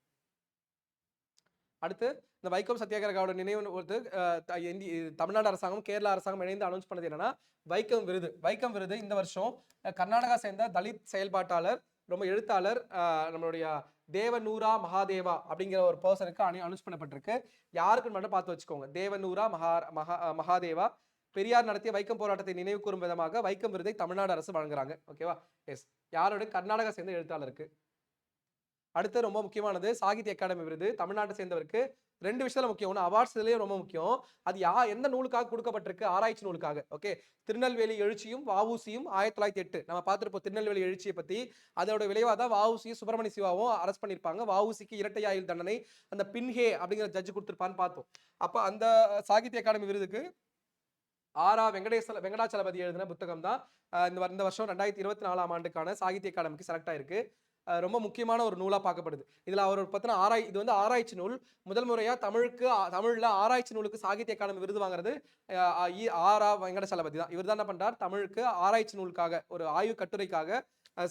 அடுத்து இந்த வைக்கம் சத்தியாகிரகாவோட நினைவு தமிழ்நாடு அரசாங்கம், கேரளா அரசாங்கம் இணைந்து அனௌன்ஸ் பண்ணது என்னன்னா வைக்கம் விருது இந்த வருஷம் கர்நாடகா சேர்ந்த தலித் செயல்பாட்டாளர், ரொம்ப எழுத்தாளர், நம்மளுடைய தேவநூரா மகாதேவா அப்படிங்கிற ஒரு பர்சனுக்கு அனௌன்ஸ் பண்ணப்பட்டிருக்கு. யாருக்குன்னு மட்டும் பார்த்து வச்சுக்கோங்க. தேவநூரா மகாதேவா பெரியார் நடத்திய வைக்கம் போராட்டத்தை நினைவு கூறும் விதமாக வைக்கம் விருதை தமிழ்நாடு அரசு வழங்குறாங்க. ஓகேவா? எஸ். யாரோட? கர்நாடகா சேர்ந்த எழுத்தாளருக்கு. அடுத்து ரொம்ப முக்கியமானது சாகித்ய அகாடமி விருது. தமிழ்நாட்டை சேர்ந்தவருக்கு 2 விஷயத்துல முக்கியம். ஒன்று அவார்ட்ஸ் இதுலயும் ரொம்ப முக்கியம். அது எந்த நூலுக்காக கொடுக்கப்பட்டிருக்கு? ஆராய்ச்சி நூலுக்காக. ஓகே. திருநெல்வேலி எழுச்சியும் வஉசியும் 1908 நம்ம பார்த்துருப்போம். திருநெல்வேலி எழுச்சியை பத்தி. அதோட விளைவாக தான் வஉசியும் சுப்பிரமணிய சிவாவும் அரெஸ்ட் பண்ணியிருப்பாங்க. வஉசிக்கு இரட்டை ஆயுள் தண்டனை அந்த பின்ஹே அப்படிங்கிற ஜட்ஜ் கொடுத்திருப்பான்னு பார்த்தோம். அப்ப அந்த சாகித்ய அகாடமி விருதுக்கு வெங்கடாச்சலபதி எழுதின புத்தகம் தான் இந்த வருஷம் 2024ஆம் ஆண்டுக்கான சாகித்ய அகாடமிக்கு செலக்ட் ஆயிருக்கு. ரொம்ப முக்கியமான ஒரு நூலா பார்க்கப்படுது. இதுல அவர் பத்தின இது வந்து ஆராய்ச்சி நூல். முதல் முறையா தமிழ்ல ஆராய்ச்சி நூலுக்கு சாகித்ய அகாடமி விருது வாங்குறது வெங்கடாச்சலபதி தான். இவர் தான் என்ன பண்றார், தமிழுக்கு ஆராய்ச்சி நூலுக்காக ஒரு ஆய்வு கட்டுரைக்காக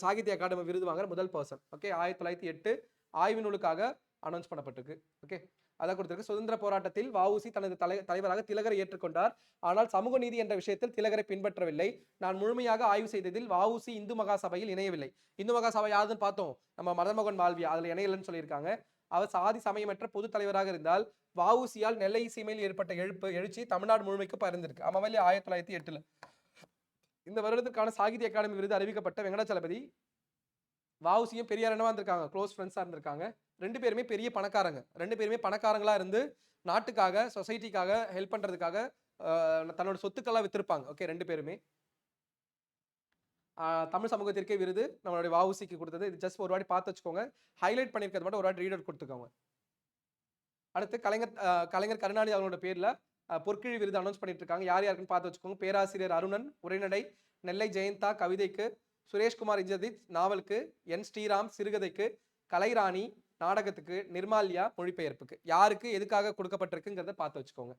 சாகித்ய அகாடமி விருது வாங்குற முதல் பர்சன். ஓகே. 1908 ஆய்வு நூலுக்காக அனௌன்ஸ் பண்ணப்பட்டிருக்கு. ஓகே. அதான் கொடுத்திருக்கு. சுதந்திர போராட்டத்தில் வஉசி தனது தலைவராக திலகரை ஏற்றுக்கொண்டார். ஆனால் சமூக நீதி என்ற விஷயத்தில் திலகரை பின்பற்றவில்லை. நான் முழுமையாக ஆய்வு செய்ததில் வஉசி இந்து மகாசபையில் இணையவில்லை. இந்து மகாசபை யாருன்னு பார்த்தோம், நம்ம மதன்மோகன் மால்வியா. அதுல இணையலன்னு சொல்லியிருக்காங்க. அவர் சாதி சமயமற்ற பொது தலைவராக இருந்தால் வஉசியால் நெல்லை சீமையில் ஏற்பட்ட எழுச்சி தமிழ்நாடு முழுமைக்கு பறந்திருக்கு. ஆமாவே 1908 இந்த வருடத்திற்கான சாகித்ய அகாடமி விருது அறிவிக்கப்பட்ட வெங்கடாச்சலபதி வஉசியும் பெரியார் என்னவா இருந்திருக்காங்க, க்ளோஸ் ஃப்ரெண்ட்ஸா இருந்திருக்காங்க. 2 பேருமே பெரிய பணக்காரங்க. 2 பேருமே பணக்காரங்களா இருந்து நாட்டுக்காக, சொசைட்டிக்காக ஹெல்ப் பண்றதுக்காக தன்னோட சொத்துக்கெல்லாம் வித்திருப்பாங்க. ஓகே. 2 பேருமே தமிழ் சமூகத்திற்கே விருது நம்மளுடைய வஉசிக்கு கொடுத்தது. இது ஜஸ்ட் ஒரு வாட்டி பார்த்து வச்சுக்கோங்க. ஹைலைட் பண்ணியிருக்கிறது மட்டும் ஒரு வாட்டி ரீட் அவுட் கொடுத்துக்கோங்க. அடுத்து கலைஞர் கருணாநிதி அவங்களோட பேர்ல பொற்கிழி விருது அனௌன்ஸ் பண்ணிட்டு இருக்காங்க. யார் யாருக்குன்னு பார்த்து வச்சுக்கோங்க. பேராசிரியர் அருணன் உரைநடை, நெல்லை ஜெயந்தா கவிதைக்கு, சுரேஷ்குமார் இந்திரஜித் நாவலுக்கு, என் ஸ்ரீராம் சிறுகதைக்கு, கலைராணி நாடகத்துக்கு, நிர்மால்யா மொழிபெயர்ப்புக்கு. யாருக்கு எதுக்காக கொடுக்கப்பட்டிருக்குங்கிறத பார்த்து வச்சுக்கோங்க.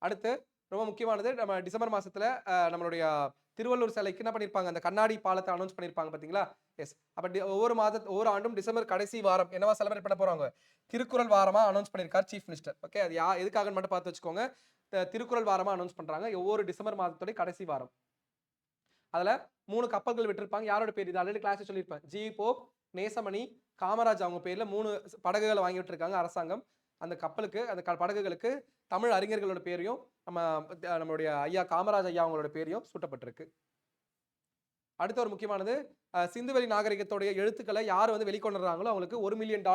அடுத்து ரொம்ப முக்கியமானது, நம்ம டிசம்பர் மாசத்துல நம்மளுடைய திருவள்ளூர் சிலைக்கு என்ன பண்ணிருப்பாங்க, அந்த கண்ணாடி பாலத்தை அனௌன்ஸ் பண்ணிருப்பாங்க பாத்தீங்களா? எஸ். அப்ப ஒவ்வொரு ஆண்டும் டிசம்பர் கடைசி வாரம் என்னவா செலிப்ரேட் பண்ண போறாங்க? திருக்குறள் வாரமா அனௌன்ஸ் பண்ணிருக்கார் சீஃப் மினிஸ்டர். ஓகே, அது எதுக்காக மட்டும் பார்த்து வச்சுக்கோங்க. திருக்குறள் வாரமா அனௌன்ஸ் பண்றாங்க ஒவ்வொரு டிசம்பர் மாதத்தோட கடைசி வாரம். அதுல 3 கப்பல்கள் விட்டிருப்பாங்க. யாரோட பேர்? இது ஆல்ரெடி கிளாஸ் சொல்லியிருப்பேன். ஜி போப், நேசமணி, காமராஜ் அவங்க பேர்ல 3 படகுகளை வாங்கி விட்டுருக்காங்க அரசாங்கம். அந்த கப்பலுக்கு, அந்த படகுகளுக்கு தமிழ் அறிஞர்களோட பேரையும் நம்மளுடைய ஐயா காமராஜ் ஐயா அவங்களோட பேரையும் சூட்டப்பட்டிருக்கு. அடுத்த ஒரு முக்கியமானது, சிந்துவெளி நாகரிகத்துடைய எழுத்துக்களை யார் வந்து வெளிக்கொண்டுறாங்களோ அவங்களுக்கு $1 மில்லியன்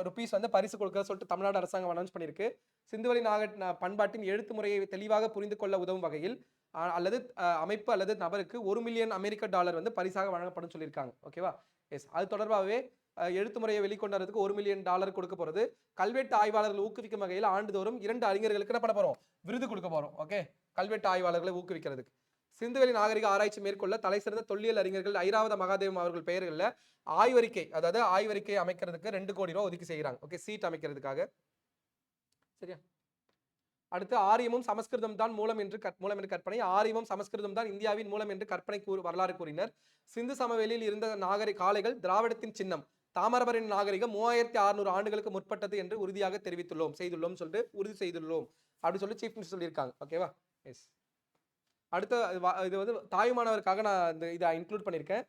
ருபீஸ் வந்து பரிசு கொடுக்க சொல்லிட்டு தமிழ்நாடு அரசாங்கம் அனௌன்ஸ் பண்ணியிருக்கு. சிந்துவெளி பண்பாட்டின் எழுத்து முறையை தெளிவாக புரிந்து கொள்ள உதவும் வகையில் அல்லது அமைப்பு அல்லது நபருக்கு $1 மில்லியன் வந்து பரிசாக வழங்கப்படும் சொல்லியிருக்காங்க. ஓகேவா? எஸ். அது தொடர்பாகவே எழுத்து முறையை வெளிக்கொண்டதுக்கு $1 மில்லியன் கொடுக்க போறது. கல்வெட்டு ஆய்வாளர்கள் ஊக்குவிக்கும் வகையில் ஆண்டுதோறும் 2 அறிஞர்களுக்கு என்ன பண்ண போறோம்? விருது கொடுக்க போறோம். ஓகே, கல்வெட்டு ஆய்வாளர்களை ஊக்குவிக்கிறதுக்கு. சிந்துவெளி நாகரிக ஆராய்ச்சி மேற்கொள்ள தலை சிறந்த தொல்லியல் அறிஞர்கள் ஐராவத மகாதேவம் அவர்கள் பெயர்களில் ஆய்வறிக்கை அமைக்கிறதுக்கு $2 கோடி ஒதுக்கி செய்கிறாங்க. ஓகே, சீட் அமைக்கிறதுக்காக. சரியா? அடுத்து, ஆரியமும் சமஸ்கிருதம் தான் மூலம் என்று கற்பனை. ஆரியமும் சமஸ்கிருதம் தான் இந்தியாவின் மூலம் என்று கற்பனை வரலாறு கூறினர். சிந்து சமவெளியில் இருந்த நாகரிக காளைகள் திராவிடத்தின் சின்னம். தாமிரபரணி நாகரிகம் 3600 ஆண்டுகளுக்கு முற்பட்டது என்று உறுதியாக செய்துள்ளோம் சொல்லிட்டு உறுதி செய்துள்ளோம் அப்படின்னு சொல்லி சீஃப் மினிஸ்டர் சொல்லியிருக்காங்க. ஓகேவா? எஸ். அடுத்த இது வந்து தாயுமானவருக்காக நான் இதை இன்க்ளூட் பண்ணியிருக்கேன்.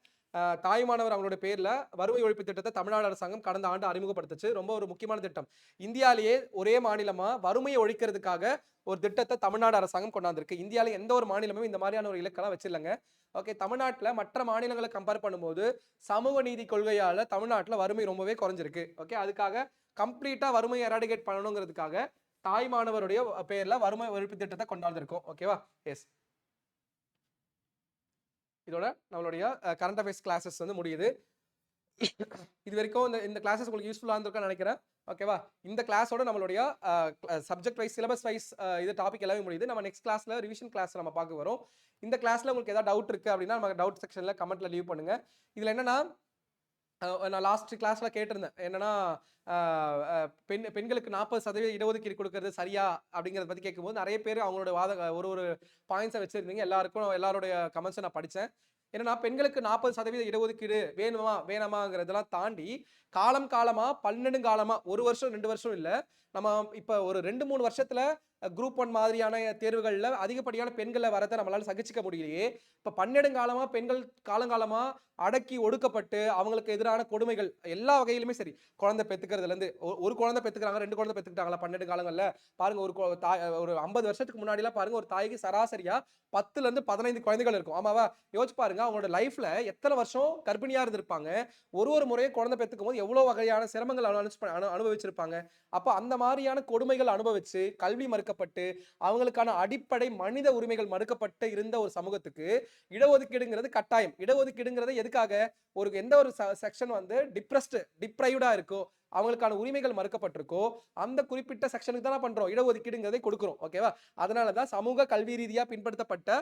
தாயுமானவர் அவங்களோட பேர்ல வறுமை ஒழிப்பு திட்டத்தை தமிழ்நாடு அரசாங்கம் கடந்த ஆண்டு அறிமுகப்படுத்துச்சு. ரொம்ப ஒரு முக்கியமான திட்டம். இந்தியாலேயே ஒரே மாநிலமா வறுமையை ஒழிக்கிறதுக்காக ஒரு திட்டத்தை தமிழ்நாடு அரசாங்கம் கொண்டாந்துருக்கு. இந்தியாவில எந்த ஒரு மாநிலமும் இந்த மாதிரியான ஒரு இலக்கெல்லாம் வச்சிருலங்க. ஓகே, தமிழ்நாட்டில் மற்ற மாநிலங்களை கம்பேர் பண்ணும்போது சமூக நீதி கொள்கையால தமிழ்நாட்டில் வறுமை ரொம்பவே குறைஞ்சிருக்கு. ஓகே, அதுக்காக கம்ப்ளீட்டா வறுமையை எராடிகேட் பண்ணணுங்கிறதுக்காக தாய்மானவருடைய பேர்ல வறுமை ஒழிப்பு திட்டத்தை கொண்டாந்துருக்கோம். ஓகேவா? எஸ். இதோட நம்மளுடைய கரண்ட் அஃபேர்ஸ் கிளாஸஸ் வந்து முடியுது. இது வரைக்கும் இந்த கிளாஸஸ் உங்களுக்கு யூஸ்ஃபுல்லாக இருந்திருக்கும்னு நினைக்கிறேன். ஓகேவா? இந்த கிளாஸோட நம்மளுடைய சப்ஜெக்ட் வைஸ், சிலபஸ் வைஸ் இது டாபிக் எல்லாமே முடியுது. நம்ம நெக்ஸ்ட் கிளாஸ்ல ரிவிஷன் கிளாஸ் நம்ம பார்க்க வரோம். இந்த கிளாஸ்ல உங்களுக்கு ஏதாவது டவுட் இருக்கு அப்படின்னா நம்ம டவுட் செக்ஷன்ல கமெண்ட்ல லீவ் பண்ணுங்க. இதுல என்னன்னா, நான் லாஸ்ட் கிளாஸ்ல கேட்டிருந்தேன், என்னன்னா பெண்களுக்கு 40% இடஒதுக்கீடு கொடுக்கறது சரியா அப்படிங்கிறத பத்தி கேட்கும்போது நிறைய பேர் அவங்களோட ஒரு பாயிண்ட்ஸை வச்சிருந்தீங்க. எல்லாருடைய கமெண்ட்ஸை நான் படித்தேன். என்னன்னா, பெண்களுக்கு 40% இடஒதுக்கீடு வேணாமாங்கிறதெல்லாம் தாண்டி காலமா பன்னெடுங்காலமா 1 வருஷம் 2 வருஷம் இல்ல, நம்ம இப்ப ஒரு 2-3 வருஷத்துல குரூப் 1 மாதிரியான தேர்வுகள்ல அதிகப்படியான பெண்களை வரதை நம்மளால சகிச்சுக்க முடியலையே. இப்ப பன்னெடுங்காலமா பெண்கள் காலங்காலமா அடக்கி ஒடுக்கப்பட்டு அவங்களுக்கு எதிரான கொடுமைகள் எல்லா வகையிலுமே சரி, குழந்தை பெத்துக்கிறதுல இருந்து ஒரு குழந்தை பெத்துக்கிறாங்க, 2 குழந்தை பெத்துக்கிட்டாங்களா 12 காலங்கள்ல பாருங்க. ஒரு 50 வருஷத்துக்கு முன்னாடி எல்லாம் பாருங்க, ஒரு தாய்க்கு சராசரியா 10ல இருந்து 15 குழந்தைகள் இருக்கும். ஆமாவா? யோசிச்சு பாருங்க, அவங்களோட லைஃப்ல எத்தனை வருஷம் கர்ப்பிணியா இருந்திருப்பாங்க. ஒரு முறையும் குழந்தை பெத்துக்கும் போது எவ்வளவு வகையான சிரமங்கள் அனுபவிச்சிருப்பாங்க. அப்ப அந்த மாதிரியான கொடுமைகள் அனுபவிச்சு கல்வி மறுக்கப்பட்டு அவங்களுக்கான அடிப்படை மனித உரிமைகள் மறுக்கப்பட்டு இருந்த ஒரு சமூகத்துக்கு இடஒதுக்கீடுங்கிறது கட்டாயம். இடஒதுக்கீடுங்கிறது எதுக்காக? எந்த ஒரு செக்ஷன் வந்து டிப்ரைவ்டா இருக்கோ, அவங்களுக்கான உரிமைகள் மறுக்கப்பட்டிருக்கோ, அந்த குறிப்பிட்ட செக்ஷனுக்கு தான் பண்றோம் இடஒதுக்கீடுங்கிறதை கொடுக்கிறோம். ஓகேவா? அதனாலதான் சமூக கல்வி ரீதியா பின்பற்றப்பட்ட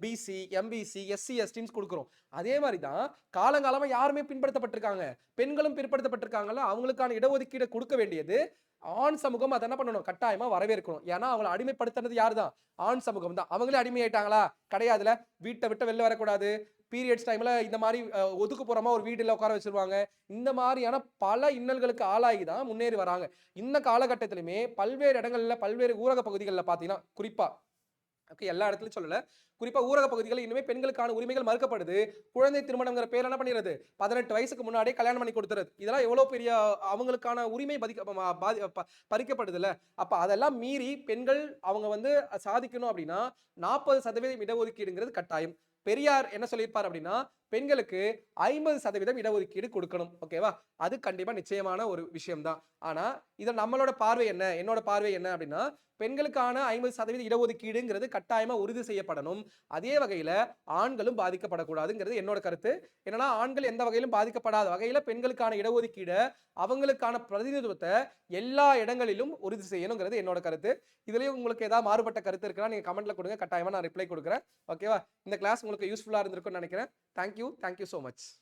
பிசி, எம்பிசி, எஸ்சி, எஸ்டின்னு கொடுக்கிறோம். அதே மாதிரிதான் காலங்காலமா யாருமே பின்பற்றப்பட்டிருக்காங்க, பெண்களும் பிற்படுத்தப்பட்டிருக்காங்கல்ல, அவங்களுக்கான இடஒதுக்கீடு கொடுக்க வேண்டியது ஆண் சமூகம். அதை என்ன பண்ணணும்? கட்டாயமா வரவேற்கணும். ஏன்னா அவங்களை அடிமைப்படுத்துறது யாரு தான்? ஆண் சமூகம் தான். அவங்களே அடிமையாயிட்டாங்களா? கிடையாதுல. வீட்டை விட்டு வெளில வரக்கூடாது, பீரியட்ஸ் டைம்ல இந்த மாதிரி ஒதுக்குப்புறமா ஒரு வீடுல உட்கார வச்சிருவாங்க. இந்த மாதிரியான பல இன்னல்களுக்கு ஆளாகி தான் முன்னேறி வராங்க. இந்த காலகட்டத்திலுமே பல்வேறு இடங்கள்ல, பல்வேறு ஊரக பகுதிகளில் பார்த்தீங்கன்னா, குறிப்பா எல்லா இடத்துலயும் சொல்லல, குறிப்பா ஊரக பகுதிகளில் இன்னுமே பெண்களுக்கான உரிமைகள் மறுக்கப்படுது. குழந்தை திருமணம்ங்கிற பேர் என்ன பண்ணிடுறது? 18 வயசுக்கு முன்னாடியே கல்யாணம் பண்ணி கொடுத்துறது. இதெல்லாம் எவ்வளவு பெரிய அவங்களுக்கான உரிமை பறிக்கப்படுதுல்ல. அப்ப அதெல்லாம் மீறி பெண்கள் அவங்க வந்து சாதிக்கணும் அப்படின்னா 40% இடஒதுக்கீடுங்கிறது கட்டாயம். பெரியார் என்ன சொல்லியிருப்பார் அப்படின்னா, பெண்களுக்கு 50% இடஒதுக்கீடு கொடுக்கணும். ஓகேவா? அது கண்டிப்பா நிச்சயமான ஒரு விஷயம் தான். ஆனா, இதில நம்மளோட பார்வை என்ன? என்னோட பார்வை என்ன அப்டின்னா, பெண்களுக்கான 50% இடஒதுக்கீடுங்கிறது கட்டாயமா உறுதி செய்யப்படணும். அதே வகையில ஆண்களும் பாதிக்கப்படக்கூடாதுங்கிறது என்னோட கருத்து. என்னன்னா, ஆண்கள் எந்த வகையிலும் பாதிக்கப்படாத வகையில பெண்களுக்கான இடஒதுக்கீட, அவங்களுக்கான பிரதிநிதித்துவத்த எல்லா இடங்களிலும் உறுதி செய்யணுங்கிறது என்னோட கருத்து. இதுலயும் உங்களுக்கு ஏதாவது மாறுபட்ட கருத்து இருக்குன்னா, நீங்க கமெண்ட்ல குடுங்க. கட்டாயமா நான் ரிப்ளை குடுக்குறேன். ஓகேவா? இந்த கிளாஸ் உங்களுக்கு யூஸ்ஃபுல்லா இருந்திருக்கும்னு நெனைக்கிறேன். Thank you. Thank you so much.